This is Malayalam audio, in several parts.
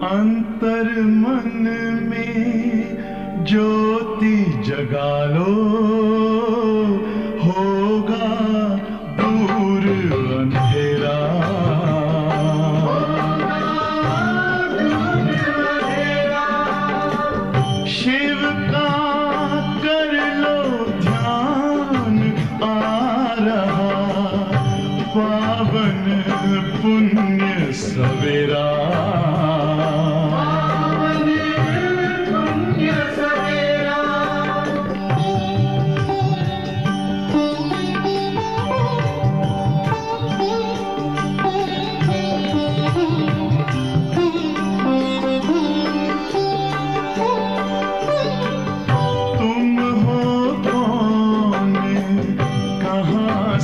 अंतर मन में ज्योति जगा लो, होगा दूर अंधेरा। शिव का कर लो ध्यान, आ रहा पावन पुण्य सवेरा।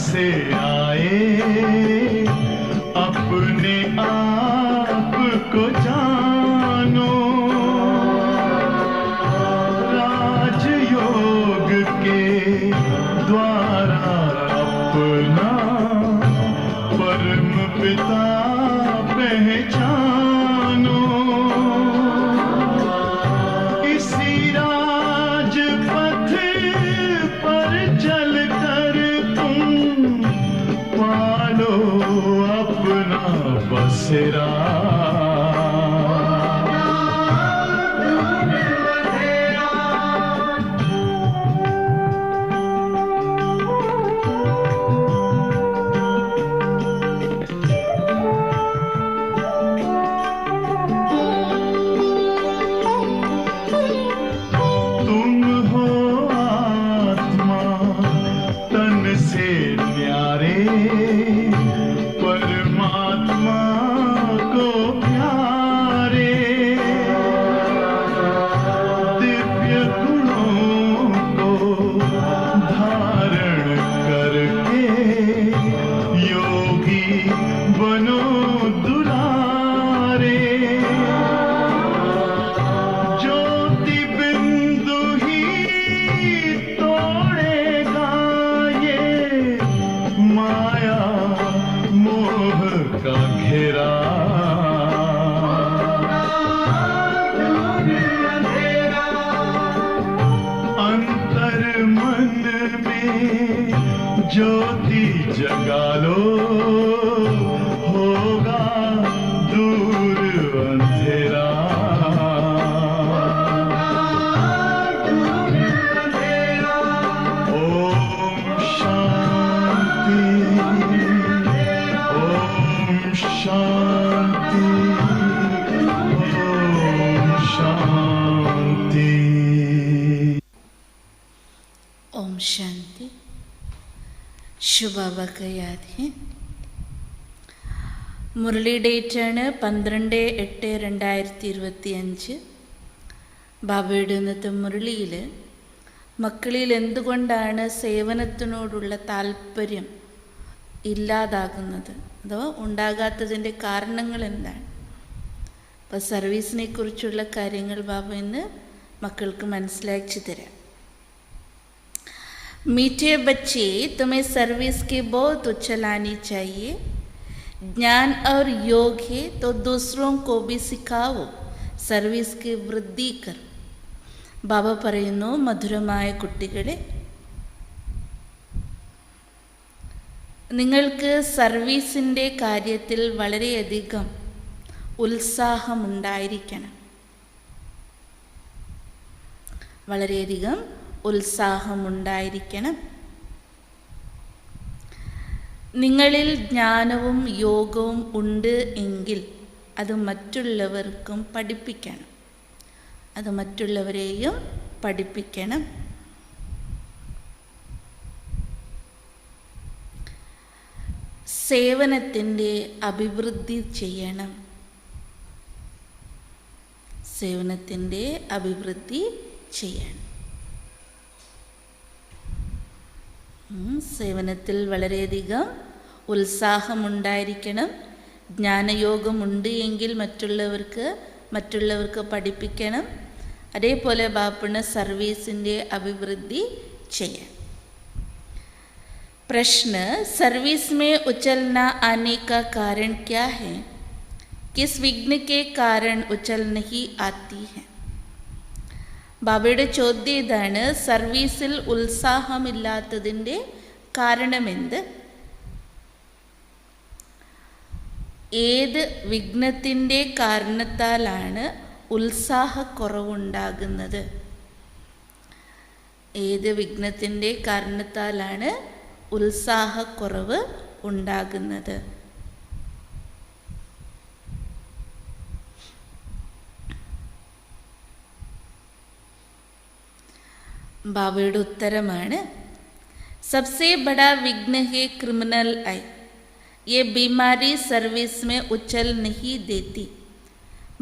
से आए अपने आप को जानो, राजयोग के द्वारा अपना परम पिता पहचानो। इसी राजपथ पर चल कर पालो अपना बसेरा। तुम हो आत्मा तन से न्यारे, परमात्मा को प्यारे। दिव्य गुणों को धारण करके योगी बनो दुलारे। ज्योति बिंदु ही तोड़ेगा ये माया मोह का घेरा। अंतर मन में ज्योति जगा लो, होगा दूर अंधेरा। ओम शांति, ओम शांति, ओम शांति। ओम शांति। शिव बाबा का याद है। മുരളി ഡേറ്റാണ് 12/8/2025. ബാബയുടെ ഇന്നത്തെ മുരളിയിൽ മക്കളിൽ എന്തുകൊണ്ടാണ് സേവനത്തിനോടുള്ള താല്പര്യം ഇല്ലാതാകുന്നത് അഥവാ ഉണ്ടാകാത്തതിൻ്റെ കാരണങ്ങൾ എന്താണ്, അപ്പോൾ സർവീസിനെ കുറിച്ചുള്ള കാര്യങ്ങൾ ബാബ ഇന്ന് മക്കൾക്ക് മനസ്സിലാക്കി തരാം. मीठे बच्चे, तुम्हें सर्विस की बहुत उछलानी चाहिए। ज्ञान और योग है तो दूसरों को भी सिखाओ, സർവീസ് की വൃദ്ധി കർ. ബാബ പറയുന്നു, മധുരമായ കുട്ടികളെ, നിങ്ങൾക്ക് സർവീസിൻ്റെ കാര്യത്തിൽ വളരെയധികം ഉത്സാഹമുണ്ടായിരിക്കണം. വളരെയധികം ഉത്സാഹമുണ്ടായിരിക്കണം. നിങ്ങളിൽ ജ്ഞാനവും യോഗവും ഉണ്ട് എങ്കിൽ അത് മറ്റുള്ളവർക്കും പഠിപ്പിക്കണം. അത് മറ്റുള്ളവരെയും പഠിപ്പിക്കണം. സേവനത്തിൻ്റെ അഭിവൃദ്ധി ചെയ്യണം. സേവനത്തിൻ്റെ അഭിവൃദ്ധി ചെയ്യണം. സേവനത്തിൽ വളരെയധികം ഉത്സാഹമുണ്ടായിരിക്കണം. ജ്ഞാനയോഗമുണ്ട് എങ്കിൽ മറ്റുള്ളവർക്ക് പഠിപ്പിക്കണം. അതേപോലെ ബാപ്പണ് സർവീസിൻ്റെ അഭിവൃദ്ധി ചെയ്യാം. प्रश्न, सर्विस में उछलना आने का कारण क्या है? किस विघ्न के कारण उछल नहीं आती है. ബാബയുടെ ചോദ്യം ഇതാണ്, സർവീസിൽ ഉത്സാഹമില്ലാത്തതിൻ്റെ കാരണമെന്ത്? ഏത് വിഘ്നത്തിൻ്റെ കാരണത്താലാണ് ഉത്സാഹക്കുറവുണ്ടാകുന്നത്? ഏത് വിഘ്നത്തിൻ്റെ കാരണത്താലാണ് ഉത്സാഹക്കുറവ് ഉണ്ടാകുന്നത്? ബാബയുടെ ഉത്തരമാണ്, सबसे बड़ा विघ्न है क्रिमिनल आई. ये बीमारी സർവീസ് में ഉച്ചൽ नहीं देती.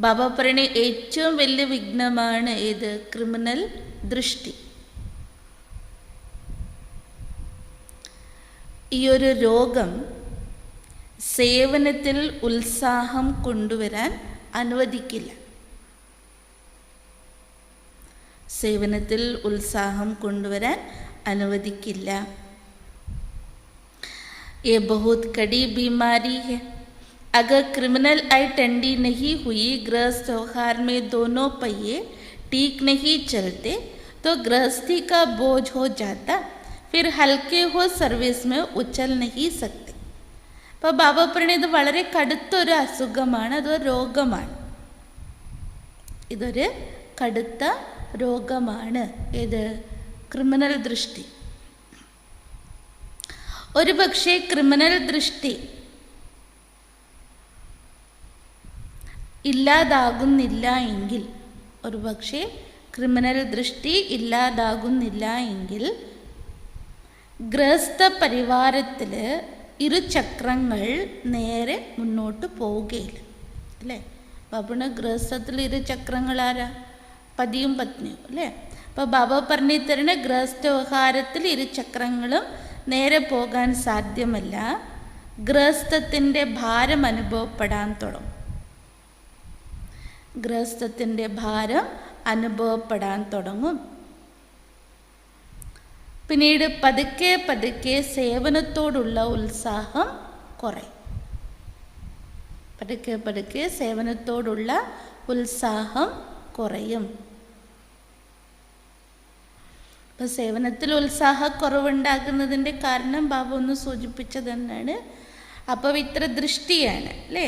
ബാബ പറയുന്ന ഏറ്റവും വലിയ വിഘ്നമാണ് ഏത്? ക്രിമിനൽ ദൃഷ്ടി. ഈ ഒരു രോഗം സേവനത്തിൽ ഉത്സാഹം കൊണ്ടുവരാൻ അനുവദിക്കില്ല. സേവനത്തിൽ ഉത്സാഹം കൊണ്ടുവരാൻ അനുവദിക്കില്ല. ये बहुत कड़ी बीमारी है. अगर क्रिमिनल आई टंडी नहीं हुई, गृहस्थ व्यवहार में दोनों पहिए ठीक नहीं चलते तो गृहस्थी का बोझ हो जाता, फिर हल्के हो सर्विस में उछल नहीं सकते. അപ്പോൾ ബാബ പറയുന്നത് വളരെ കടുത്തൊരു അസുഖമാണ്, അതൊരു രോഗമാണ്. ഇതൊരു കടുത്ത രോഗമാണ്. ഏത്? ക്രിമിനൽ ദൃഷ്ടി. ഒരു പക്ഷേ ക്രിമിനൽ ദൃഷ്ടി ഇല്ലാതാകുന്നില്ല എങ്കിൽ, ഒരു പക്ഷേ ക്രിമിനൽ ദൃഷ്ടി ഇല്ലാതാകുന്നില്ല എങ്കിൽ ഗൃഹസ്ഥ പരിവാരത്തിൽ ഇരുചക്രങ്ങൾ നേരെ മുന്നോട്ട് പോവുകയില്ല. അല്ലേ? ബാബുവിന് ഗൃഹസ്ഥത്തിൽ ഇരുചക്രങ്ങൾ ആരാ? പതിയും പത്നിയും. അല്ലേ? അപ്പോൾ ബാബ പറഞ്ഞു തരുന്ന ഗൃഹസ്ഥ വ്യവഹാരത്തിൽ ഇരുചക്രങ്ങളും നേരെ പോകാൻ സാധ്യമല്ല. ഗൃഹസ്ഥത്തിൻ്റെ ഭാരം അനുഭവപ്പെടാൻ തുടങ്ങും. ഗൃഹസ്ഥത്തിൻ്റെ ഭാരം അനുഭവപ്പെടാൻ തുടങ്ങും. പിന്നീട് പതുക്കെ പതുക്കെ സേവനത്തോടുള്ള ഉത്സാഹം കുറയും. പതുക്കെ പതുക്കെ സേവനത്തോടുള്ള ഉത്സാഹം കുറയും. അപ്പോൾ സേവനത്തിൽ ഉത്സാഹക്കുറവുണ്ടാകുന്നതിൻ്റെ കാരണം ബാബ ഒന്ന് സൂചിപ്പിച്ചത് തന്നെയാണ്, അപവിത്ര ദൃഷ്ടിയാണ്. അല്ലേ?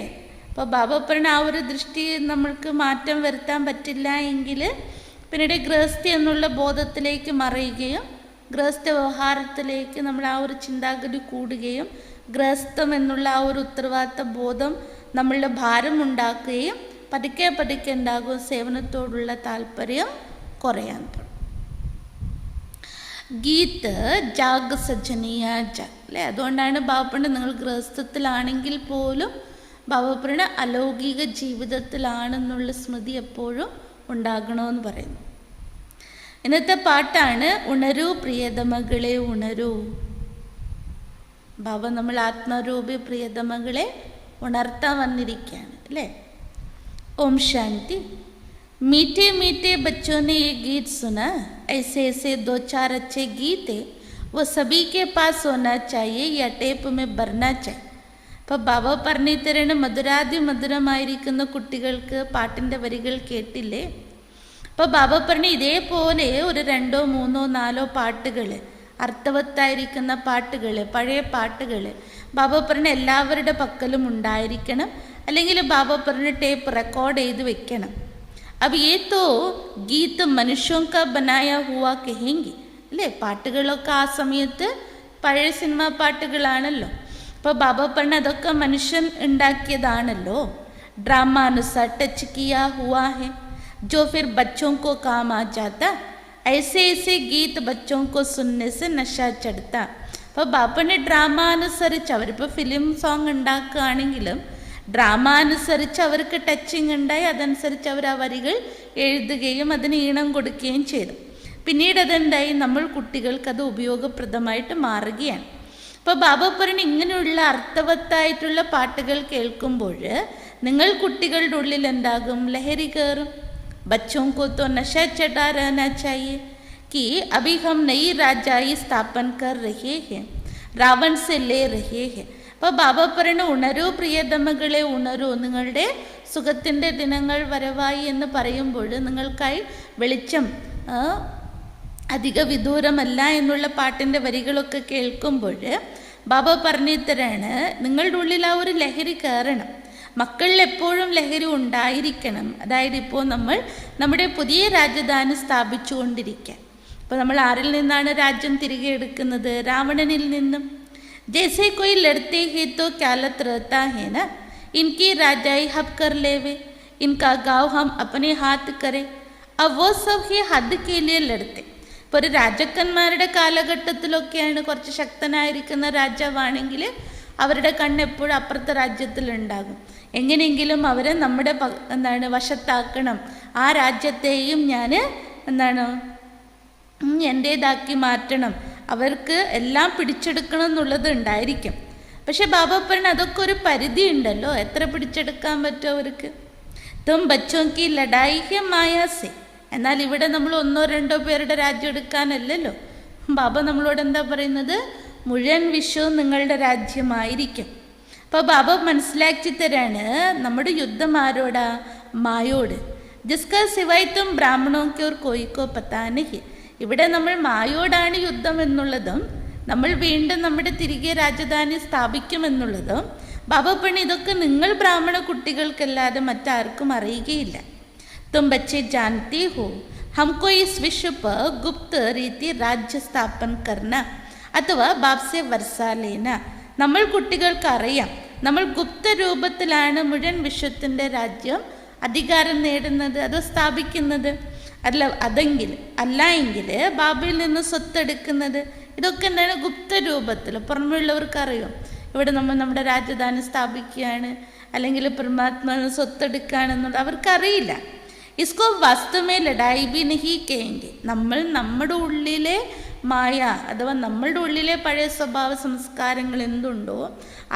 അപ്പോൾ ബാബ പറഞ്ഞ ആ ഒരു ദൃഷ്ടി നമ്മൾക്ക് മാറ്റം വരുത്താൻ പറ്റില്ല എങ്കിൽ പിന്നീട് ഗൃഹസ്ഥി എന്നുള്ള ബോധത്തിലേക്ക് മറയുകയും ഗൃഹസ്ഥ വ്യവഹാരത്തിലേക്ക് നമ്മൾ ആ ഒരു ചിന്താഗതി കൂടുകയും ഗൃഹസ്ഥം എന്നുള്ള ആ ഒരു ഉത്തരവാദിത്ത ബോധം നമ്മളുടെ ഭാരം ഉണ്ടാക്കുകയും പതുക്കെ പതുക്കെ ഉണ്ടാകും സേവനത്തോടുള്ള താല്പര്യം കുറയാൻ തുടങ്ങും. ഗീത് ജാഗ് സജ്ജനീയ ജാഗ്. അല്ലേ? അതുകൊണ്ടാണ് ബാബപ്പണ് നിങ്ങൾ ഗൃഹസ്ഥത്തിലാണെങ്കിൽ പോലും ബാബപ്പണ് അലൗകിക ജീവിതത്തിലാണെന്നുള്ള സ്മൃതി എപ്പോഴും ഉണ്ടാകണമെന്ന് പറയുന്നു. ഇന്നത്തെ പാട്ടാണ് ഉണരൂ പ്രിയതമകളെ ഉണരൂ. ബാബ നമ്മൾ ആത്മരൂപി പ്രിയതമകളെ ഉണർത്താൻ വന്നിരിക്കുകയാണ്. അല്ലേ? ഓം ശാന്തി. मीठे मीठे बच्चों ने ये गीत सुना. ऐसे ऐसे 2-4 अच्छे गीत है, वो सभी के पास होना चाहिए या टेप में भरना चाहिए. അപ്പോൾ ബാബ പറഞ്ഞു തരുന്ന മധുരമായിരിക്കുന്ന കുട്ടികൾക്ക് പാട്ടിൻ്റെ വരികൾ കേട്ടില്ലേ? അപ്പോൾ ബാബ പറഞ്ഞു ഇതേപോലെ ഒരു 2, 3, 4 പാട്ടുകൾ, അർത്ഥവത്തായിരിക്കുന്ന പാട്ടുകൾ, പഴയ പാട്ടുകൾ ബാബ പറഞ്ഞ എല്ലാവരുടെ പക്കലും ഉണ്ടായിരിക്കണം. അല്ലെങ്കിൽ ബാബ പറഞ്ഞ ടേപ്പ് റെക്കോർഡ് ചെയ്ത് വെക്കണം. अब ये तो गीत मनुष्यों का बनाया हुआ कहेंगे. അല്ലേ? പാട്ടുകളൊക്കെ ആ സമയത്ത് പഴയ സിനിമാ പാട്ടുകളാണല്ലോ. അപ്പോൾ ബാബ പറഞ്ഞ അതൊക്കെ മനുഷ്യൻ ഉണ്ടാക്കിയതാണല്ലോ. ड्रामानुसार टच किया हुआ है जो फिर बच्चों को काम आ जाता. ऐसे ऐसे गीत बच्चों को सुनने से नशा चढ़ता. അപ്പോൾ ബാബനെ ഡ്രാമ അനുസരിച്ച് അവരിപ്പോൾ ഫിലിം സോങ് ഉണ്ടാക്കുകയാണെങ്കിലും ഡ്രാമ അനുസരിച്ച് അവർക്ക് ടച്ചിങ് ഉണ്ടായി, അതനുസരിച്ച് അവർ ആ വരികൾ എഴുതുകയും അതിന് ഈണം കൊടുക്കുകയും ചെയ്തു. പിന്നീട് അതെന്തായി? നമ്മൾ കുട്ടികൾക്ക് അത് ഉപയോഗപ്രദമായിട്ട് മാറുകയാണ്. അപ്പോൾ ബാബ പറഞ്ഞ ഇങ്ങനെയുള്ള അർത്ഥവത്തായിട്ടുള്ള പാട്ടുകൾ കേൾക്കുമ്പോൾ നിങ്ങൾ കുട്ടികളുടെ ഉള്ളിൽ എന്താകും? ലഹരി കയറും. बच्चों को तो नशा चढ़ा रहना चाहिए कि अभी हम नई राजाई स्थापन कर रहे हैं, रावण से ले रहे हैं. അപ്പോൾ ബാബ പറയുന്ന ഉണരൂ പ്രിയതമകളെ ഉണരൂ, നിങ്ങളുടെ സുഖത്തിൻ്റെ ദിനങ്ങൾ വരവായി എന്ന് പറയുമ്പോൾ നിങ്ങൾക്കായി വെളിച്ചം അധിക വിദൂരമല്ല എന്നുള്ള പാട്ടിൻ്റെ വരികളൊക്കെ കേൾക്കുമ്പോൾ ബാബ പറഞ്ഞു തരാണ്, നിങ്ങളുടെ ഉള്ളിൽ ആ ഒരു ലഹരി കയറണം, മക്കളിൽ എപ്പോഴും ലഹരി ഉണ്ടായിരിക്കണം. അതായത് ഇപ്പോൾ നമ്മൾ നമ്മുടെ പുതിയ രാജധാനി സ്ഥാപിച്ചു കൊണ്ടിരിക്കുക. അപ്പോൾ നമ്മൾ ആരിൽ നിന്നാണ് രാജ്യം തിരികെ എടുക്കുന്നത്? രാവണനിൽ നിന്നും. ജैसे कोई लड़ते हैं तो क्यालत रहता है ना, इनकी राजाई हब कर लेवे, इनका गाँव हम अपने हाथ करें, अब वो सब ही हद के लिए लड़ते. ഇപ്പോൾ ഒരു രാജാക്കന്മാരുടെ കാലഘട്ടത്തിലൊക്കെയാണ് കുറച്ച് ശക്തനായിരിക്കുന്ന രാജാവാണെങ്കിൽ അവരുടെ കണ്ണെപ്പോഴും അപ്പുറത്തെ രാജ്യത്തിലുണ്ടാകും. എങ്ങനെയെങ്കിലും അവരെ നമ്മുടെ വശത്താക്കണം, ആ രാജ്യത്തെയും ഞാൻ എൻ്റേതാക്കി മാറ്റണം, അവർക്ക് എല്ലാം പിടിച്ചെടുക്കണം എന്നുള്ളത് ഉണ്ടായിരിക്കും. പക്ഷെ ബാബ പറഞ്ഞ അതൊക്കെ ഒരു പരിധി ഉണ്ടല്ലോ, എത്ര പിടിച്ചെടുക്കാൻ പറ്റും അവർക്ക്. തും ബച്ചോ കി ലഡായി ഹെ മായാസെ. എന്നാൽ ഇവിടെ നമ്മൾ 1-2 പേരുടെ രാജ്യം എടുക്കാനല്ലല്ലോ. ബാബ നമ്മളോട് എന്താ പറയുന്നത്? മുഴുവൻ വിശ്വവും നിങ്ങളുടെ രാജ്യമായിരിക്കും. അപ്പോൾ ബാബ മനസ്സിലാക്കി തരാണ്, നമ്മുടെ യുദ്ധം ആരോടാ? മായോട്. ജിസ്കാ സിവായ് തും ബ്രാഹ്മണോ കി ഓർ കോയിക്കോ പതാ നഹി. ഇവിടെ നമ്മൾ മായോടാണ് യുദ്ധം എന്നുള്ളതും നമ്മൾ വീണ്ടും നമ്മുടെ തിരികെ രാജധാനി സ്ഥാപിക്കുമെന്നുള്ളതും ബാബ പണി ഇതൊക്കെ നിങ്ങൾ ബ്രാഹ്മണ കുട്ടികൾക്കല്ലാതെ മറ്റാർക്കും അറിയുകയില്ല. തും ബच्चे जानते हो हमको इस विश्व पर गुप्त रीति राज्य स्थापन करना अथवा बाप से वर्षा लेना. നമ്മൾ കുട്ടികൾക്ക് അറിയാം, നമ്മൾ ഗുപ്ത രൂപത്തിലാണ് മുഴുവൻ വിശ്വത്തിൻ്റെ രാജ്യം അധികാരം നേടുന്നത്, അത് സ്ഥാപിക്കുന്നത്. അല്ല എങ്കിൽ ബാബയിൽ നിന്ന് സ്വത്തെടുക്കുന്നത്. ഇതൊക്കെ എന്താണ്? ഗുപ്ത രൂപത്തിൽ. പുറമെയുള്ളവർക്ക് അറിയും ഇവിടെ നമ്മൾ നമ്മുടെ രാജധാനി സ്ഥാപിക്കുകയാണ്, അല്ലെങ്കിൽ പരമാത്മാവിന് സ്വത്തെടുക്കുകയാണെന്നുള്ളത് അവർക്കറിയില്ല. ഇസ്കോ വാസ്തവമേ ലഡായി ബി നഹി കേങ്കെ. നമ്മൾ നമ്മുടെ ഉള്ളിലെ മായ അഥവാ നമ്മളുടെ ഉള്ളിലെ പഴയ സ്വഭാവ സംസ്കാരങ്ങൾ എന്തുണ്ടോ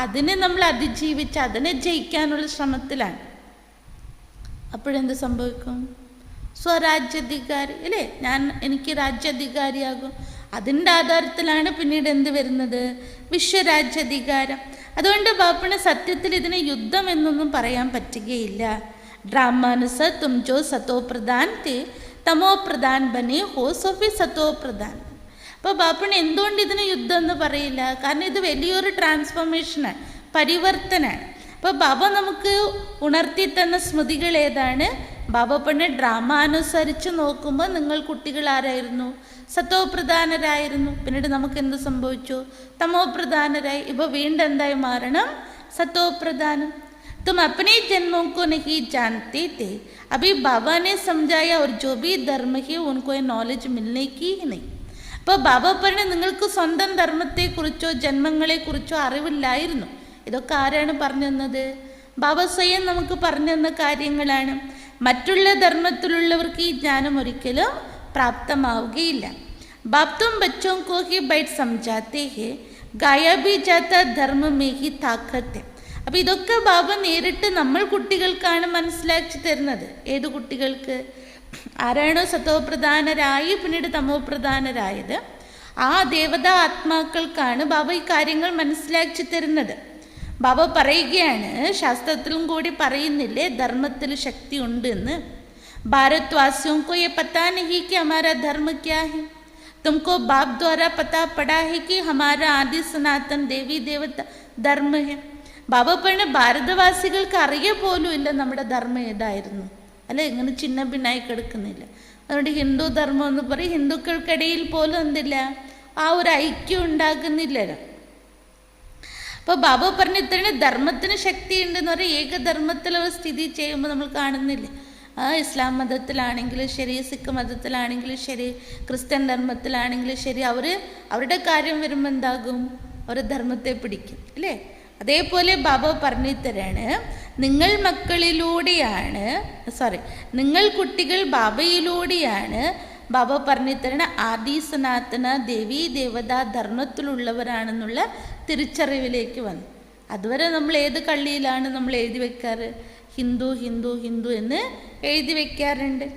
അതിനെ നമ്മൾ അതിജീവിച്ച് അതിനെ ജയിക്കാനുള്ള ശ്രമത്തിലാണ്. അപ്പോഴെന്ത് സംഭവിക്കും? സ്വരാജ്യാധികാരി അല്ലേ, എനിക്ക് രാജ്യാധികാരിയാകും. അതിൻ്റെ ആധാരത്തിലാണ് പിന്നീട് എന്ത് വരുന്നത്? വിശ്വരാജ്യാധികാരം. അതുകൊണ്ട് ബാപ്പുവിന് സത്യത്തിൽ ഇതിനെ യുദ്ധം എന്നൊന്നും പറയാൻ പറ്റുകയില്ല. ഡ്രാമാനുസർ തും ജോ സത്തോ പ്രധാൻ തേ തമോ പ്രധാൻ ബനെ ഹോ സോഫി സത്തോ പ്രധാൻ. അപ്പോൾ ബാപ്പുവിന് എന്തുകൊണ്ട് ഇതിന് യുദ്ധം എന്ന് പറയില്ല? കാരണം ഇത് വലിയൊരു ട്രാൻസ്ഫോർമേഷനാണ്, പരിവർത്തനമാണ്. അപ്പോൾ ബാബ നമുക്ക് ഉണർത്തി തന്ന സ്മൃതികൾ ഏതാണ്? ബാബ പറഞ്ഞ ഡ്രാമ അനുസരിച്ച് നോക്കുമ്പോൾ നിങ്ങൾ കുട്ടികൾ ആരായിരുന്നു? സത്തോ പ്രധാനരായിരുന്നു. പിന്നീട് നമുക്ക് എന്ത് സംഭവിച്ചു? തമോ പ്രധാനരായി. ഇപ്പോൾ വീണ്ടും എന്തായി മാറണം? സത്തോ പ്രധാനം. तुम अपने जन्मों को नहीं जानते थे, अभी बाबा ने समझाया और जो भी धर्म है उनको ये नॉलेज मिलने की ही नहीं. അപ്പോൾ ബാബ പറഞ്ഞ നിങ്ങൾക്ക് സ്വന്തം ധർമ്മത്തെക്കുറിച്ചോ ജന്മങ്ങളെക്കുറിച്ചോ അറിവില്ലായിരുന്നു. ഇതൊക്കെ ആരാണ് പറഞ്ഞു തന്നത്? ബാബ സ്വയം നമുക്ക് പറഞ്ഞു തന്ന കാര്യങ്ങളാണ്. മറ്റുള്ള ധർമ്മത്തിലുള്ളവർക്ക് ഈ ജ്ഞാനം ഒരിക്കലും പ്രാപ്തമാവുകയില്ല. ബാപ് തും ബച്ചോं को ही बैठ समझाते हैं, गाया भी जाता धर्म में ही ताकत है. അപ്പോൾ ഇതൊക്കെ ബാബ നേരിട്ട് നമ്മൾ കുട്ടികൾക്കാണ് മനസ്സിലാക്കി തരുന്നത്. ഏത് കുട്ടികൾക്ക്? ആരാണോ സതോപ്രധാനരായി പിന്നീട് തമോ പ്രധാനരായത് ആ ദേവതാ ആത്മാക്കൾക്കാണ് ബാബ ഈ കാര്യങ്ങൾ മനസ്സിലാക്കി തരുന്നത്. ബാബ പറയുകയാണ്, ശാസ്ത്രത്തിലും കൂടി പറയുന്നില്ലേ ധർമ്മത്തിൽ ശക്തി ഉണ്ട് എന്ന്. ഭാരത്വാസിयों को ये पता नहीं कि हमारा धर्म क्या है. तुमको बाप द्वारा पता पड़ा है कि हमारा आदि सनातन देवी देवता धर्म है. ബാബ പറഞ്ഞ ഭാരതവാസികൾക്ക് അറിയ പോലും ഇല്ല നമ്മുടെ ധർമ്മം ഏതായിരുന്നു. അല്ലെ, ഇങ്ങനെ ചിന്ന ഭിന്നായി കിടക്കുന്നില്ല. അതുകൊണ്ട് ഹിന്ദു ധർമ്മം എന്ന് പറയും, ഹിന്ദുക്കൾക്കിടയിൽ പോലും എന്തില്ല, ആ ഒരു ഐക്യം ഉണ്ടാകുന്നില്ലല്ലോ. അപ്പോൾ ബാബ പറഞ്ഞ ഇത്രയാണ് ധർമ്മത്തിന് ശക്തി ഉണ്ടെന്ന് പറയും. ഏകധർമ്മത്തിൽ അവർ സ്ഥിതി ചെയ്യുമ്പോൾ നമ്മൾ കാണുന്നില്ല. ഇസ്ലാം മതത്തിലാണെങ്കിലും ശരി, സിഖ് മതത്തിലാണെങ്കിലും ശരി, ക്രിസ്ത്യൻ ധർമ്മത്തിലാണെങ്കിലും ശരി, അവരുടെ കാര്യം വരുമ്പോൾ എന്താകും? ഒരു ധർമ്മത്തെ പിടിക്കും അല്ലേ. അതേപോലെ ബാബ പറഞ്ഞു തരാണ്, നിങ്ങൾ കുട്ടികൾ ബാബയിലൂടെയാണ് ബാബ പറഞ്ഞു തരണ ആദി സനാതന ദേവി ദേവതാ ധർമ്മത്തിലുള്ളവരാണെന്നുള്ള തിരിച്ചറിവിലേക്ക് വന്നു. അതുവരെ നമ്മൾ ഏത് കള്ളിയിലാണ് നമ്മൾ എഴുതി വെക്കാറ്? ഹിന്ദു ഹിന്ദു ഹിന്ദു എന്ന് എഴുതി വെക്കാറുണ്ട്.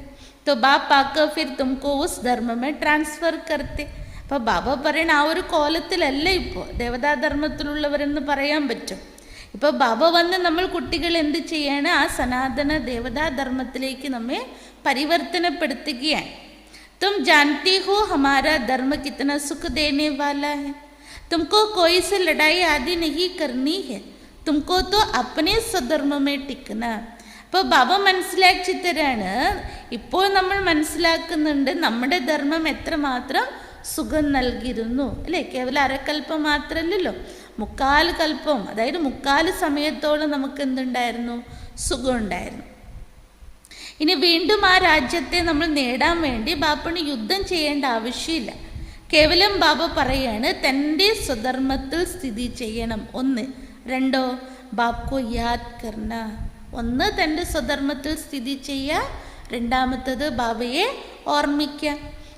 तो बाप आकर फिर तुमको उस धर्म में ट्रांसफ़र करते. അപ്പോൾ ബാബ പറയണ ആ ഒരു കോലത്തിലല്ല ഇപ്പോൾ ദേവതാധർമ്മത്തിലുള്ളവരെന്ന് പറയാൻ പറ്റും. ഇപ്പോൾ ബാബ വന്ന് നമ്മൾ കുട്ടികൾ എന്ത് ചെയ്യാണ്? ആ സനാതന ദേവതാധർമ്മത്തിലേക്ക് നമ്മെ പരിവർത്തനപ്പെടുത്തുകയാണ്. तुम जानती हो हमारा धर्म कितना सुख देने वाला है. तुमको कोई से लड़ाई आदि नहीं करनी है. तुमको तो अपने स्वधर्म में टिकना. അപ്പോൾ ബാബ മനസ്സിലാക്കി തരാണ്. ഇപ്പോൾ നമ്മൾ മനസ്സിലാക്കുന്നുണ്ട് നമ്മുടെ ധർമ്മം എത്രമാത്രം സുഖം നൽകിയിരുന്നു അല്ലേ. കേവലം അരക്കൽപ്പം മാത്രമല്ലല്ലോ, 3/4 കൽപ്പം, അതായത് 3/4 സമയത്തോളം നമുക്ക് എന്തുണ്ടായിരുന്നു? സുഖം ഉണ്ടായിരുന്നു. ഇനി വീണ്ടും ആ രാജ്യത്തെ നമ്മൾ നേടാൻ വേണ്ടി ബാപ്പന് യുദ്ധം ചെയ്യേണ്ട ആവശ്യമില്ല. കേവലം ബാബ പറയാണ് തൻ്റെ സ്വധർമ്മത്തിൽ സ്ഥിതി ചെയ്യണം. 1. 2 ബാപ്കോ യാദ് കർണ. 1 തൻ്റെ സ്വധർമ്മത്തിൽ സ്ഥിതി ചെയ്യുക, 2ാമത്തത് ബാബയെ ഓർമ്മിക്കുക.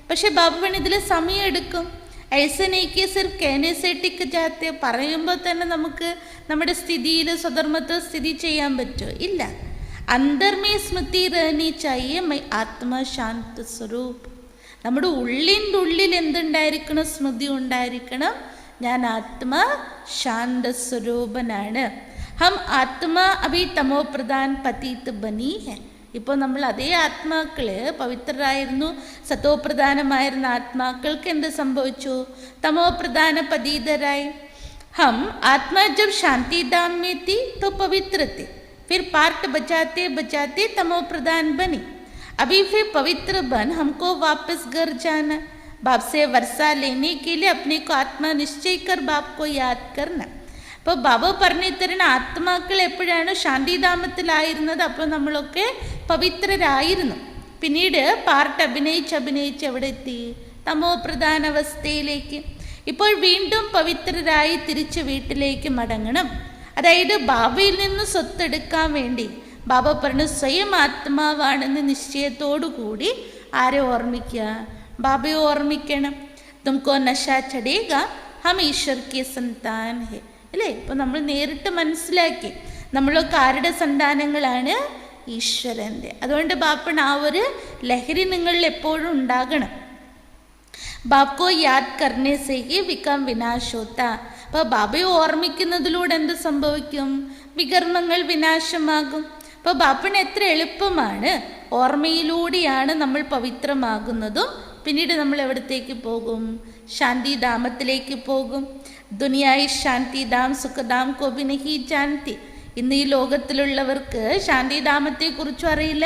പക്ഷെ ബാബ ഇതിൽ സമയം എടുക്കും. ഐസനേക്ക് സിർഫ് കേനേസേട്ടിക്ക് ജാത്തെ പറയുമ്പോൾ തന്നെ നമുക്ക് നമ്മുടെ സ്ഥിതിയിൽ സ്വധർമ്മത്തിൽ സ്ഥിതി ചെയ്യാൻ പറ്റുമോ? ഇല്ല. अंदर में स्मृति रहनी चाहिए मैं आत्मा शांत स्वरूप. നമ്മുടെ ഉള്ളിൻ്റെ ഉള്ളിൽ എന്തുണ്ടായിരിക്കണം? സ്മൃതി ഉണ്ടായിരിക്കണം, ഞാൻ ആത്മാ ശാന്ത സ്വരൂപനാണ്. ഹം ആത്മാ അഭി തമോ പ്രധാൻ പതീത് ബനി ഹെ. ഇപ്പോൾ നമ്മൾ അതേ ആത്മാക്കൾ പവിത്രരായിരുന്നു, സത്തോ പ്രധാനമായിരുന്ന ആത്മാക്കൾക്ക് എന്ത് സംഭവിച്ചു? തമോ പ്രധാന പതീതരായി. ഹം ആത്മാ ജബ് ശാന്തിധാം में थी तो पवित्र थे, फिर पार्ट बचाते बचाते तमो प्रधान बनी. अभी फिर पवित्र बन हमको वापस घर जाना. बाप से वर्षा लेने के लिए अपने को आत्मा निश्चय कर बाप को याद करना. അപ്പോൾ ബാബ പറഞ്ഞു തരുന്ന ആത്മാക്കൾ എപ്പോഴാണ് ശാന്തിധാമത്തിലായിരുന്നത്, അപ്പോൾ നമ്മളൊക്കെ പവിത്രരായിരുന്നു. പിന്നീട് പാർട്ട് അഭിനയിച്ച് എവിടെ എത്തി? തമോ പ്രധാന അവസ്ഥയിലേക്ക്. ഇപ്പോൾ വീണ്ടും പവിത്രരായി തിരിച്ച് വീട്ടിലേക്ക് മടങ്ങണം. അതായത് ബാബയിൽ നിന്ന് സ്വത്തെടുക്കാൻ വേണ്ടി ബാബ പറഞ്ഞു സ്വയം ആത്മാവാണെന്ന് നിശ്ചയത്തോടു കൂടി ആരെ ഓർമ്മിക്കുക? ബാബയെ ഓർമ്മിക്കണം. തുമക്കോ നശ ചടേഗ ഹം ഈശ്വർ കെ സന്താൻ ഹെ അല്ലേ. ഇപ്പം നമ്മൾ നേരിട്ട് മനസ്സിലാക്കി നമ്മളൊക്കെ ആരുടെ സന്താനങ്ങളാണ്? ഈശ്വരൻ്റെ. അതുകൊണ്ട് ബാപ്പൺ ആ ഒരു ലഹരി നിങ്ങളിൽ എപ്പോഴും ഉണ്ടാകണം. ബാപ്കോ യാദ് കർണേ സേ ഹി വികം വിനാശ് ഹോത്താ. അപ്പോൾ ബാബയെ ഓർമ്മിക്കുന്നതിലൂടെ എന്ത് സംഭവിക്കും? വികർമ്മങ്ങൾ വിനാശമാകും. അപ്പോൾ ബാപ്പന് എത്ര എളുപ്പമാണ്. ഓർമ്മയിലൂടെയാണ് നമ്മൾ പവിത്രമാകുന്നതും പിന്നീട് നമ്മൾ എവിടത്തേക്ക് പോകും? ശാന്തിധാമത്തിലേക്ക് പോകും. ദുനിയായി ശാന്തിധാം സുഖധാം കോബി നഹി ജാൻതി. ഇന്ന് ഈ ലോകത്തിലുള്ളവർക്ക് ശാന്തിധാമത്തെക്കുറിച്ചും അറിയില്ല,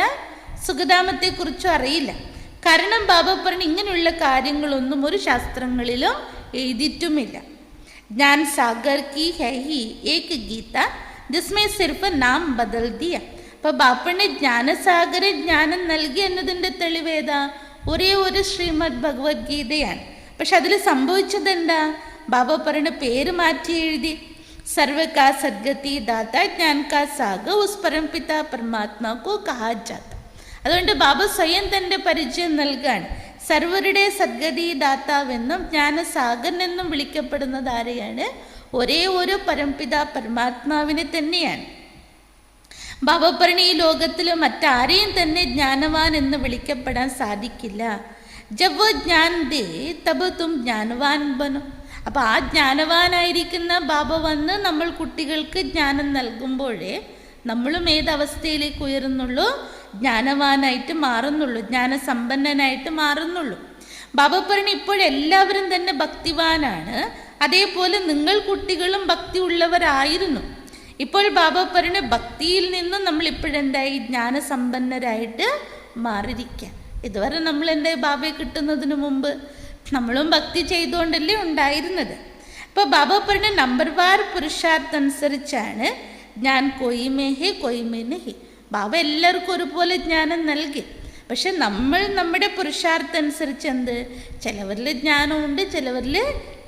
സുഖധാമത്തെക്കുറിച്ചും അറിയില്ല. കാരണം ബാബ പറഞ്ഞ് ഇങ്ങനെയുള്ള കാര്യങ്ങളൊന്നും ഒരു ശാസ്ത്രങ്ങളിലും എഴുതിയിട്ടുമില്ല. ज्ञान सागर की है ही एक गीता जिसमें सिर्फ नाम बदल दिया. അപ്പോൾ ബാപ്പന് ജ്ഞാനസാഗര ജ്ഞാനം നൽകി എന്നതിൻ്റെ തെളിവേതാ? ഒരേ ഒരു ശ്രീമദ് ഭഗവത്ഗീതയാണ്. പക്ഷെ അതിൽ സംഭവിച്ചതെന്താ? ബാബ പറഞ്ഞ പേര് മാറ്റി എഴുതി. സർവകാ സദ്ഗതി ദാത ജ്ഞാൻ കാ സാഗർ ഉസ് പരംപിത പരമാത്മാക്കോ കഹാ ജാത. അതുകൊണ്ട് ബാബ സ്വയം തൻ്റെ പരിചയം നൽകാണ്. സർവരുടെ സദ്ഗതി ദാതാവെന്നും ജ്ഞാനസാഗരനെന്നും വിളിക്കപ്പെടുന്നത് ആരെയാണ്? ഒരേ ഒരു പരംപിത പരമാത്മാവിനെ തന്നെയാണ്. ബാബ പറഞ്ഞ ഈ ലോകത്തിൽ മറ്റാരെയും തന്നെ ജ്ഞാനവാൻ എന്ന് വിളിക്കപ്പെടാൻ സാധിക്കില്ല. ജബ് വോ ജ്ഞാൻ ദേ തബ് തും ജ്ഞാനവാൻ ബനോ. അപ്പോൾ ആ ജ്ഞാനവാനായിരിക്കുന്ന ബാബ വന്ന് നമ്മൾ കുട്ടികൾക്ക് ജ്ഞാനം നൽകുമ്പോഴേ നമ്മളും ഏതവസ്ഥയിലേക്ക് ഉയരുന്നുള്ളൂ? ജ്ഞാനവാനായിട്ട് മാറുന്നുള്ളൂ, ജ്ഞാനസമ്പന്നനായിട്ട് മാറുന്നുള്ളൂ. ബാബ പറഞ്ഞ് ഇപ്പോഴെല്ലാവരും തന്നെ ഭക്തിവാനാണ്, അതേപോലെ നിങ്ങൾ കുട്ടികളും ഭക്തി ഉള്ളവരായിരുന്നു. ഇപ്പോൾ ബാബ പറഞ്ഞ് ഭക്തിയിൽ നിന്നും നമ്മൾ ഇപ്പോഴെന്തായി? ജ്ഞാനസമ്പന്നരായിട്ട് മാറിയിരിക്കുക. ഇതുവരെ നമ്മൾ എന്തായി? ബാബയെ കിട്ടുന്നതിന് മുമ്പ് നമ്മളും ഭക്തി ചെയ്തുകൊണ്ടല്ലേ ഉണ്ടായിരുന്നത്. അപ്പോൾ ബാബ പറഞ്ഞ നമ്പർവാർ പുരുഷാർത്ഥം അനുസരിച്ചാണ് ജ്ഞാൻ കൊയ്മേ ഹേ കൊയ്മേ നഹി. ബാബ എല്ലാവർക്കും ഒരുപോലെ ജ്ഞാനം നൽകി. പക്ഷെ നമ്മൾ നമ്മുടെ പുരുഷാർത്ഥം അനുസരിച്ച് എന്ത്? ചിലവരിൽ ജ്ഞാനമുണ്ട്, ചിലവരിൽ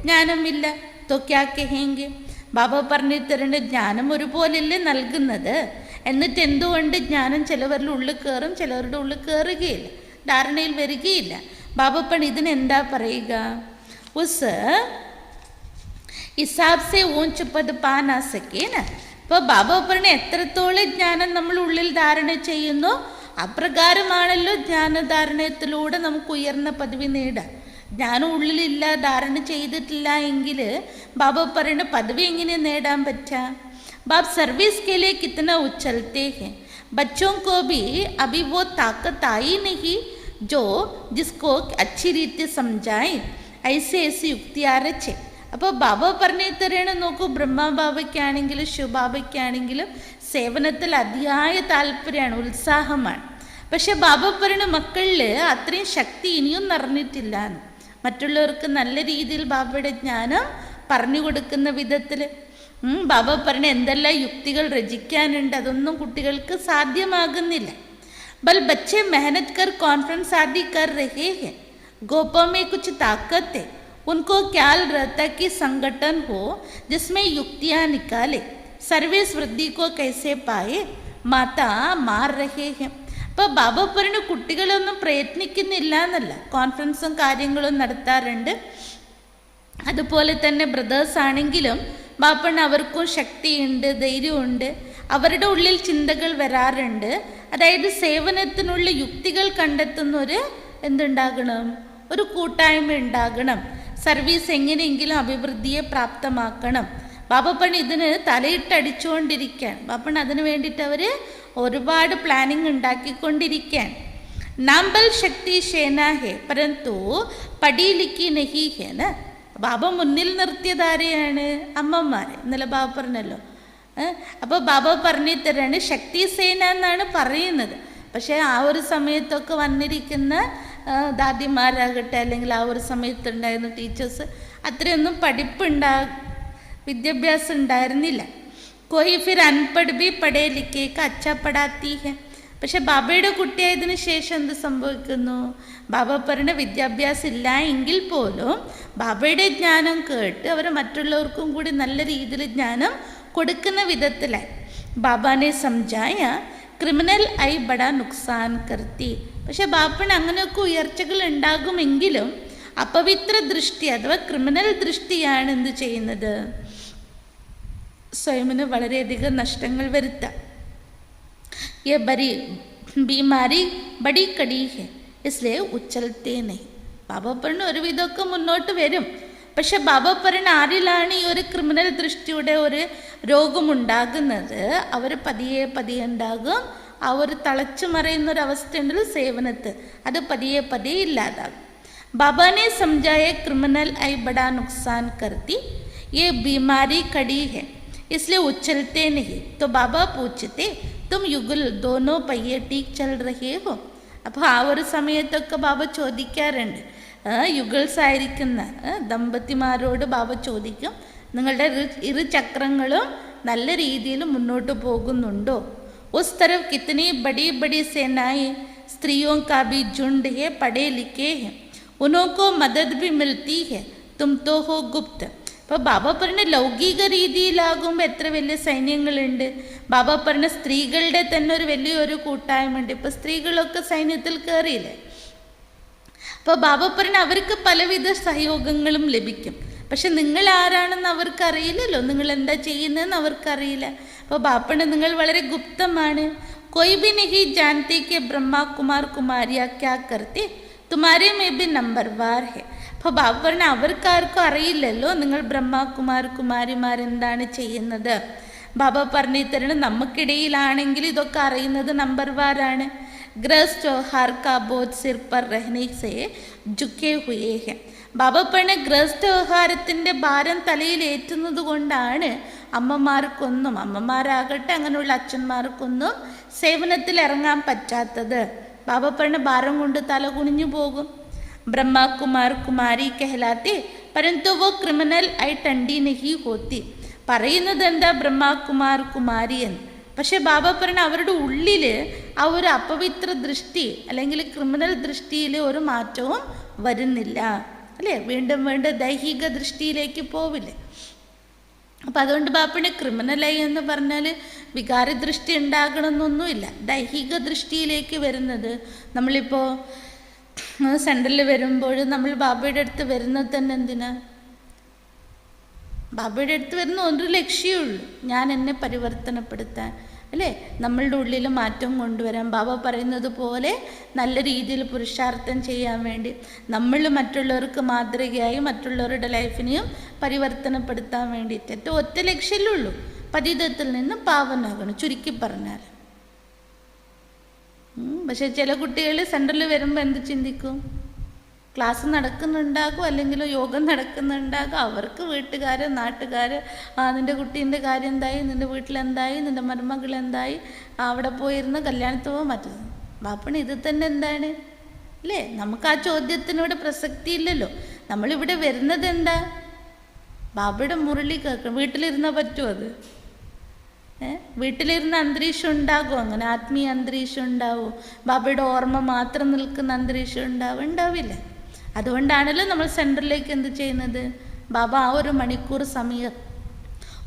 ജ്ഞാനമില്ല. തോ ക്യാ കഹേംഗെ? ബാബ പറഞ്ഞു തരേണ്ട ജ്ഞാനം ഒരുപോലെയല്ലേ നൽകുന്നത്. എന്നിട്ട് എന്തുകൊണ്ട് ജ്ഞാനം ചിലവരുടെ ഉള്ളിൽ കയറും, ചിലവരുടെ ഉള്ളിൽ കയറുകയില്ല, ധാരണയിൽ വരികയില്ല? ബാബ പണി ഇതിനെന്താ പറയുക? ഉസ് ഹിസാബ് സെ ഊഞ്ച് പദ് പാൻ ആ സക്കേന. ഇപ്പോൾ ബാബ പറഞ്ഞ എത്രത്തോളം ജ്ഞാനം നമ്മൾ ഉള്ളിൽ ധാരണ ചെയ്യുന്നു അപ്രകാരമാണല്ലോ ജ്ഞാനധാരണത്തിലൂടെ നമുക്ക് ഉയർന്ന പദവി നേടാം. ജ്ഞാനം ഉള്ളിലില്ല, ധാരണ ചെയ്തിട്ടില്ല എങ്കിൽ ബാബ പറയുന്ന പദവി എങ്ങനെ നേടാൻ പറ്റുക? बाप सर्विस के लिए कितना उछलते हैं, बच्चों को भी अभी वो ताकत आई नहीं जो जिसको अच्छी रीति समझाए, ऐसे ऐसी युक्तियाँ रचे. അപ്പോൾ ബാബ പറഞ്ഞു തരണം, നോക്കൂ, ബ്രഹ്മബാബയ്ക്കാണെങ്കിലും ശിവബാബയ്ക്കാണെങ്കിലും സേവനത്തിൽ അതിയായ താല്പര്യമാണ്, ഉത്സാഹമാണ്. പക്ഷെ ബാബ പറയുന്ന മക്കളിൽ അത്രയും ശക്തി ഇനിയും നിറഞ്ഞിട്ടില്ല. മറ്റുള്ളവർക്ക് നല്ല രീതിയിൽ ബാബയുടെ ജ്ഞാനം പറഞ്ഞു കൊടുക്കുന്ന വിധത്തിൽ ബാബ പറഞ്ഞ എന്തെല്ലാം യുക്തികൾ രചിക്കാനുണ്ട്, അതൊന്നും കുട്ടികൾക്ക് സാധ്യമാകുന്നില്ല. ബൽ ബच्चे मेहनत कर कॉन्फ्रेंस आदि कर रहे हैं, गोपा में कुछ ताकत है, उनको ख्याल रहता कि संगठन हो जिसमें युक्तियाँ निकाले, सर्विस वृद्धि को कैसे पाए, माता मार रहे हैं. അപ്പോൾ ബാബ പറഞ്ഞ കുട്ടികളൊന്നും പ്രയത്നിക്കുന്നില്ല എന്നല്ല, കോൺഫറൻസും കാര്യങ്ങളും നടത്താറുണ്ട്. അതുപോലെ തന്നെ ബ്രദേഴ്സ് ആണെങ്കിലും ബാപ്പണ് അവർക്കും ശക്തിയുണ്ട്, ധൈര്യമുണ്ട്, അവരുടെ ഉള്ളിൽ ചിന്തകൾ വരാറുണ്ട്. അതായത് സേവനത്തിനുള്ള യുക്തികൾ കണ്ടെത്തുന്നൊരു എന്തുണ്ടാകണം, ഒരു കൂട്ടായ്മ ഉണ്ടാകണം. സർവീസ് എങ്ങനെയെങ്കിലും അഭിവൃദ്ധിയെ പ്രാപ്തമാക്കണം. ബാബപ്പൺ ഇതിന് തലയിട്ടടിച്ചുകൊണ്ടിരിക്കുകയാണ്. ബാപ്പൺ അതിന് വേണ്ടിയിട്ട് അവർ ഒരുപാട് പ്ലാനിങ് ഉണ്ടാക്കിക്കൊണ്ടിരിക്കുകയാണ്. നാംബൽ ശക്തി സേന ഹേ പരന്തു പഠി ലിഖി നഹി ഹേന. ബാബ മുന്നിൽ നിർത്തിയതാരെയാണ്? അമ്മമാരെ. ഇന്നലെ ബാബ പറഞ്ഞല്ലോ. അപ്പോൾ ബാബ പറഞ്ഞു തരാണ് ശക്തി സേന എന്നാണ് പറയുന്നത്. പക്ഷേ ആ ഒരു സമയത്തൊക്കെ വന്നിരിക്കുന്ന ദാദിമാരാകട്ടെ, അല്ലെങ്കിൽ ആ ഒരു സമയത്തുണ്ടായിരുന്ന ടീച്ചേഴ്സ് അത്രയൊന്നും വിദ്യാഭ്യാസം ഉണ്ടായിരുന്നില്ല. कोई फिर अनपढ़ भी पढ़े लिखे का अच्छा पढ़ाती है. പക്ഷെ ബാബയുടെ കുട്ടിയായതിനു ശേഷം എന്ത് സംഭവിക്കുന്നു? ബാബ പറഞ്ഞ വിദ്യാഭ്യാസം ഇല്ല എങ്കിൽ പോലും ബാബയുടെ ജ്ഞാനം കേട്ട് അവർ മറ്റുള്ളവർക്കും കൂടി നല്ല രീതിയിൽ ജ്ഞാനം കൊടുക്കുന്ന വിധത്തിലായി. ബാബാനെ സംജായ ക്രിമിനൽ ഐ ബടാ നുക്സാൻ കർത്തി. പക്ഷെ ബാപ്പന് അങ്ങനെയൊക്കെ ഉയർച്ചകൾ ഉണ്ടാകുമെങ്കിലും അപവിത്ര ദൃഷ്ടി അഥവാ ക്രിമിനൽ ദൃഷ്ടിയാണ് എന്ത് ചെയ്യുന്നത്? സ്വയമിന് വളരെയധികം നഷ്ടങ്ങൾ വരുത്താം. ये बड़ी बीमारी बड़ी कड़ी है, इसलिए उछलते नहीं. ബാബ പറഞ്ഞ ഒരുവിധമൊക്കെ മുന്നോട്ട് വരും. പക്ഷെ ബാബ പറഞ്ഞ ആരിലാണ് ഈ ഒരു ക്രിമിനൽ ദൃഷ്ടിയുടെ ഒരു രോഗമുണ്ടാകുന്നത്? അവർ പതിയെ പതിയെ ഉണ്ടാകും. ആ ഒരു തളച്ചു മറയുന്നൊരവസ്ഥയുണ്ടല്ലോ സേവനത്ത്, അത് പതിയെ പതിയെ ഇല്ലാതാകും. ബാബാനെ സംജായ ക്രിമിനൽ ഐ ബടാ നുക്സാൻ കർത്തി, ये बीमारी कड़ी है इसलिए उछलते नहीं. तो बाबा पूछते तुम युगल दोनों पहिए ठीक चल रहे हो. അപ്പോൾ ആ ഒരു സമയത്തൊക്കെ ബാബ ചോദിക്കാറുണ്ട്, യുഗൾസ് ആയിരിക്കുന്ന ദമ്പതിമാരോട് ബാബ ചോദിക്കും, നിങ്ങളുടെ ഇരു ചക്രങ്ങളും നല്ല രീതിയിൽ മുന്നോട്ട് പോകുന്നുണ്ടോ? उस तरफ कितनी बड़ी बड़ी सेनाएं स्त्रियों का भी झुंड है, पढ़े लिखे हैं, उनको मदद भी मिलती है, तुम तो हो गुप्त. അപ്പോൾ ബാബ പറഞ്ഞ ലൗകിക രീതിയിലാകുമ്പോൾ എത്ര വലിയ സൈന്യങ്ങളുണ്ട്. ബാബ പറഞ്ഞ സ്ത്രീകളുടെ തന്നെ ഒരു വലിയൊരു കൂട്ടായ്മയുണ്ട്. ഇപ്പോൾ സ്ത്രീകളൊക്കെ സൈന്യത്തിൽ കയറിയില്ലേ. അപ്പോൾ ബാബ പറഞ്ഞ അവർക്ക് പലവിധ സഹയോഗങ്ങളും ലഭിക്കും. പക്ഷെ നിങ്ങൾ ആരാണെന്ന് അവർക്കറിയില്ലല്ലോ, നിങ്ങൾ എന്താ ചെയ്യുന്നതെന്ന് അവർക്കറിയില്ല. അപ്പോൾ ബാപ്പണ് നിങ്ങൾ വളരെ ഗുപ്തമാണ്. कोई भी नहीं जानते कि ब्रह्मा कुमार कुमारिया क्या करते, तुम्हारे में भी नंबरवार है. അപ്പോൾ ബാബ പറഞ്ഞ അവർക്കാർക്കും അറിയില്ലല്ലോ നിങ്ങൾ ബ്രഹ്മകുമാർ കുമാരിമാരെന്താണ് ചെയ്യുന്നത്. ബാബ പറഞ്ഞു തരണം, നമുക്കിടയിലാണെങ്കിൽ ഇതൊക്കെ അറിയുന്നത് നമ്പർവാറാണ്. ഗ്രഹസ്ഥ വ്യവഹാർ കാ ബോധ് സിർ പർ രഹ്നെ സേ ജുക്കേ ഹുയേ ഹെ. ബാബ പറഞ്ഞ ഗൃഹസ്ഥ വ്യവഹാരത്തിൻ്റെ ഭാരം തലയിൽ ഏറ്റുന്നത് കൊണ്ടാണ് അമ്മമാരാകട്ടെ അങ്ങനെയുള്ള അച്ഛന്മാർക്കൊന്നും സേവനത്തിൽ ഇറങ്ങാൻ പറ്റാത്തത്. ബാബ പറഞ്ഞ ഭാരം കൊണ്ട് തല കുനിഞ്ഞു പോകും. ब्रह्मा कुमार कुमारी कहलाते परंतु वो क्रिमिनल आई टंडी नहीं होती. പറയുന്നത് എന്താ ബ്രഹ്മകുമാർ കുമാരി എന്ന്. പക്ഷെ ബാബ പറഞ്ഞ അവരുടെ ഉള്ളിൽ ആ ഒരു അപവിത്ര ദൃഷ്ടി അല്ലെങ്കിൽ ക്രിമിനൽ ദൃഷ്ടിയിൽ ഒരു മാറ്റവും വരുന്നില്ല, അല്ലേ? വീണ്ടും വീണ്ടും ദൈഹിക ദൃഷ്ടിയിലേക്ക് പോവില്ലേ. അപ്പം അതുകൊണ്ട് ബാപ്പന് ക്രിമിനലായി എന്ന് പറഞ്ഞാൽ വികാര ദൃഷ്ടി ഉണ്ടാകണമെന്നൊന്നുമില്ല. ദൈഹിക ദൃഷ്ടിയിലേക്ക് വരുന്നത് നമ്മളിപ്പോൾ സെൻറ്ററിൽ വരുമ്പോൾ നമ്മൾ ബാബയുടെ അടുത്ത് വരുന്നത് തന്നെ എന്തിനാ? ബാബയുടെ അടുത്ത് വരുന്ന ഒരു ലക്ഷ്യമുള്ളൂ, ഞാൻ എന്നെ പരിവർത്തനപ്പെടുത്താൻ. അല്ലേ? നമ്മളുടെ ഉള്ളിൽ മാറ്റം കൊണ്ടുവരാൻ ബാബ പറയുന്നത് പോലെ നല്ല രീതിയിൽ പുരുഷാർത്ഥം ചെയ്യാൻ വേണ്ടി നമ്മൾ മറ്റുള്ളവർക്ക് മാതൃകയായി മറ്റുള്ളവരുടെ ലൈഫിനെയും പരിവർത്തനപ്പെടുത്താൻ വേണ്ടിയിട്ട് ഒറ്റ ലക്ഷ്യമല്ലുള്ളൂ, പതിതത്തിൽ നിന്ന് പാവനാകണം, ചുരുക്കി പറഞ്ഞാൽ. പക്ഷെ ചില കുട്ടികൾ സെൻറ്ററിൽ വരുമ്പോൾ എന്ത് ചിന്തിക്കും? ക്ലാസ് നടക്കുന്നുണ്ടാകും, അല്ലെങ്കിൽ യോഗം നടക്കുന്നുണ്ടാകും. അവർക്ക് വീട്ടുകാർ, നാട്ടുകാർ, നിൻ്റെ കുട്ടീൻ്റെ കാര്യം എന്തായി, നിൻ്റെ വീട്ടിലെന്തായി, നിൻ്റെ മരുമകൾ എന്തായി, അവിടെ പോയിരുന്ന കല്യാണത്തിന് പോകാൻ പറ്റുന്നു. ബാപ്പണ് ഇത് തന്നെ എന്താണ് അല്ലേ? നമുക്ക് ആ ചോദ്യത്തിനോട് പ്രസക്തി ഇല്ലല്ലോ. നമ്മളിവിടെ വരുന്നത് എന്താ? ബാബയുടെ മുരളി കേൾക്കണം. വീട്ടിലിരുന്നാൽ പറ്റുമോ അത്? വീട്ടിലിരുന്ന അന്തരീക്ഷം ഉണ്ടാകുമോ? അങ്ങനെ ആത്മീയ അന്തരീക്ഷം ഉണ്ടാവുമോ? ബാബയുടെ ഓർമ്മ മാത്രം നിൽക്കുന്ന അന്തരീക്ഷം ഉണ്ടാവില്ല. അതുകൊണ്ടാണല്ലോ നമ്മൾ സെൻറ്ററിലേക്ക് എന്ത് ചെയ്യുന്നത്? ബാബ ആ ഒരു മണിക്കൂർ സമയം,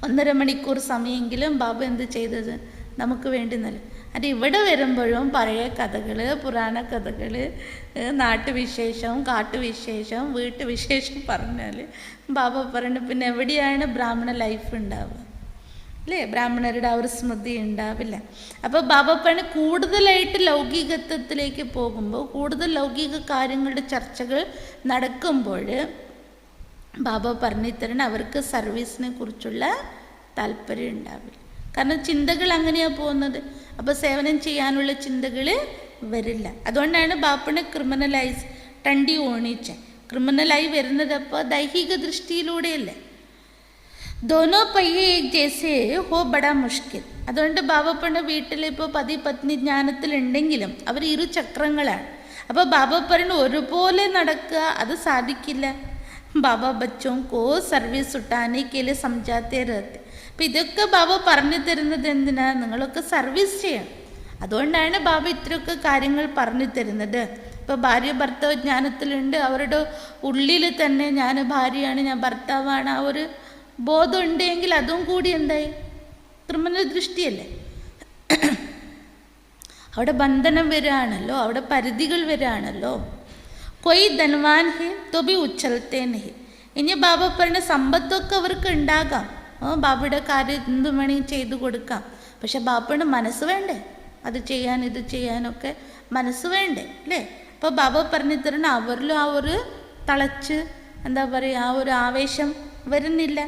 1.5 മണിക്കൂർ സമയമെങ്കിലും ബാബ എന്ത് ചെയ്തത് നമുക്ക് വേണ്ടി നൽകും. അത് ഇവിടെ വരുമ്പോഴും പഴയ കഥകൾ, പുരാണ കഥകൾ, നാട്ടുവിശേഷം, കാട്ടുവിശേഷം, വീട്ടുവിശേഷം പറഞ്ഞാൽ ബാബ പറഞ്ഞു പിന്നെ എവിടെയാണ് ബ്രാഹ്മണ ലൈഫ് ഉണ്ടാവുക അല്ലേ? ബ്രാഹ്മണരുടെ ആ ഒരു സ്മൃതി ഉണ്ടാവില്ല. അപ്പോൾ ബാബ പറഞ്ഞ് കൂടുതലായിട്ട് ലൗകികത്വത്തിലേക്ക് പോകുമ്പോൾ, കൂടുതൽ ലൗകിക കാര്യങ്ങളുടെ ചർച്ചകൾ നടക്കുമ്പോൾ ബാബ പറഞ്ഞു തരണം അവർക്ക് സർവീസിനെ കുറിച്ചുള്ള താല്പര്യം ഉണ്ടാവില്ല. കാരണം ചിന്തകൾ അങ്ങനെയാണ് പോകുന്നത്. അപ്പോൾ സേവനം ചെയ്യാനുള്ള ചിന്തകൾ വരില്ല. അതുകൊണ്ടാണ് ബാപ്പനെ ക്രിമിനലൈസ് ടണ്ടി ഓണിച്ച ക്രിമിനലായി വരുന്നത്. അപ്പോൾ ദൈഹിക ദൃഷ്ടിയിലൂടെയല്ലേ? ദോനോ പയ്യെ ഏക് ജേസെ ഹോ ബടാ മുഷ്കിൽ. അതുകൊണ്ട് ബാബപ്പണ്ണ വീട്ടിൽ ഇപ്പോൾ പതി പത്നി ജ്ഞാനത്തിലുണ്ടെങ്കിലും അവർ ഇരുചക്രങ്ങളാണ്. അപ്പോൾ ബാബ പറഞ്ഞു ഒരുപോലെ നടക്കുക അത് സാധിക്കില്ല. ബാബ ബച്ചോं को സർവീസ് ഉട്ടാനെ കേലെ സംജാത്തെ रहते. അപ്പം ഇതൊക്കെ ബാബ പറഞ്ഞു തരുന്നത് എന്തിനാ? നിങ്ങളൊക്കെ സർവീസ് ചെയ്യണം. അതുകൊണ്ടാണ് ബാബ ഇത്രയൊക്കെ കാര്യങ്ങൾ പറഞ്ഞു തരുന്നത്. ഇപ്പോൾ ഭാര്യ ഭർത്താവ് ജ്ഞാനത്തിലുണ്ട്, അവരുടെ ഉള്ളിൽ തന്നെ ഞാൻ ഭാര്യയാണ്, ഞാൻ ഭർത്താവാണ്, ആ ഒരു ബോധം ഉണ്ടെങ്കിൽ അതും കൂടി എന്തായി? ക്രിമിനൽ ദൃഷ്ടിയല്ലേ? അവിടെ ബന്ധനം വരികയാണല്ലോ, അവിടെ പരിധികൾ വരികയാണല്ലോ. കൊയ് ധനവാൻ ഹെ തോ ബി ഉച്ചലത്തെ നഹി. ഇനി ബാബ പറഞ്ഞ സമ്പത്തൊക്കെ അവർക്ക് ഉണ്ടാകാം, ബാബയുടെ കാര്യം എന്തും വേണമെങ്കിൽ ചെയ്തു കൊടുക്കാം. പക്ഷെ ബാബയുടെ മനസ്സ് വേണ്ടേ? അത് ചെയ്യാൻ ഇത് ചെയ്യാനൊക്കെ മനസ്സ് വേണ്ടേ അല്ലേ? അപ്പോൾ ബാബ പറഞ്ഞു തരണം അവരിലും ആ ഒരു തളച്ച് എന്താ പറയുക, ആ ഒരു ആവേശം വരുന്നില്ല.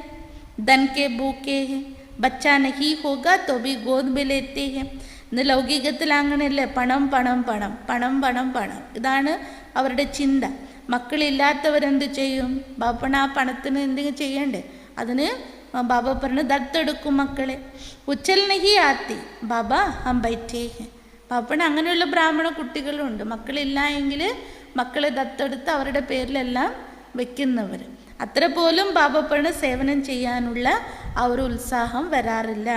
ധൻ കെ ഭൂക്കേ ഹെ ബച്ചാ നഹി ഹോഗാ തോ ബി ഗോദ് മേ ലേത്തെ ഹെ. ഇന്ന് ലൗകികത്തിൽ അങ്ങനെയല്ലേ? പണം പണം പണം പണം പണം പണം, ഇതാണ് അവരുടെ ചിന്ത. മക്കളില്ലാത്തവരെന്ത് ചെയ്യും? ബാപ്പണ ആ പണത്തിന് എന്തെങ്കിലും ചെയ്യണ്ടേ? അതിന് ബാബ പറഞ്ഞ് ദത്തെടുക്കും മക്കളെ. ഉച്ചൽ നഹി ആത്തി ബാബ ഹം ബൈറ്റേ ഹെ. ബാപ്പണ അങ്ങനെയുള്ള ബ്രാഹ്മണ കുട്ടികളുണ്ട്. മക്കളില്ല എങ്കിൽ മക്കളെ ദത്തെടുത്ത് അവരുടെ പേരിലെല്ലാം വെക്കുന്നവർ. അത്ര പോലും ബാബ പറഞ്ഞ് സേവനം ചെയ്യാനുള്ള ആ ഒരു ഉത്സാഹം വരാറില്ല.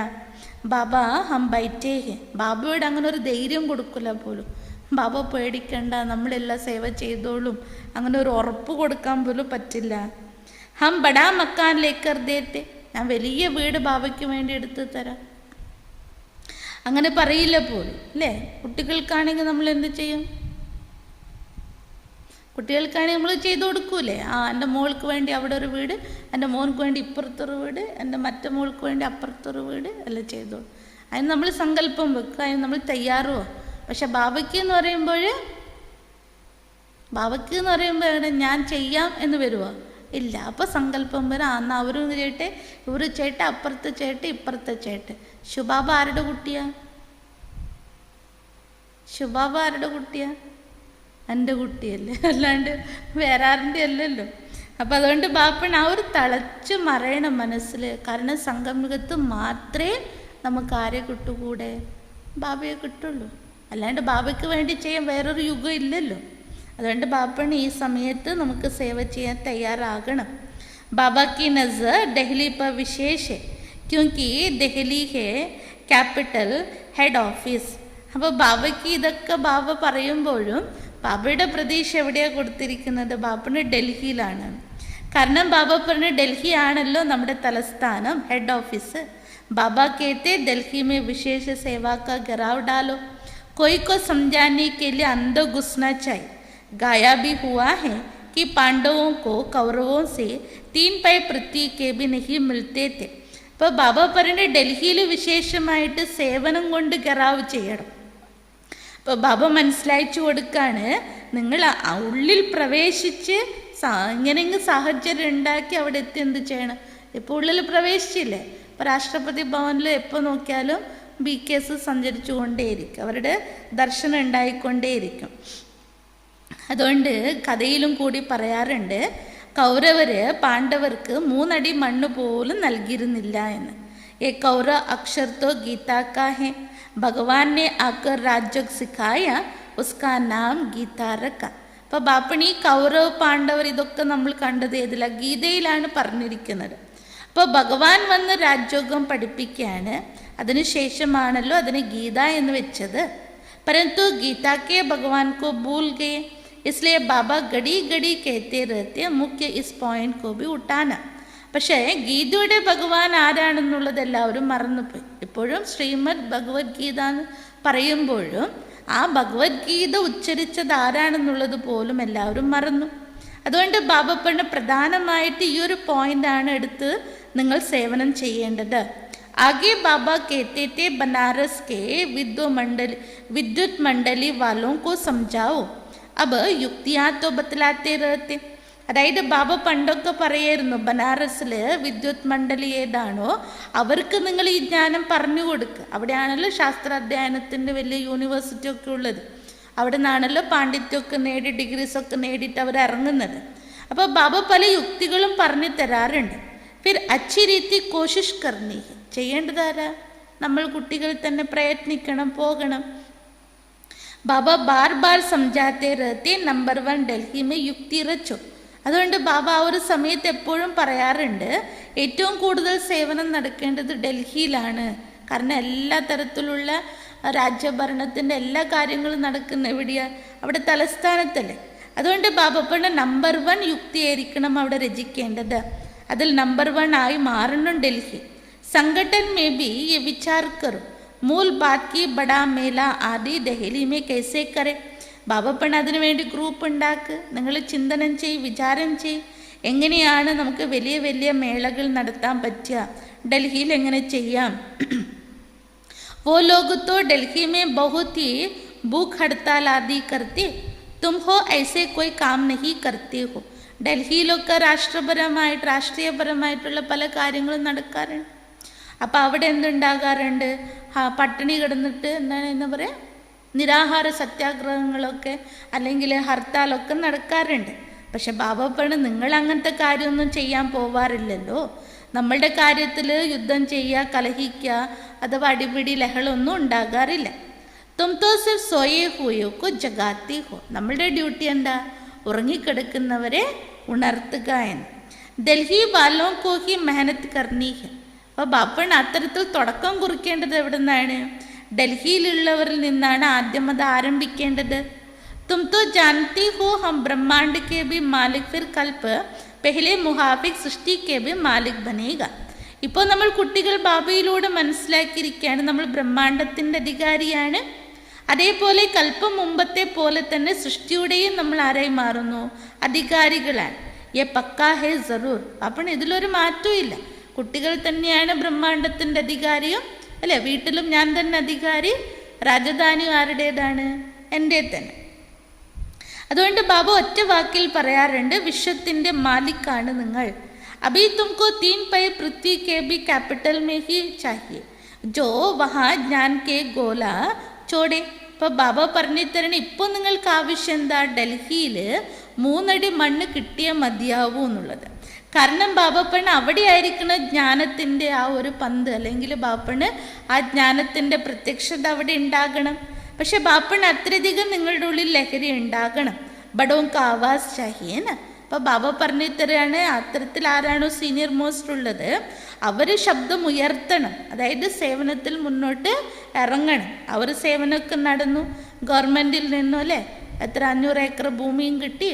ബാബ ഹം ബൈറ്റേ ഹെ. ബാബയോട് അങ്ങനെ ഒരു ധൈര്യം കൊടുക്കില്ല പോലും. ബാബ പേടിക്കണ്ട, നമ്മളെല്ലാം സേവ ചെയ്തോളും, അങ്ങനെ ഒരു ഉറപ്പ് കൊടുക്കാൻ പോലും പറ്റില്ല. ഹം ബടാ മക്കാൻ ലേക്കർ ദേത്തെ. ഞാൻ വലിയ വീട് ബാബയ്ക്ക് വേണ്ടി എടുത്തു തരാം, അങ്ങനെ പറയില്ല പോലും അല്ലേ? കുട്ടികൾക്കാണെങ്കിൽ നമ്മൾ എന്ത് ചെയ്യും? കുട്ടികൾക്കാണെങ്കിൽ നമ്മൾ ചെയ്തു കൊടുക്കൂലേ? എൻ്റെ മോൾക്ക് വേണ്ടി അവിടെ ഒരു വീട്, എൻ്റെ മോൾക്ക് വേണ്ടി ഇപ്പുറത്തൊരു വീട്, എൻ്റെ മറ്റേ മോൾക്ക് വേണ്ടി അപ്പുറത്തൊരു വീട് എല്ലാം ചെയ്തോളൂ. അതിന് നമ്മൾ സങ്കല്പം വെക്കുക, അതിന് നമ്മൾ തയ്യാറുമോ? പക്ഷെ ബാബയ്ക്ക് എന്ന് പറയുമ്പോൾ ഞാൻ ചെയ്യാം എന്ന് വരുമോ? ഇല്ല. അപ്പോൾ സങ്കല്പം വരാം, എന്നാൽ അവരും ചേട്ടെ ഇവര് ചേട്ടെ അപ്പുറത്തെ ചേട്ടെ ഇപ്പുറത്തെ ചേട്ടെ. ശുബാബ ആരുടെ കുട്ടിയാ? ശുബാബ ആരുടെ കുട്ടിയാ? എൻ്റെ കുട്ടിയല്ലേ, അല്ലാണ്ട് വേറെ ആരുടെ അല്ലല്ലോ. അപ്പം അതുകൊണ്ട് ബാപ്പൻ ആ ഒരു തളച്ച് മറയണം മനസ്സിൽ. കാരണം സംഗമയുഗത്ത് മാത്രമേ നമുക്ക് ആരെ കിട്ടുകൂടെ? ബാബയെ കിട്ടുള്ളൂ. അല്ലാണ്ട് ബാബയ്ക്ക് വേണ്ടി ചെയ്യാൻ വേറൊരു യുഗം ഇല്ലല്ലോ. അതുകൊണ്ട് ബാപ്പൻ ഈ സമയത്ത് നമുക്ക് സേവ ചെയ്യാൻ തയ്യാറാകണം. ബാബ की नज़र दिल्ली पर विशेष है क्योंकि दिल्ली है ക്യാപിറ്റൽ ഹെഡ് ഓഫീസ്. അപ്പോൾ ബാബയ്ക്ക് ഇതൊക്കെ ബാബ പറയുമ്പോഴും ബാബയുടെ പ്രതീക്ഷ എവിടെയാണ് കൊടുത്തിരിക്കുന്നത്? ബാബന് ഡൽഹിയിലാണ്. കാരണം ബാബ പറഞ്ഞ ഡൽഹി ആണല്ലോ നമ്മുടെ തലസ്ഥാനം, ഹെഡ് ഓഫീസ്. ബാബ कहते दिल्ली में विशेष सेवा का घेराव डालो, कोई को समझाने के लिए अंदर घुसना चाहिए. गाया भी हुआ है कि पांडवों को कौरवों से 3 पाई पृथ्वी के भी नहीं मिलते थे. ഇപ്പോൾ ബാബ പറഞ്ഞ ഡൽഹിയിൽ വിശേഷമായിട്ട് സേവനം കൊണ്ട് ഗറാവ് ചെയ്യണം. അപ്പോൾ ബാബ മനസ്സിലായിച്ചു കൊടുക്കാണ്, നിങ്ങൾ ഉള്ളിൽ പ്രവേശിച്ച് ഇങ്ങനെയെങ്കിൽ സാഹചര്യം ഉണ്ടാക്കി അവിടെ എത്തി എന്ത് ചെയ്യണം. ഇപ്പോൾ ഉള്ളിൽ പ്രവേശിച്ചില്ലേ, ഇപ്പോൾ രാഷ്ട്രപതി ഭവനിൽ എപ്പോൾ നോക്കിയാലും BKS സഞ്ചരിച്ചു കൊണ്ടേയിരിക്കും, അവരുടെ ദർശനം ഉണ്ടായിക്കൊണ്ടേയിരിക്കും. അതുകൊണ്ട് കഥയിലും കൂടി പറയാറുണ്ട്, കൗരവര് പാണ്ഡവർക്ക് 3 അടി മണ്ണ് പോലും നൽകിയിരുന്നില്ല എന്ന്. ഏ കൗര അക്ഷർ തോ ഗീതാ കാ ഹെ, ഭഗവാൻ ने आकर राजयोग सिखाया उसका नाम गीता रखा. അപ്പോൾ ബാപ്പണി കൗരവ് പാണ്ഡവർ ഇതൊക്കെ നമ്മൾ കണ്ടത് ഏതില, ഗീതയിലാണ് പറഞ്ഞിരിക്കുന്നത്. അപ്പോൾ ഭഗവാൻ വന്ന് രാജയോഗം പഠിപ്പിക്കുകയാണ്, അതിനുശേഷമാണല്ലോ അതിന് ഗീത എന്ന് വെച്ചത്. परंतु गीता के भगवान को भूल गए, इसलिए बाबा घड़ी घड़ी कहते रहते मुख्य इस पॉइंट को भी उठाना. പക്ഷേ ഗീതയുടെ ഭഗവാൻ ആരാണെന്നുള്ളത് എല്ലാവരും മറന്നുപോയി. ഇപ്പോഴും ശ്രീമദ് ഭഗവത്ഗീത എന്ന് പറയുമ്പോഴും ആ ഭഗവത്ഗീത ഉച്ചരിച്ചത് ആരാണെന്നുള്ളത് പോലും എല്ലാവരും മറന്നു. അതുകൊണ്ട് ബാബ പറഞ്ഞ പ്രധാനമായിട്ട് ഈ ഒരു പോയിന്റാണ് എടുത്ത് നിങ്ങൾ സേവനം ചെയ്യേണ്ടത്. आगे बाबा कहते थे बनारस के विद्युत मंडली वालों को समझाओ, अब युक्तियाँ तो बतलाते रहते. അതായത് ബാബ പണ്ടൊക്കെ പറയായിരുന്നു, ബനാറസിൽ വിദ്യുത് മണ്ഡലി ഏതാണോ അവർക്ക് നിങ്ങൾ ഈ ജ്ഞാനം പറഞ്ഞു കൊടുക്കുക. അവിടെയാണല്ലോ ശാസ്ത്രാധ്യയനത്തിൻ്റെ വലിയ യൂണിവേഴ്സിറ്റി ഒക്കെ ഉള്ളത്. അവിടെ നിന്നാണല്ലോ പാണ്ഡിത്യമൊക്കെ നേടി ഡിഗ്രീസൊക്കെ നേടിയിട്ട് അവർ ഇറങ്ങുന്നത്. അപ്പോൾ ബാബ പല യുക്തികളും പറഞ്ഞു തരാറുണ്ട്. ഫിർ അച്ചി രീതി കോശിഷ് കർണി, ചെയ്യേണ്ടതാരാ, നമ്മൾ കുട്ടികൾ തന്നെ പ്രയത്നിക്കണം, പോകണം. ബാബ bar bar സംജാത്തെ രഹത്തെ number 1 Delhi may യുക്തി രച്ചോ. അതുകൊണ്ട് ബാബ ആ ഒരു സമയത്ത് എപ്പോഴും പറയാറുണ്ട്, ഏറ്റവും കൂടുതൽ സേവനം നടക്കേണ്ടത് ഡൽഹിയിലാണ്. കാരണം എല്ലാ തരത്തിലുള്ള രാജ്യഭരണത്തിൻ്റെ എല്ലാ കാര്യങ്ങളും നടക്കുന്ന എവിടെയാണ്, അവിടെ തലസ്ഥാനത്തല്ലേ. അതുകൊണ്ട് ബാബ പറഞ്ഞ നമ്പർ 1 യുക്തിയായിരിക്കണം അവിടെ രചിക്കേണ്ടത്. അതിൽ നമ്പർ 1 ആയി മാറണം ഡൽഹി. संगठन में भी ये विचार करो, मूल बात की बड़ा मेला आदि दहली में कैसे करें. ബാബ പറഞ്ഞ അതിനു വേണ്ടി ഗ്രൂപ്പ് ഉണ്ടാക്ക്, നിങ്ങൾ ചിന്തനം ചെയ്യ്, വിചാരം ചെയ്യ്, എങ്ങനെയാണ് നമുക്ക് വലിയ വലിയ മേളകൾ നടത്താൻ പറ്റുക, ഡൽഹിയിൽ എങ്ങനെ ചെയ്യാം. वो लोग तो दिल्ली में बहुत ही भूख हड़ताल आदि करते, तुम हो ऐसे कोई काम नहीं करते हो. ഡൽഹിയിലൊക്കെ രാഷ്ട്രീയപരമായിട്ടുള്ള പല കാര്യങ്ങളും നടക്കാറുണ്ട്. അപ്പോൾ അവിടെ എന്തുണ്ടാകാറുണ്ട്, പട്ടിണി കിടന്നിട്ട് എന്താ പറയുക, നിരാഹാര സത്യാഗ്രഹങ്ങളൊക്കെ അല്ലെങ്കിൽ ഹർത്താലൊക്കെ നടക്കാറുണ്ട്. പക്ഷെ ബാബ പറഞ്ഞ നിങ്ങൾ അങ്ങനത്തെ കാര്യമൊന്നും ചെയ്യാൻ പോവാറില്ലല്ലോ. നമ്മളുടെ കാര്യത്തിൽ യുദ്ധം ചെയ്യുക, കലഹിക്കുക അഥവാ അടിപിടി ലഹളൊന്നും ഉണ്ടാകാറില്ല. തും തോ സിർഫ് സോയേ ഹുയോ കോ ജഗാത്തി ഹോ, നമ്മളുടെ ഡ്യൂട്ടി എന്താ, ഉറങ്ങിക്കിടക്കുന്നവരെ ഉണർത്തുക എന്ന്. ഡൽഹി വാലോം കോ ഹി മെഹനത്ത് കർണി ഹെ. അപ്പോൾ ബാപ്പൺ അത്തരത്തിൽ തുടക്കം കുറിക്കേണ്ടത് എവിടെ നിന്നാണ്, ഡൽഹിയിലുള്ളവരിൽ നിന്നാണ് ആദ്യം അത് ആരംഭിക്കേണ്ടത്. തും തോ ജാനത്തി ഹോ ഹം ബ്രഹ്മാണ്ട് കെ ബി മാലിക് ഫിർ കൽപ്പ് പെഹ്ലെ മുഹാഫിക് സൃഷ്ടി കെ ബി മാലിക് ബനേഗ. ഇപ്പോൾ നമ്മൾ കുട്ടികൾ ബാബയിലൂടെ മനസ്സിലാക്കിയിരിക്കുകയാണ് നമ്മൾ ബ്രഹ്മാണ്ടത്തിൻ്റെ അധികാരിയാണ്. അതേപോലെ കൽപ്പം മുമ്പത്തെ പോലെ തന്നെ സൃഷ്ടിയുടെയും നമ്മൾ ആരായി മാറുന്നു, അധികാരികളാണ്. യെ പക്കാ ഹേ ജറൂർ. അപ്പം ഇതിലൊരു മാറ്റവും ഇല്ല, കുട്ടികൾ തന്നെയാണ് ബ്രഹ്മാണ്ടത്തിൻ്റെ അധികാരിയും അല്ലേ. വീട്ടിലും ഞാൻ തന്നെ അധികാരി, രാജധാനി ആരുടേതാണ്, എൻ്റെ തന്നെ. അതുകൊണ്ട് ബാബ ഒറ്റ വാക്കിൽ പറയാറുണ്ട്, വിശ്വത്തിൻ്റെ മാലിക്കാണ് നിങ്ങൾ. അഭി തുമക്കോ 3 പൈ പൃഥ്വി കെ ബി ക്യാപിറ്റൽ മേ ഹി ചാഹിയെ ജോ വഹാ ജ്ഞാൻ കെ ഗോല ചോടെ. ഇപ്പോൾ ബാബ പറഞ്ഞു തരണം, ഇപ്പോൾ നിങ്ങൾക്ക് ആവശ്യം എന്താ, ഡൽഹിയിൽ 3 അടി മണ്ണ് കിട്ടിയാൽ മതിയാവൂ എന്നുള്ളത്. കാരണം ബാബപ്പണ് അവിടെ ആയിരിക്കണ ജ്ഞാനത്തിൻ്റെ ആ ഒരു പന്ത്, അല്ലെങ്കിൽ ബാപ്പണ് ആ ജ്ഞാനത്തിൻ്റെ പ്രത്യക്ഷത അവിടെ ഉണ്ടാകണം. പക്ഷെ ബാപ്പണ് അത്രയധികം നിങ്ങളുടെ ഉള്ളിൽ ലഹരി ഉണ്ടാകണം. ബഡോങ്ക ആവാസ് ചാഹിയേന. അപ്പോൾ ബാബ പറഞ്ഞു തരാണ്, അത്തരത്തിൽ ആരാണോ സീനിയർ മോസ്റ്റ് ഉള്ളത് അവർ ശബ്ദം ഉയർത്തണം, അതായത് സേവനത്തിൽ മുന്നോട്ട് ഇറങ്ങണം. അവർ സേവനമൊക്കെ നടന്നു, ഗവൺമെൻറ്റിൽ നിന്നും അല്ലേ എത്ര 500 ഏക്കർ ഭൂമിയും കിട്ടി,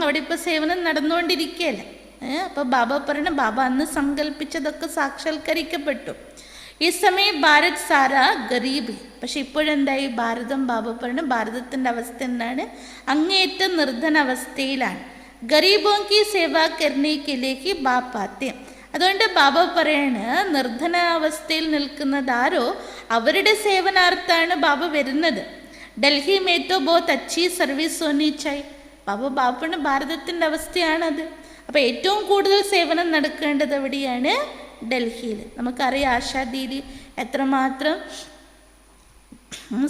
അവിടെ ഇപ്പോൾ സേവനം നടന്നുകൊണ്ടിരിക്കുകയല്ലേ. അപ്പോൾ ബാബ പറഞ്ഞു, ബാബ അന്ന് സങ്കല്പിച്ചതൊക്കെ സാക്ഷാത്കരിക്കപ്പെട്ടു. ഈ സമയം ഭാരത് സാരാ ഗരീബ്. പക്ഷെ ഇപ്പോഴെന്തായി ഭാരതം, ബാബ പറഞ്ഞു ഭാരതത്തിൻ്റെ അവസ്ഥ എന്താണ്, അങ്ങേയറ്റം നിർധന അവസ്ഥയിലാണ്. ഗരീബോं की सेवा करने के लिए ही बाप आते. അതുകൊണ്ട് ബാബ പറയാണ്, നിർധനാവസ്ഥയിൽ നിൽക്കുന്നതാരോ അവരുടെ സേവനാർത്ഥാണ് ബാബ വരുന്നത്. ഡൽഹി മേത്തോ ബഹുത് അച്ചി സർവീസ് ഹോനി ചായി. ബാബാണ് ഭാരതത്തിൻ്റെ അവസ്ഥയാണത്. അപ്പോൾ ഏറ്റവും കൂടുതൽ സേവനം നടക്കേണ്ടത് എവിടെയാണ്? ഡൽഹിയിൽ. നമുക്കറിയാം ആശാ ദീദി എത്രമാത്രം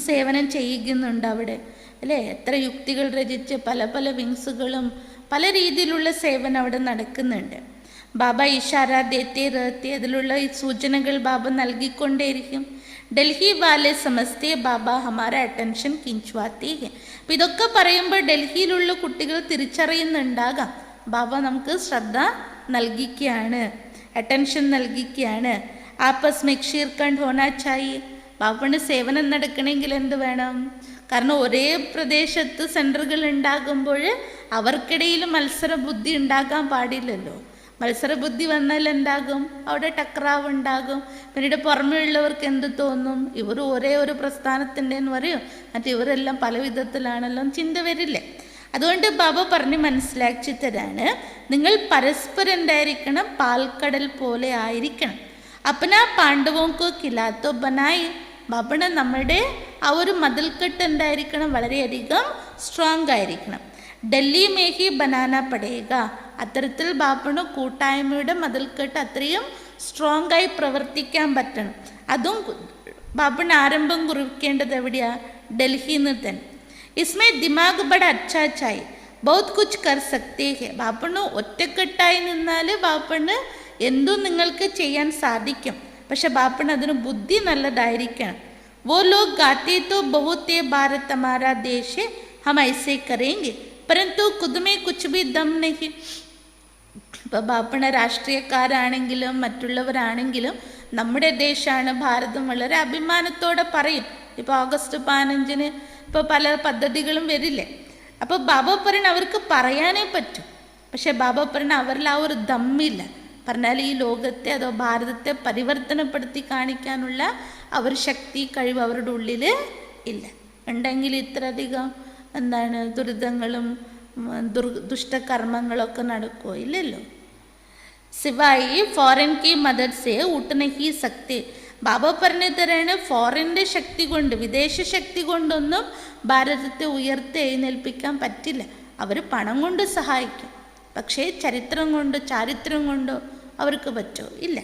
സേവനം ചെയ്യുന്നുണ്ട് അവിടെ, അല്ലേ? എത്ര യുക്തികൾ രചിച്ച് പല പല വിങ്സുകളും പല രീതിയിലുള്ള സേവനം അവിടെ നടക്കുന്നുണ്ട്. ബാബ ഇഷാര ദേത്തെ റഹത്തെ, അതിലുള്ള ഈ സൂചനകൾ ബാബ നൽകിക്കൊണ്ടേയിരിക്കും. ഡൽഹി വാലെ സമസ്തേ ബാബ ഹമാര അറ്റൻഷൻ കിഞ്ചുവാത്തേ ഹെ. അപ്പം ഇതൊക്കെ പറയുമ്പോൾ ഡൽഹിയിലുള്ള കുട്ടികൾ തിരിച്ചറിയുന്നുണ്ടാകാം, ബാബ നമുക്ക് ശ്രദ്ധ നൽകിക്കുകയാണ്, അറ്റൻഷൻ നൽകിക്കുകയാണ്. ആപ്പസ് മെ ക്ഷീർഖണ്ഡ് ഹോനാ ചാഹിയെ. ബാബന് സേവനം നടക്കണമെങ്കിൽ എന്ത് വേണം? കാരണം ഒരേ പ്രദേശത്ത് സെൻറ്ററുകൾ ഉണ്ടാകുമ്പോൾ അവർക്കിടയിൽ മത്സര ബുദ്ധി ഉണ്ടാകാൻ പാടില്ലല്ലോ. മത്സര ബുദ്ധി വന്നാൽ എന്താകും? അവിടെ ടക്രാവ് ഉണ്ടാകും. പിന്നീട് പുറമേ ഉള്ളവർക്ക് എന്ത് തോന്നും? ഇവർ ഒരേ ഒരു പ്രസ്ഥാനത്തിൻ്റെ എന്ന് പറയും, മറ്റേ ഇവരെല്ലാം പല വിധത്തിലാണല്ലോ, ചിന്ത വരില്ലേ? അതുകൊണ്ട് ബാബ പറഞ്ഞ് മനസ്സിലാക്കി തരാണ്, നിങ്ങൾ പരസ്പരം എന്തായിരിക്കണം? പാൽക്കടൽ പോലെ ആയിരിക്കണം. അപ്പനാ പാണ്ഡവോക്കോ കിലാത്തോ ബനായി. ബാബണ നമ്മുടെ ആ ഒരു മതിൽക്കെട്ട് എന്തായിരിക്കണം? വളരെയധികം സ്ട്രോങ് ആയിരിക്കണം. ഡൽഹി മേഹി ബനാന പടേക. അത്തരത്തിൽ ബാബണ കൂട്ടായ്മയുടെ മതിൽക്കെട്ട് അത്രയും സ്ട്രോങ് ആയി പ്രവർത്തിക്കാൻ പറ്റണം. അതും ബാബണ ആരംഭം കുറിക്കേണ്ടത് എവിടെയാ? ഡൽഹിയിൽ നിന്ന് തന്നെ. ഇസ്മേ ദിമാഗ് ബട അച്ഛാ ചായി ബഹുത് കുച്ച് കർ സക്തേ ഹെ. ബാബണ് ഒറ്റക്കെട്ടായി നിന്നാൽ ബാബണ് എന്തും നിങ്ങൾക്ക് ചെയ്യാൻ സാധിക്കും. പക്ഷെ ബാപ്പണ് അതിന് ബുദ്ധി നല്ലതായിരിക്കണം. വോ ലോഗ് ഗാത്തെ തോ ബഹുത് ഹേ ഭാരത് ഹമാരാ ദേശ് ഹെ ഹം ഐസേ കരേംഗെ പരന്തു ഖുദ് മേ കുച്ച് ഭി ദം നഹി. ഇപ്പോൾ ബാപ്പണ രാഷ്ട്രീയക്കാരാണെങ്കിലും മറ്റുള്ളവരാണെങ്കിലും നമ്മുടെ ദേശമാണ് ഭാരതം വളരെ അഭിമാനത്തോടെ പറയും. ഇപ്പോൾ ഓഗസ്റ്റ് 15-ന് ഇപ്പോൾ പല പദ്ധതികളും വരില്ലേ. അപ്പോൾ ബാബ പറയണ അവർക്ക് പറയാനേ പറ്റും. പക്ഷെ ബാബ പറയണ അവരിൽ ആ ഒരു ദമ്മില്ല. പറഞ്ഞാൽ ഈ ലോകത്തെ അതോ ഭാരതത്തെ പരിവർത്തനപ്പെടുത്തി കാണിക്കാനുള്ള അവർ ശക്തി കഴിവ് അവരുടെ ഉള്ളിൽ ഇല്ല. ഉണ്ടെങ്കിൽ ഇത്രയധികം ദുരിതങ്ങളും ദുഷ്ടകർമ്മങ്ങളൊക്കെ നടക്കുമോ? ഇല്ലല്ലോ. സിവായി ഫോറിൻ കി മദദ് സേ ഉട്ട് നഹി സക്തേ. ബാബ പറഞ്ഞു തരാണ്, ഫോറിൻ്റെ ശക്തി കൊണ്ട്, വിദേശ ശക്തി കൊണ്ടൊന്നും ഭാരതത്തെ ഉയർത്തി എഴുന്നേൽപ്പിക്കാൻ പറ്റില്ല. അവർ പണം കൊണ്ട് സഹായിക്കും, പക്ഷേ ചാരിത്രം കൊണ്ടോ അവർക്ക് പറ്റുമോ? ഇല്ല.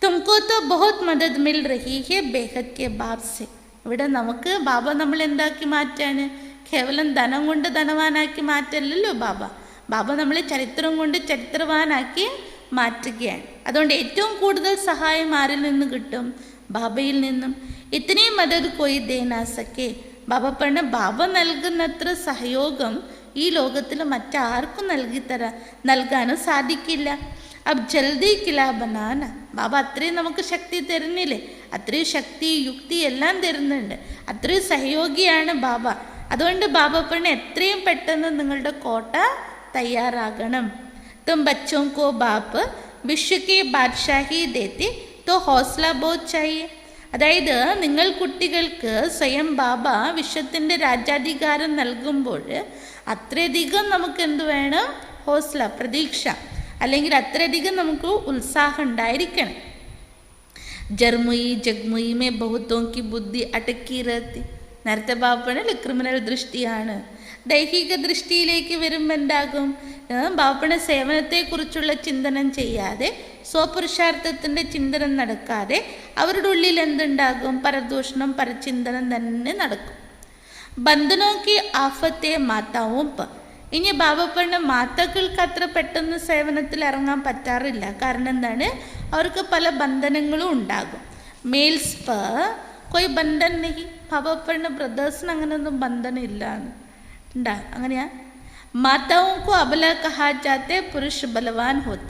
തുമക്കോ തോ ബഹുത് മദദ് മിൽ റഹി ഹെ ബേഹദ് കെ ബാബ് സെ. ഇവിടെ നമുക്ക് ബാബ നമ്മൾ എന്താക്കി മാറ്റാണ്? കേവലം ധനം കൊണ്ട് ധനവാനാക്കി മാറ്റല്ലല്ലോ ബാബ നമ്മളെ ചരിത്രം കൊണ്ട് ചരിത്രവാനാക്കി മാറ്റുകയാണ്. അതുകൊണ്ട് ഏറ്റവും കൂടുതൽ സഹായം ആരിൽ നിന്ന് കിട്ടും? ബാബയിൽ നിന്നും. ഇത്തിനി മദദ് കൊയ് ദേനാ സക്കെ. ബാബ പറഞ്ഞ ബാബ നൽകുന്നത്ര സഹയോഗം ഈ ലോകത്തിൽ മറ്റാർക്കും നൽകാനും സാധിക്കില്ല. അബ് ജൽദി കില ബനാന. ബാബ അത്രയും നമുക്ക് ശക്തി തരുന്നില്ലേ? അത്രയും ശക്തി യുക്തി എല്ലാം തരുന്നുണ്ട്. അത്രയും സഹയോഗിയാണ് ബാബ. അതുകൊണ്ട് ബാബ പറഞ്ഞ എത്രയും പെട്ടെന്ന് നിങ്ങളുടെ കോട്ട തയ്യാറാകണം. തും ബച്ചോं को बाप विश्व की बादशाही देते तो हौसला बहुत चाहिए. അതായത് നിങ്ങൾ കുട്ടികൾക്ക് സ്വയം ബാബ വിശ്വത്തിൻ്റെ രാജ്യാധികാരം നൽകുമ്പോൾ അത്രയധികം നമുക്ക് എന്ത് വേണം? ഹോസ്ല, പ്രതീക്ഷ, അല്ലെങ്കിൽ അത്രയധികം നമുക്ക് ഉത്സാഹം ഉണ്ടായിരിക്കണം. ജർമുയി ജഗ്മുയി മേ ബഹുത്തോं की ബുദ്ധി അടക്കി रहती. നേരത്തെ ബാപ്പണ ക്രിമിനൽ ദൃഷ്ടിയാണ്. ദൈഹിക ദൃഷ്ടിയിലേക്ക് വരുമ്പോൾ എന്താകും? ബാപ്പണ സേവനത്തെക്കുറിച്ചുള്ള ചിന്തനം ചെയ്യാതെ, സ്വപുരുഷാർത്ഥത്തിൻ്റെ ചിന്തനം നടക്കാതെ അവരുടെ ഉള്ളിൽ എന്തുണ്ടാകും? പരദൂഷണം, പരചിന്തനം തന്നെ നടക്കും. ബന്ധനോക്കി ആഫത്തെ മാതാവും ഇനി ബാബ പറഞ്ഞ മാതാക്കൾക്ക് അത്ര പെട്ടെന്ന് സേവനത്തിൽ ഇറങ്ങാൻ പറ്റാറില്ല. കാരണം എന്താണ്? അവർക്ക് പല ബന്ധനങ്ങളും ഉണ്ടാകും. മെയിൽസ് കൊയ് ബന്ധൻ നഹി. ബാബ പറഞ്ഞ ബ്രദേഴ്സിന് അങ്ങനെയൊന്നും ബന്ധനം ഇല്ലാന്ന് ഉണ്ടാ. അങ്ങനെയാ? മാതാവുക്കോ അബല കഹാ ജാത്തെ പുരുഷ ബലവാൻ ഹോത്ത.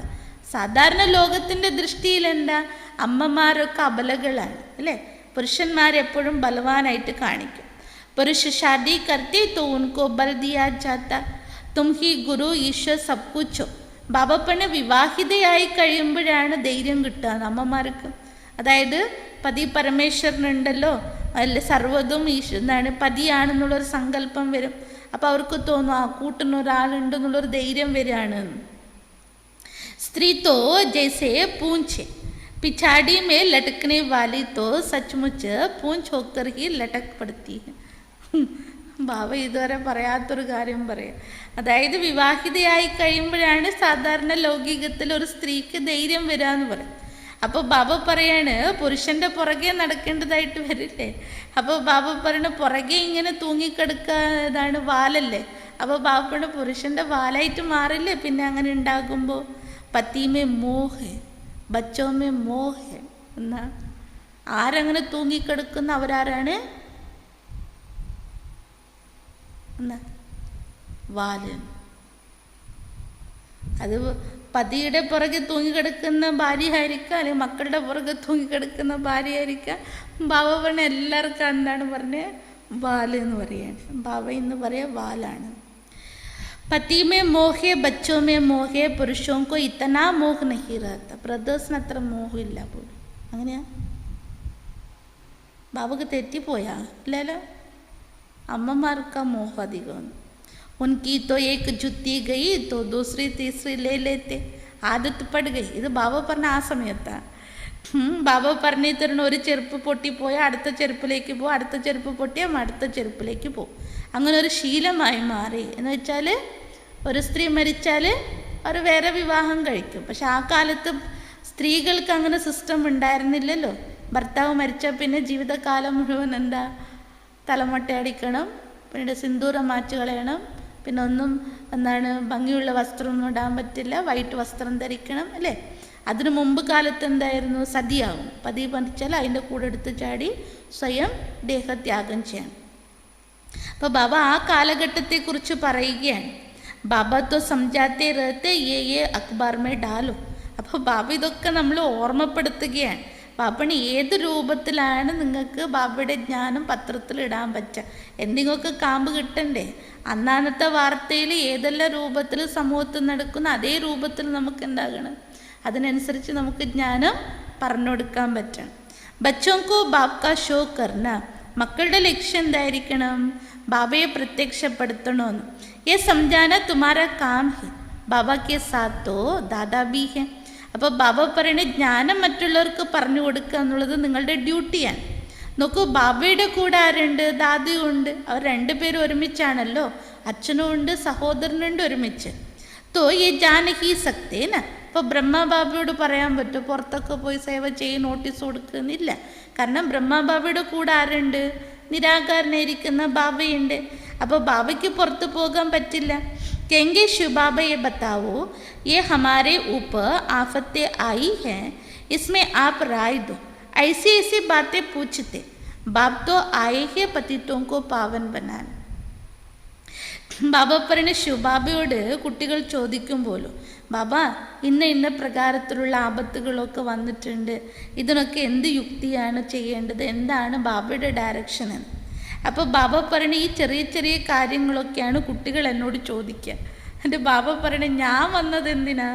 സാധാരണ ലോകത്തിൻ്റെ ദൃഷ്ടിയിൽ എന്താ? അമ്മമാരൊക്കെ അബലകളാണ്, അല്ലേ? പുരുഷന്മാരെപ്പോഴും ബലവാനായിട്ട് കാണിക്കും. പുരുഷ ഷാദി കർത്തി തോ ഉൻകോ ബൽ ദിയാ ജാത്ത. തും ഹി ഗുരു ഈശ്വർ സബ് കുച്ചോ. ബാബ പറഞ്ഞ വിവാഹിതയായി കഴിയുമ്പോഴാണ് ധൈര്യം കിട്ടുക അമ്മമാർക്ക്. അതായത് പതി പരമേശ്വരനുണ്ടല്ലോ, അല്ല സർവ്വതും പതിയാണെന്നുള്ളൊരു സങ്കല്പം വരും. അപ്പോൾ അവർക്ക് തോന്നും ആ കൂട്ടുന്ന ഒരാളുണ്ടെന്നുള്ളൊരു ധൈര്യം വരികയാണ്. स्त्री तो जैसे पूंछ है, पिछाड़ी में लटकने वाली तो सचमुच पूंछ होकर ही लटक पड़ती है. ബാബ ഇതുവരെ പറയാത്തൊരു കാര്യം പറയാം. അതായത് വിവാഹിതയായി കഴിയുമ്പോഴാണ് സാധാരണ ലൗകികത്തിൽ ഒരു സ്ത്രീക്ക് ധൈര്യം വരാന്ന് പറയും. അപ്പോൾ ബാബ പറയാണ് പുരുഷന്റെ പുറകെ നടക്കേണ്ടതായിട്ട് വരില്ലേ. അപ്പോൾ ബാബ പറയണ പുറകെ ഇങ്ങനെ തൂങ്ങിക്കിടക്കാതാണ് വാലല്ലേ. അപ്പോൾ ബാബ പറയണ പുരുഷന്റെ വാലായിട്ട് മാറില്ലേ പിന്നെ അങ്ങനെ ഉണ്ടാകുമ്പോൾ. പതിമേ മോഹ ബച്ചോമേ മോഹ എന്നാ ആരങ്ങനെ തൂങ്ങിക്കിടക്കുന്ന അവരാരാണ് എന്നാ വാലൻ. അത് പതിയുടെ പുറകെ തൂങ്ങിക്കിടക്കുന്ന ഭാര്യയായിരിക്കാം, അല്ലെങ്കിൽ മക്കളുടെ പുറകെ തൂങ്ങിക്കിടക്കുന്ന ഭാര്യയായിരിക്കാം. ബാബ പറഞ്ഞ എല്ലാവർക്കും എന്താണ് പറഞ്ഞ് വാല് എന്ന് പറയാണ്. ബാബ എന്ന് പറയാ വാലാണ്. പതി മേ മോഹേ ബച്ചോ മേ മോഹേ പുരുഷോ കോ ഇത്തനാ മോഹ നഹി രഹത. ബ്രദേഴ്സിന് അത്ര മോഹമില്ല പോലും. അങ്ങനെയാ ബാബക്ക് തെറ്റിപ്പോയാ ഇല്ലല്ലോ. അമ്മമാർക്കാ മോഹം അധികം. उनकी तो एक जुत्ती गई तो दूसरी तीसरी ले लेते, आदत पड़ गई. ഇത് ബാബ പറഞ്ഞ ആ സമയത്താണ്. ബാബ പറഞ്ഞു തരുന്ന ഒരു ചെരുപ്പ് പൊട്ടിപ്പോയാൽ അടുത്ത ചെരുപ്പിലേക്ക് പോകും, അടുത്ത ചെരുപ്പ് പൊട്ടിയാൽ അടുത്ത ചെരുപ്പിലേക്ക് പോകും. അങ്ങനെ ഒരു ശീലമായി മാറി. എന്ന് വെച്ചാൽ ഒരു സ്ത്രീ മരിച്ചാൽ അവർ വേറെ വിവാഹം കഴിക്കും. പക്ഷെ ആ കാലത്ത് സ്ത്രീകൾക്ക് അങ്ങനെ സിസ്റ്റം ഉണ്ടായിരുന്നില്ലല്ലോ. ഭർത്താവ് മരിച്ചാൽ പിന്നെ ജീവിതകാലം മുഴുവൻ എന്താ തലമൊട്ടയടിക്കണം, പിന്നീട് സിന്ദൂരം മാറ്റി കളയണം, പിന്നെ ഒന്നും എന്താണ് ഭംഗിയുള്ള വസ്ത്രമൊന്നും ഇടാൻ പറ്റില്ല, വൈറ്റ് വസ്ത്രം ധരിക്കണം അല്ലേ. അതിനു മുമ്പ് കാലത്ത് എന്തായിരുന്നു സതിയാവും. പതി മരിച്ചാൽ അതിൻ്റെ കൂടെ എടുത്ത് ചാടി സ്വയം ദേഹത്യാഗം ചെയ്യണം. അപ്പോൾ ബാബ ആ കാലഘട്ടത്തെക്കുറിച്ച് പറയുകയാണ്. ബാബ തോ സംജാത്തെ രഹത്തെ യേ അഖ്ബാർ മേ ഡാലോ. അപ്പോൾ ബാബ ഇതൊക്കെ നമ്മൾ ഓർമ്മപ്പെടുത്തുകയാണ്. ബാബണി ഏത് രൂപത്തിലാണ് നിങ്ങൾക്ക് ബാബയുടെ ജ്ഞാനം പത്രത്തിൽ ഇടാൻ പറ്റുക. എന്തെങ്കിലുമൊക്കെ കാമ്പ് കിട്ടണ്ടേ. അന്നാന്നത്തെ വാർത്തയിൽ ഏതെല്ലാം രൂപത്തിൽ സമൂഹത്തിൽ നടക്കുന്ന അതേ രൂപത്തിൽ നമുക്ക് എന്താകണം, അതിനനുസരിച്ച് നമുക്ക് ജ്ഞാനം പറഞ്ഞു കൊടുക്കാൻ പറ്റണം. ബച്ചോങ്കോ ബാബ്കാ ഷോ കർണ. മക്കളുടെ ലക്ഷ്യം എന്തായിരിക്കണം, ബാബയെ പ്രത്യക്ഷപ്പെടുത്തണമെന്ന്. ये समझाना तुम्हारा काम है, बाबा के साथ तो दादा भी है. അപ്പോൾ ബാബ പറയുന്ന ജ്ഞാനം മറ്റുള്ളവർക്ക് പറഞ്ഞു കൊടുക്കുക എന്നുള്ളത് നിങ്ങളുടെ ഡ്യൂട്ടിയാണ്. നോക്കൂ, ബാബയുടെ കൂടെ ആരുണ്ട്, ദാദിയും ഉണ്ട്. അവർ രണ്ടുപേരും ഒരുമിച്ചാണല്ലോ. അച്ഛനും ഉണ്ട്, സഹോദരനുണ്ട് ഒരുമിച്ച്. തോ ഈ ജാനഹി സക്തേന. ഇപ്പോൾ ബ്രഹ്മബാബയോട് പറയാൻ പറ്റും പുറത്തൊക്കെ പോയി സേവ ചെയ്ത് നോട്ടീസ് കൊടുക്കുന്നില്ല. കാരണം ബ്രഹ്മബാബയുടെ കൂടെ ആരുണ്ട്, നിരാകാരനായിരിക്കുന്ന ബാബയുണ്ട്. അപ്പോൾ ബാബയ്ക്ക് പുറത്ത് പോകാൻ പറ്റില്ല. कहेंगे शिव बाबा ये बताओ, ये हमारे ऊपर आफतें आई हैं, इसमें आप राय दो. ऐसी ऐसी बातें पूछते. बाप तो आए हैं पतितों को पावन बनाने. ബാബ പറയുന്ന ശിവബാബയോട് കുട്ടികൾ ചോദിക്കുമ്പോലോ, ബാബ ഇന്ന പ്രകാരത്തിലുള്ള ആപത്തുകളൊക്കെ വന്നിട്ടുണ്ട്, ഇതിനൊക്കെ എന്ത് യുക്തിയാണ് ചെയ്യേണ്ടത്, എന്താണ് ബാബയുടെ ഡയറക്ഷൻ എന്ന്. അപ്പോൾ ബാബ പറയണ ഈ ചെറിയ ചെറിയ കാര്യങ്ങളൊക്കെയാണ് കുട്ടികൾ എന്നോട് ചോദിക്കുക. എൻ്റെ ബാബ പറയണ ഞാൻ വന്നത് എന്തിനാ,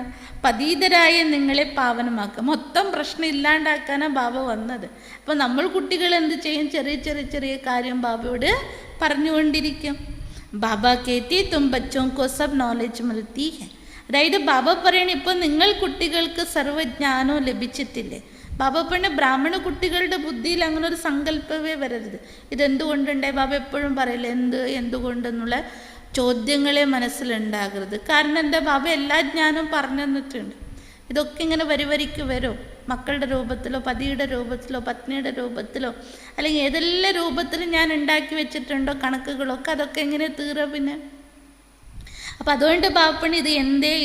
പതീതരായ നിങ്ങളെ പാവനമാക്കുക, മൊത്തം പ്രശ്നം ഇല്ലാണ്ടാക്കാനാണ് ബാബ വന്നത്. അപ്പോൾ നമ്മൾ കുട്ടികൾ എന്ത് ചെയ്യും, ചെറിയ ചെറിയ ചെറിയ കാര്യം ബാബയോട് പറഞ്ഞുകൊണ്ടിരിക്കും. ബാബ കേത്തി തും ബച്ചോങ്കോ സബ് നോളജ് മിൽത്തി ഹെ. അതായത് ബാബ പറയണ ഇപ്പോൾ നിങ്ങൾ കുട്ടികൾക്ക് സർവ്വജ്ഞാനവും ലഭിച്ചിട്ടില്ലേ. ബാബ പറഞ്ഞ ബ്രാഹ്മണ കുട്ടികളുടെ ബുദ്ധിയിൽ അങ്ങനെ ഒരു സങ്കല്പമേ വരരുത്. ഇതെന്തുകൊണ്ടുണ്ടേ ബാബ എപ്പോഴും പറയില്ല, എന്തുകൊണ്ടെന്നുള്ള ചോദ്യങ്ങളെ മനസ്സിലുണ്ടാകരുത്. കാരണം എന്താ, ബാബ എല്ലാ ജ്ഞാനവും പറഞ്ഞു തന്നിട്ടുണ്ട്. ഇതൊക്കെ ഇങ്ങനെ വരിവരിക്ക് വരും, മക്കളുടെ രൂപത്തിലോ പതിയുടെ രൂപത്തിലോ പത്നിയുടെ രൂപത്തിലോ അല്ലെങ്കിൽ ഏതെല്ലാം രൂപത്തിലും ഞാൻ ഉണ്ടാക്കി വെച്ചിട്ടുണ്ടോ കണക്കുകളൊക്കെ, അതൊക്കെ എങ്ങനെ തീരുക പിന്നെ. അപ്പം അതുകൊണ്ട് ബാപ്പണി ഇത്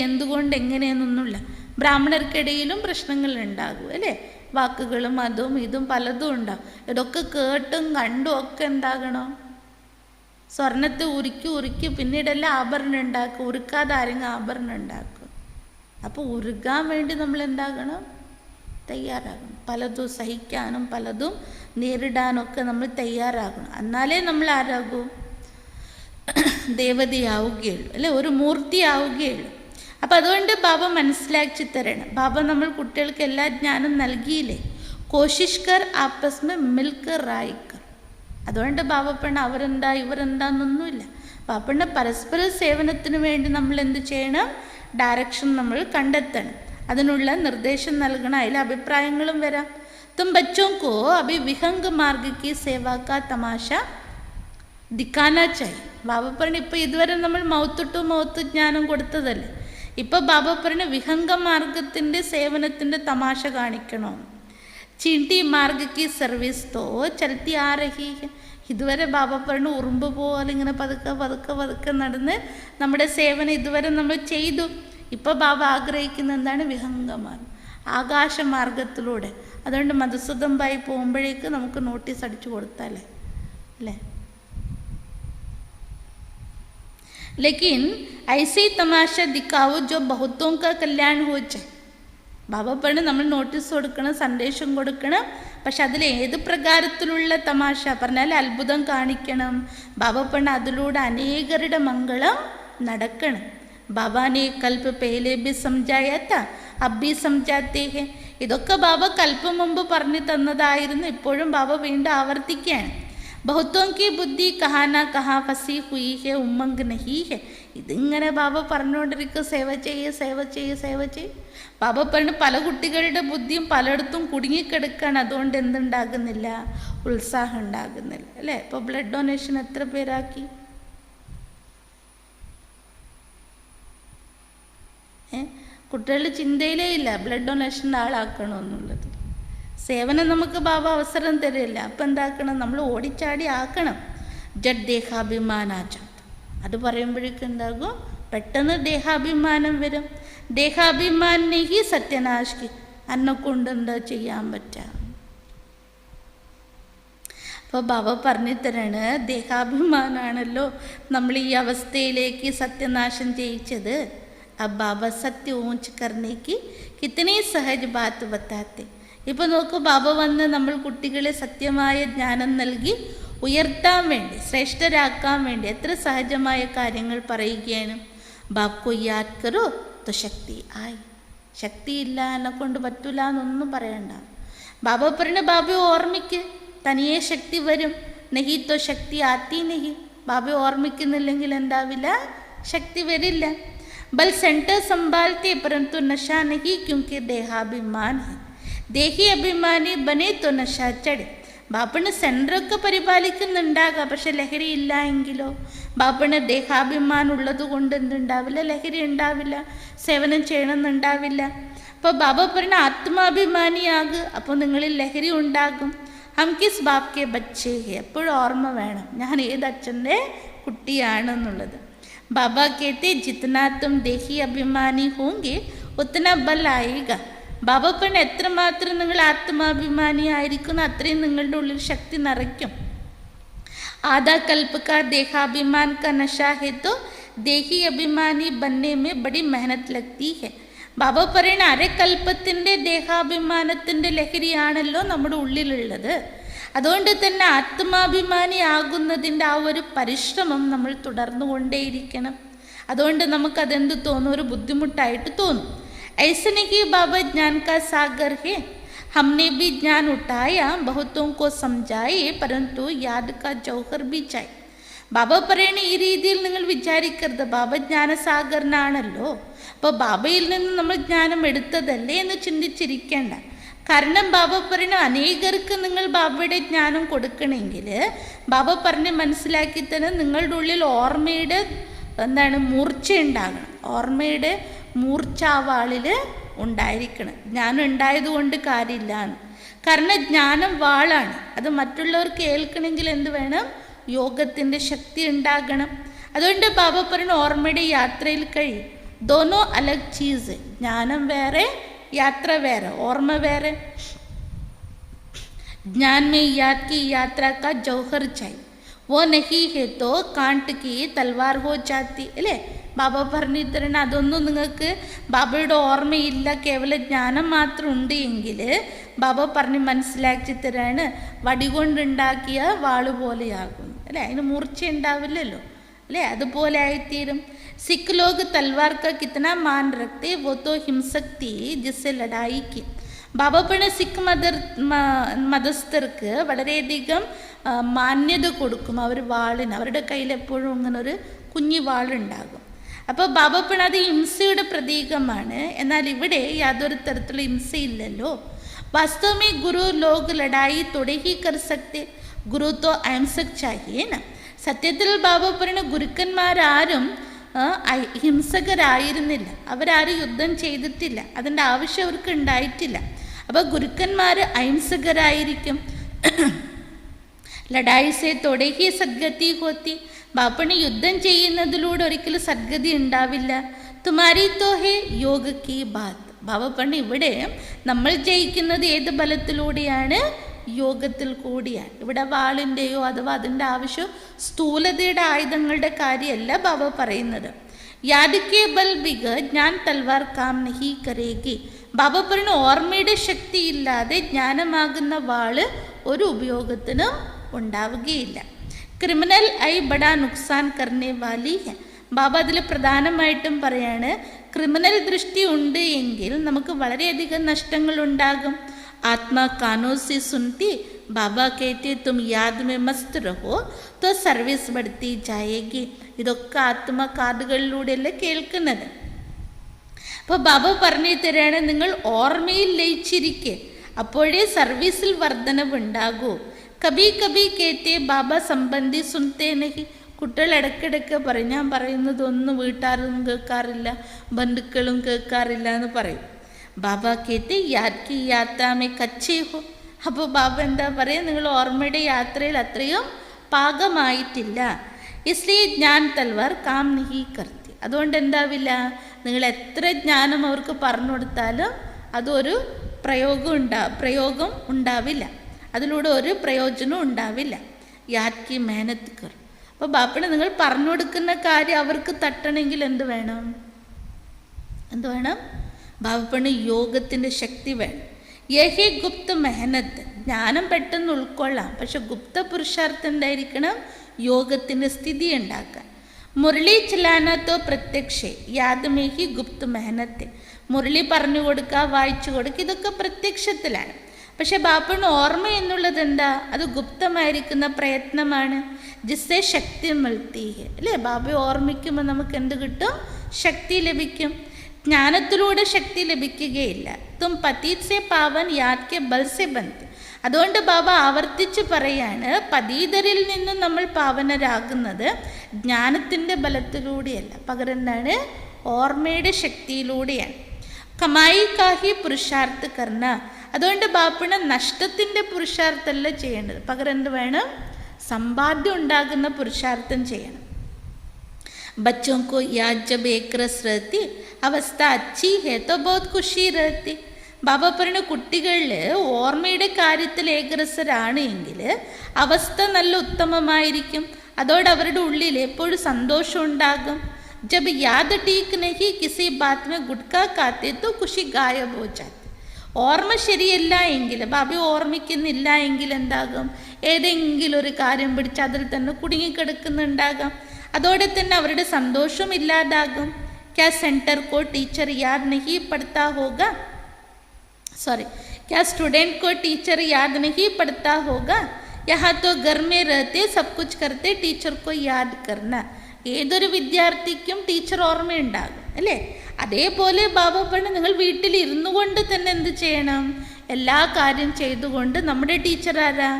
എന്തുകൊണ്ട് എങ്ങനെയെന്നൊന്നുമില്ല. ബ്രാഹ്മണർക്കിടയിലും പ്രശ്നങ്ങൾ ഉണ്ടാകും അല്ലേ, വാക്കുകളും അതും ഇതും പലതും ഉണ്ടാകും. ഇതൊക്കെ കേട്ടും കണ്ടും ഒക്കെ എന്താകണം, സ്വർണത്തെ ഉരുക്കി പിന്നീടെല്ലാം ആഭരണം ഉണ്ടാക്കും. ഉരുക്കാതെ ആരെങ്കിലും ആഭരണം ഉണ്ടാക്കും. അപ്പോൾ ഉരുകാൻ വേണ്ടി നമ്മൾ എന്താകണം, തയ്യാറാകണം. പലതും സഹിക്കാനും പലതും നേരിടാനൊക്കെ നമ്മൾ തയ്യാറാകണം. എന്നാലേ നമ്മൾ ആരാകൂ, ദേവതയാവുകയുള്ളൂ അല്ലേ, ഒരു മൂർത്തിയാവുകയുള്ളൂ. അപ്പം അതുകൊണ്ട് ബാബ മനസ്സിലാക്കി തരണം. ബാബ നമ്മൾ കുട്ടികൾക്ക് എല്ലാ ജ്ഞാനം നൽകിയില്ലേ. കോശിഷ്കർ ആപ്പസ്മ മിൽക്കർ റായിക്കർ. അതുകൊണ്ട് ബാബ പെണ്ണ അവരെന്താ ഇവരെന്താന്നൊന്നുമില്ല. ബാബണ്ണ പരസ്പര സേവനത്തിന് വേണ്ടി നമ്മൾ എന്ത് ചെയ്യണം, ഡയറക്ഷൻ നമ്മൾ കണ്ടെത്തണം. അതിനുള്ള നിർദ്ദേശം നൽകണം, അതിൽ അഭിപ്രായങ്ങളും വരാം. തും ബച്ചോं को अभी विहंग मार्ग की सेवा का तमाशा दिखाना चाहिए. ബാബ പറഞ്ഞു ഇപ്പോൾ ഇതുവരെ നമ്മൾ മൗത്ത് ടു മൗത്ത് ജ്ഞാനം കൊടുത്തതല്ലേ, ഇപ്പോൾ ബാബ പറഞ്ഞു വിഹംഗ മാർഗത്തിൻ്റെ സേവനത്തിൻ്റെ തമാശ കാണിക്കണോ. ചീണ്ടി മാർഗ് കി സർവീസ് തോ ചലത്തി ആ രഹി. ഇതുവരെ ബാബ പറഞ്ഞു ഉറുമ്പ് പോലെ ഇങ്ങനെ പതുക്കെ പതുക്കെ പതുക്കെ നടന്ന് നമ്മുടെ സേവനം ഇതുവരെ നമ്മൾ ചെയ്തു. ഇപ്പോൾ ബാബ ആഗ്രഹിക്കുന്ന എന്താണ്? വിഹംഗമാർഗം, ആകാശമാർഗത്തിലൂടെ. അതുകൊണ്ട് മധുസൂദൻഭായി പോകുമ്പോഴേക്ക് നമുക്ക് നോട്ടീസ് അടിച്ചു കൊടുത്താലേ അല്ലേ. लेकिन ऐसे तमाशा दिखाओ जो बहुतों का कल्याण हो जाए. ബാബ പറഞ്ഞു നമ്മൾ നോട്ടീസ് കൊടുക്കണം, സന്ദേശം കൊടുക്കണം, പക്ഷെ അതിൽ ഏത് പ്രകാരത്തിലുള്ള തമാശ പറഞ്ഞാൽ അത്ഭുതം കാണിക്കണം. ബാബ പറഞ്ഞു അതിലൂടെ അനേകരുടെ മംഗളം നടക്കണം. ബാബാനെ കൽപ്പ് പേലെ ബി സംജായത്ത അബ്ബി സംജാത്തേ ഹെ. ഇതൊക്കെ ബാബ കൽപ്പം മുമ്പ് പറഞ്ഞു തന്നതായിരുന്നു, ഇപ്പോഴും ബാബ വീണ്ടും ആവർത്തിക്കുകയാണ്. ബഹുത്തോं की ബുദ്ധി കഹാന കഹാ ഫസി ഹുയി ഹെ ഉമ്മങ്ക് നഹി ഹെ. ഇതിങ്ങനെ ബാബ പറഞ്ഞുകൊണ്ടിരിക്കുക, സേവ ചെയ്യ് സേവ ചെയ്യ് സേവ ചെയ്യ്. ബാബ പറഞ്ഞു പല കുട്ടികളുടെ ബുദ്ധിയും പലയിടത്തും കുടുങ്ങിക്കിടക്കുകയാണ്, അതുകൊണ്ട് എന്തുണ്ടാകുന്നില്ല? ഉത്സാഹം ഉണ്ടാകുന്നില്ല അല്ലേ. ഇപ്പോൾ ബ്ലഡ് ഡൊണേഷൻ എത്ര പേരാക്കി? കുട്ടികളുടെ ചിന്തയിലേ ഇല്ല ബ്ലഡ് ഡൊണേഷൻ്റെ ആളാക്കണമെന്നുള്ളത്. സേവനം നമുക്ക് ബാബ അവസരം തരില്ല, അപ്പം എന്താക്കണം? നമ്മൾ ഓടിച്ചാടി ആക്കണം. ജഡ് ദേഹാഭിമാനാചാത്ത അത് പറയുമ്പോഴേക്കും എന്താകും? പെട്ടെന്ന് ദേഹാഭിമാനം വരും. ദേഹാഭിമാനെ ഹി സത്യനാശി, അന്നെ കൊണ്ട് എന്താ ചെയ്യാൻ പറ്റാം. അപ്പോൾ ബാബ പറഞ്ഞു തരാണ്, ദേഹാഭിമാനാണല്ലോ നമ്മൾ ഈ അവസ്ഥയിലേക്ക് സത്യനാശം ചെയ്യിച്ചത്. अब बाबा सत्य ऊंच करने की कितनी सहज बात बताते. ഇപ്പോൾ നോക്കൂ, ബാബ വന്ന് നമ്മൾ കുട്ടികളെ സത്യമായ ജ്ഞാനം നൽകി ഉയർത്താൻ വേണ്ടി, ശ്രേഷ്ഠരാക്കാൻ വേണ്ടി എത്ര സഹജമായ കാര്യങ്ങൾ പറയുകയാണ്. ബാബ്കോ യാദ് കരോ തോ ശക്തി ആയി. ശക്തിയില്ല, എന്നെ കൊണ്ട് പറ്റൂല എന്നൊന്നും പറയണ്ട. ബാബ പറഞ്ഞു ബാബയെ ഓർമ്മിക്ക്, തനിയെ ശക്തി വരും. നഹി തോ ശക്തി ആത്തി നഹി. ബാബയെ ഓർമ്മിക്കുന്നില്ലെങ്കിൽ എന്താവില്ല? ശക്തി വരില്ല. ബൽ സെൻറ്റർ സംഭാലത്തെ परंतु नशा नहीं क्योंकि देहाभिमान है. ദേഹി അഭിമാനി ബനെ തോ നശ ചടെ. ബാപ്പണ് സെൻറ്ററൊക്കെ പരിപാലിക്കുന്നുണ്ടാകാം, പക്ഷെ ലഹരി ഇല്ല എങ്കിലോ? ബാപ്പണ് ദേഹാഭിമാനം ഉള്ളത് കൊണ്ട് എന്തുണ്ടാവില്ല? ലഹരി ഉണ്ടാവില്ല, സേവനം ചെയ്യണമെന്നുണ്ടാവില്ല. അപ്പോൾ ബാബ പറഞ്ഞ ആത്മാഭിമാനിയാകുക, അപ്പോൾ നിങ്ങളിൽ ലഹരി ഉണ്ടാകും. ഹം കിസ് ബാപ് കെ ബച്ചേ ഹെ. എപ്പോഴും ഓർമ്മ വേണം ഞാൻ ഏത് അച്ഛൻ്റെ കുട്ടിയാണെന്നുള്ളത്. बाबा कहते जितना तुम देही अभिमानी होंगे उतना बल आएगा. ബാബ പറഞ്ഞ എത്രമാത്രം നിങ്ങൾ ആത്മാഭിമാനി ആയിരിക്കുന്നു അത്രയും നിങ്ങളുടെ ഉള്ളിൽ ശക്തി നിറയ്ക്കും. आधा कल्प का देहाभिमान का नशा है तो देही अभिमानी बनने में बड़ी मेहनत लगती है. ബാബ പറയുന്ന അരക്കൽപ്പത്തിൻ്റെ ദേഹാഭിമാനത്തിൻ്റെ ലഹരിയാണല്ലോ നമ്മുടെ ഉള്ളിലുള്ളത്. അതുകൊണ്ട് തന്നെ ആത്മാഭിമാനി ആകുന്നതിൻ്റെ ആ ഒരു പരിശ്രമം നമ്മൾ തുടർന്നു കൊണ്ടേയിരിക്കണം. അതുകൊണ്ട് നമുക്കതെന്ത് തോന്നും? ഒരു ബുദ്ധിമുട്ടായിട്ട് തോന്നും. ऐसे नहीं बाबा ज्ञान का सागर है, हमने भी ज्ञान उठाया, बहुतों को समझाए, परंतु याद का जौहर भी चाहिए. ബാബ പറയണ ഈ രീതിയിൽ നിങ്ങൾ വിചാരിക്കരുത്, ബാബ ജ്ഞാനസാഗരനാണല്ലോ, അപ്പോൾ ബാബയിൽ നിന്ന് നമ്മൾ ജ്ഞാനം എടുത്തതല്ലേ എന്ന് ചിന്തിച്ചിരിക്കേണ്ട. കാരണം ബാബ പറയണ അനേകർക്ക് നിങ്ങൾ ബാബയുടെ ജ്ഞാനം കൊടുക്കണമെങ്കിൽ ബാബ പറഞ്ഞ് മനസ്സിലാക്കി തന്നെ നിങ്ങളുടെ ഉള്ളിൽ ഓർമ്മയുടെ മൂർച്ച ഉണ്ടാകണം. ഓർമ്മയുടെ മൂർച്ചാവാളിൽ ഉണ്ടായിരിക്കണം. ജ്ഞാനം ഉണ്ടായതുകൊണ്ട് കാര്യമില്ല. കാരണം ജ്ഞാനം വാളാണ്, അത് മറ്റുള്ളവർക്ക് ഏൽക്കണമെങ്കിൽ എന്ത് വേണം? യോഗത്തിൻ്റെ ശക്തി ഉണ്ടാകണം. അതുകൊണ്ട് ബാബ പറഞ്ഞ ഓർമ്മയുടെ യാത്രയിൽ കഴിയും. ദോനോ അലഗ് ചീസ്, ജ്ഞാനം വേറെ യാത്ര വേറെ, ഓർമ്മ വേറെ. ജ്ഞാൻ മേ യാദ് കി യാത്ര കാ ജൗഹർ ചായി, വോ നഹി ഹെ തോ കാണ്ട് കി തൽവാർ ഹോ ജാത്തി. അല്ലേ ബാബ പറഞ്ഞു തരണ അതൊന്നും നിങ്ങൾക്ക് ബാബയുടെ ഓർമ്മയില്ല, കേവല ജ്ഞാനം മാത്രം ഉണ്ട് എങ്കിൽ ബാബ പറഞ്ഞ് മനസ്സിലാക്കി തരാണ് വടികൊണ്ടുണ്ടാക്കിയ വാള് പോലെയാകും. അല്ലേ, അതിന് മൂർച്ച ഉണ്ടാവില്ലല്ലോ. അല്ലേ, അതുപോലെ ആയിത്തീരും. സിഖ് ലോഗ് തൽവാർ കാ കിतना मान रखते वो तो हिंसक थी जिससे लड़ाई की. ബാബ പറഞ്ഞ സിഖ് മതസ്ഥർക്ക് വളരെയധികം മാന്യത കൊടുക്കും. അവർ വാളിന്, അവരുടെ കയ്യിൽ എപ്പോഴും ഇങ്ങനെ ഒരു കുഞ്ഞു വാളുണ്ടാകും. അപ്പോൾ ബാബ പറഞ്ഞ അത് ഹിംസയുടെ പ്രതീകമാണ്. എന്നാൽ ഇവിടെ യാതൊരു തരത്തിലുള്ള ഹിംസയില്ലല്ലോ. वास्तव में गुरु लोग लड़ाई थोड़े ही कर सकते, गुरु तो अहिंसक चाहिए ना. സത്യത്തിൽ ബാബ പറയുന്ന ഗുരുക്കന്മാരാരും ഹിംസകരായിരുന്നില്ല, അവരാരും യുദ്ധം ചെയ്തിട്ടില്ല, അതിൻ്റെ ആവശ്യം അവർക്ക് ഉണ്ടായിട്ടില്ല. അപ്പോൾ ഗുരുക്കന്മാർ അഹിംസകരായിരിക്കും. ലഡായി സേ തൊടേ ഹി സദ്ഗതി ഹോത്തി, ബാപ്പണി യുദ്ധം ചെയ്യുന്നതിലൂടെ ഒരിക്കലും സദ്ഗതി ഉണ്ടാവില്ല. തുമാരി തോ ഹേ യോഗ കി ബാത്ത്, ബാബ പറഞ്ഞു ഇവിടെ നമ്മൾ ജയിക്കുന്നത് ഏത് ബലത്തിലൂടെയാണ്? യോഗത്തിൽ കൂടിയാണ്. ഇവിടെ വാളിൻ്റെയോ അഥവാ അതിൻ്റെ ആവശ്യം സ്ഥൂലതയുടെ ആയുധങ്ങളുടെ കാര്യമല്ല ബാബ പറയുന്നത്. യാദിക്കെ ബൽ ബിഗ ജ്ഞാൻ തൽവാർ കാം നഹി കരേഗി, ബാബ പറഞ്ഞു ഓർമ്മയുടെ ശക്തി ഇല്ലാതെ ജ്ഞാനമാകുന്ന വാള് ഒരു ഉപയോഗത്തിനും ഉണ്ടാവുകയില്ല. ക്രിമിനൽ ഐ ബഡാ നുക്സാൻ കർണേ വാലി ഹെ, ബാബ അതിൽ പ്രധാനമായിട്ടും പറയാണ് ക്രിമിനൽ ദൃഷ്ടി ഉണ്ട് എങ്കിൽ നമുക്ക് വളരെയധികം നഷ്ടങ്ങൾ ഉണ്ടാകും. ആത്മാ കാനോ സി സുൻതി, ബാബ കേത്തെ തും യാദ് മേ മസ്ത് രഹോ തോ സർവീസ് ബഡ്തി ജായേഗി, ഇതൊക്കെ ആത്മ കാതുകളിലൂടെയല്ല കേൾക്കുന്നത്. അപ്പോൾ ബാബ പറഞ്ഞു തരാണ് നിങ്ങൾ ഓർമ്മയിൽ ലയിച്ചിരിക്കെ, അപ്പോഴേ സർവീസിൽ വർധനവുണ്ടാകൂ. കബി കബി കേത്തെ ബാബ സംബന്ധി സുൻതേ നഹി, കുട്ടികൾ ഇടയ്ക്കിടയ്ക്ക് പറയും ഞാൻ പറയുന്നതൊന്നും വീട്ടുകാരും കേൾക്കാറില്ല, ബന്ധുക്കളും കേൾക്കാറില്ല എന്ന് പറയും. ബാബ കേത്തെ യാദ് കി യാത്രാമേ കച്ചേ ഹോ, അപ്പോൾ ബാബ എന്താ പറയുക, നിങ്ങൾ ഓർമ്മയുടെ യാത്രയിൽ അത്രയും പാകമായിട്ടില്ല. ഇസ്ലിയെ ജ്ഞാൻ തൽവാർ കാം നഹി കർത്തി, അതുകൊണ്ട് എന്താവില്ല, നിങ്ങൾ എത്ര ജ്ഞാനം അവർക്ക് പറഞ്ഞു കൊടുത്താലും അതൊരു പ്രയോഗം ഉണ്ടാവില്ല, അതിലൂടെ ഒരു പ്രയോജനവും ഉണ്ടാവില്ല. യാദ് കി മെഹനത്ത് കർ, അപ്പോൾ ബാപ്പണ നിങ്ങൾ പറഞ്ഞു കൊടുക്കുന്ന കാര്യം അവർക്ക് തട്ടണമെങ്കിൽ എന്ത് വേണം? ബാപ്പണ് യോഗത്തിൻ്റെ ശക്തി വേണം. യഹി ഗുപ്ത മെഹനത്ത്, ജ്ഞാനം പെട്ടെന്ന് ഉൾക്കൊള്ളാം, പക്ഷെ ഗുപ്ത പുരുഷാർത്ഥം എന്തായിരിക്കണം? യോഗത്തിൻ്റെ സ്ഥിതി ഉണ്ടാക്കാൻ. മുരളി ചലാനത്തോ പ്രത്യക്ഷേ യാദമേഹി ഗുപ്ത മെഹനത്ത്, മുരളി പറഞ്ഞു കൊടുക്കുക, വായിച്ചു കൊടുക്കുക, ഇതൊക്കെ പ്രത്യക്ഷത്തിലാണ്. പക്ഷെ ബാപ്പണ് ഓർമ്മ എന്നുള്ളത് എന്താ? അത് ഗുപ്തമായിരിക്കുന്ന പ്രയത്നമാണ്. ജിസ്സേ ശക്തി മിൽത്തി ഹെ, അല്ലേ? ബാബയെ ഓർമ്മിക്കുമ്പോൾ നമുക്ക് എന്ത് കിട്ടും? ശക്തി ലഭിക്കും. ജ്ഞാനത്തിലൂടെ ശക്തി ലഭിക്കുകയില്ല. തും പതീത് സെ പാവൻ യാദ് കെ ബൽ സെ ബന്ത്, അതുകൊണ്ട് ബാബ ആവർത്തിച്ച് പറയാണ് പതീതരിൽ നിന്നും നമ്മൾ പാവനരാകുന്നത് ജ്ഞാനത്തിൻ്റെ ബലത്തിലൂടെയല്ല, പകരം എന്താണ്? ഓർമ്മയുടെ ശക്തിയിലൂടെയാണ്. കമായി കാഹി പുരുഷാർത്ഥ കർണ, അതുകൊണ്ട് ബാപ്പണ നഷ്ടത്തിൻ്റെ പുരുഷാർത്ഥമല്ല ചെയ്യേണ്ടത്, പകരം എന്ത് വേണം? സമ്പാദ്യം ഉണ്ടാകുന്ന പുരുഷാർത്ഥം ചെയ്യണം. बच्चों को याद जब एक रस रहती अवस्था अच्छी है तो बहुत खुशी रहती. ബാബ പറയുന്ന കുട്ടികളിൽ ഓർമ്മയുടെ കാര്യത്തിൽ ഏകരസരാണ് എങ്കിൽ അവസ്ഥ നല്ല ഉത്തമമായിരിക്കും, അതോടെ അവരുടെ ഉള്ളിൽ എപ്പോഴും സന്തോഷം ഉണ്ടാകും. ജബ് യാദ് ടീക്ക് നഹി കിസി ബാത് മേ ഗുഡ്ക കാത്തെ തോ ഖുഷി ഗായബ് ഹോ ജാത്തി. ഓർമ്മ ശരിയല്ല എങ്കിൽ, ബാബ ഓർമ്മിക്കുന്നില്ല എങ്കിൽ എന്താകും? ഏതെങ്കിലും ഒരു കാര്യം പിടിച്ച് അതിൽ തന്നെ കുടുങ്ങിക്കിടക്കുന്നുണ്ടാകാം, അതോടെ തന്നെ അവരുടെ സന്തോഷം ഇല്ലാതാകും. ക്യാ സെൻറ്റർ കോ ടീച്ചർ യാദ് നഹി പടുത്താ ഹോഗ, क्या स्टूडेंट को टीचर याद नहीं पड़ता होगा? यहाँ तो घर में रहते सब कुछ करते टीचर को याद करना. ഏതൊരു വിദ്യാർത്ഥിക്കും ടീച്ചർ ഓർമ്മയുണ്ടാകും, അല്ലേ? അതേപോലെ ബാബ പറഞ്ഞു നിങ്ങൾ വീട്ടിൽ ഇരുന്നു കൊണ്ട് തന്നെ എന്ത് ചെയ്യണം? എല്ലാ കാര്യം ചെയ്തുകൊണ്ട് നമ്മുടെ ടീച്ചർ ആരാ?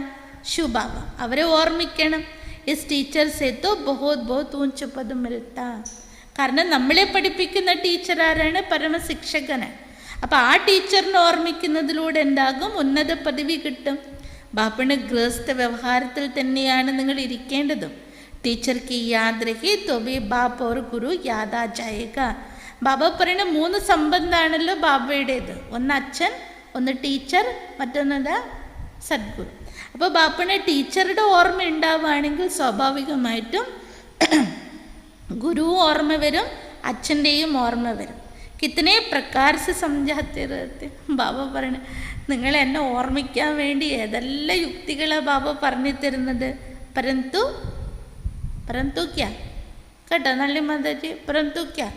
ശിവബാബ, അവരെ ഓർമ്മിക്കണം. ഇസ് ടീച്ചർ സേ തോ ബഹുത് ബഹുത് ഊഞ്ച പദം മിൽത്താ. കാരണം നമ്മളെ പഠിപ്പിക്കുന്ന ടീച്ചർ ആരാണ്? പരമശിക്ഷകനാണ്. അപ്പോൾ ആ ടീച്ചറിനെ ഓർമ്മിക്കുന്നതിലൂടെ എന്താകും? ഉന്നത പദവി കിട്ടും. ബാപ്പണ് ഗൃഹസ്ഥ വ്യവഹാരത്തിൽ തന്നെയാണ് നിങ്ങൾ ഇരിക്കേണ്ടതും. ടീച്ചർക്ക് യാദ് രഹി തോ ഭി ബാപ്പ് ഓർ ഗുരു യാദാ ജായേഗ. ബാബ പറയുന്ന 3 സംബന്ധമാണല്ലോ ബാബയുടേത്. ഒന്ന് അച്ഛൻ, ഒന്ന് ടീച്ചർ, മറ്റൊന്നെന്താ? സദ്ഗുരു. അപ്പോൾ ബാപ്പണ് ടീച്ചറുടെ ഓർമ്മ ഉണ്ടാവുകയാണെങ്കിൽ സ്വാഭാവികമായിട്ടും ഗുരു ഓർമ്മ വരും, അച്ഛൻ്റെയും ഓർമ്മ വരും. കിത്തനെ പ്രകാർ സെ സംജാത്തെ രഹത്തെ. ബാബ പറയണ നിങ്ങൾ എന്നെ ഓർമ്മിക്കാൻ വേണ്ടി ഏതെല്ലാം യുക്തികളാണ് ബാബ പറഞ്ഞു തരുന്നത്. പരന്തു ക്യാ കേട്ടോ നള്ളി മാതാജി, പരന്തു ക്യാ?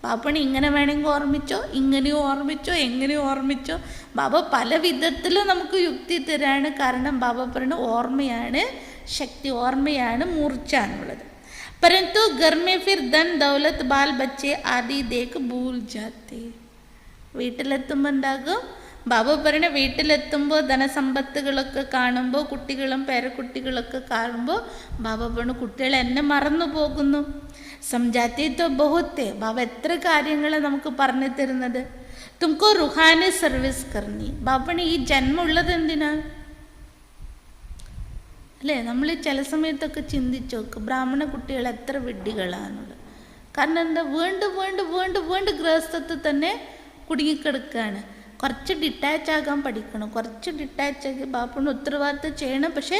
ബാപ്പണി ഇങ്ങനെ വേണമെങ്കിൽ ഓർമ്മിച്ചോ, ഇങ്ങനെയും ഓർമ്മിച്ചോ, എങ്ങനെയും ഓർമ്മിച്ചോ. ബാബ പല വിധത്തിൽ നമുക്ക് യുക്തി തരാണ്. കാരണം ബാബ പറയുന്ന ഓർമ്മയാണ് ശക്തി, ഓർമ്മയാണ് മൂർച്ച എന്നുള്ളത്. परंतु घर में फिर धन दौलत बाल बच्चे आदि देख भूल जाते. വീട്ടിലെത്തുമ്പോൾ ഉണ്ടാകും ബാബ പറയണ, വീട്ടിലെത്തുമ്പോൾ ധനസമ്പത്തുകളൊക്കെ കാണുമ്പോൾ, കുട്ടികളും പേരക്കുട്ടികളൊക്കെ കാണുമ്പോൾ ബാബ പറഞ്ഞു കുട്ടികൾ എന്നെ മറന്നു പോകുന്നു. സംജാത്തി തോ ബഹുത്തെ. ബാബ എത്ര കാര്യങ്ങൾ നമുക്ക് പറഞ്ഞു തരുന്നത്. തുമക്കോ റുഹാനി സർവീസ് കർണി. ബാബണ് ഈ ജന്മം ഉള്ളത് എന്തിനാണ് അല്ലേ? നമ്മൾ ചില സമയത്തൊക്കെ ചിന്തിച്ചു നോക്കും, ബ്രാഹ്മണ കുട്ടികൾ എത്ര വിഡ്ഢികളാണെന്നുള്ളത്. കാരണം എന്താ, വീണ്ടും ഗൃഹസ്ഥത്തിൽ തന്നെ കുടുങ്ങിക്കിടക്കുകയാണ്. കുറച്ച് ഡിറ്റാച്ച് ആകാൻ പഠിക്കണം. കുറച്ച് ഡിറ്റാച്ച് ആക്കി ബാപ്പുണ്ട് ഉത്തരവാദിത്തം ചെയ്യണം. പക്ഷേ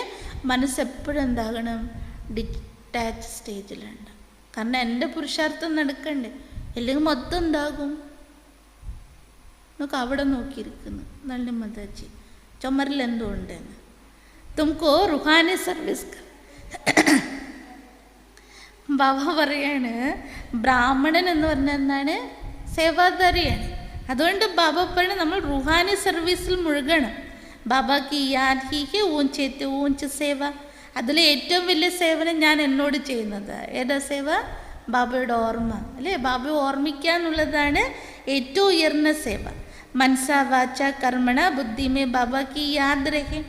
മനസ്സെപ്പോഴും എന്താകണം, ഡിറ്റാച്ച് സ്റ്റേജിലുണ്ട്. കാരണം എൻ്റെ പുരുഷാർത്ഥം നടക്കണ്ടേ, അല്ലെങ്കിൽ മൊത്തം എന്താകും. നമുക്ക് അവിടെ നോക്കിയിരിക്കുന്നു നല്ല മതാജി ചുമരിൽ എന്തോ ഉണ്ടെന്ന്. തുമക്കോ റുഹാനി സർവീസ്. ബാബ പറയാണ് ബ്രാഹ്മണൻ എന്ന് പറഞ്ഞാൽ എന്താണ്, സേവാധാരിയാണ്. അതുകൊണ്ട് ബാബ പറഞ്ഞ നമ്മൾ റുഹാനി സർവീസിൽ മുഴുകണം. ബാബാക്ക് യാദ് ഹി ഊഞ്ചേത്ത് ഊഞ്ച് സേവ. അതിൽ ഏറ്റവും വലിയ സേവനം ഞാൻ എന്നോട് ചെയ്യുന്നത് ഏതാ സേവ? ബാബയുടെ ഓർമ്മ അല്ലേ? ബാബയെ ഓർമ്മിക്കുക എന്നുള്ളതാണ് ഏറ്റവും ഉയർന്ന സേവ. മനസ്സാ വാച്ച കർമ്മണ ബുദ്ധിമേ ബാബാക്ക് യാദ് രഹേ.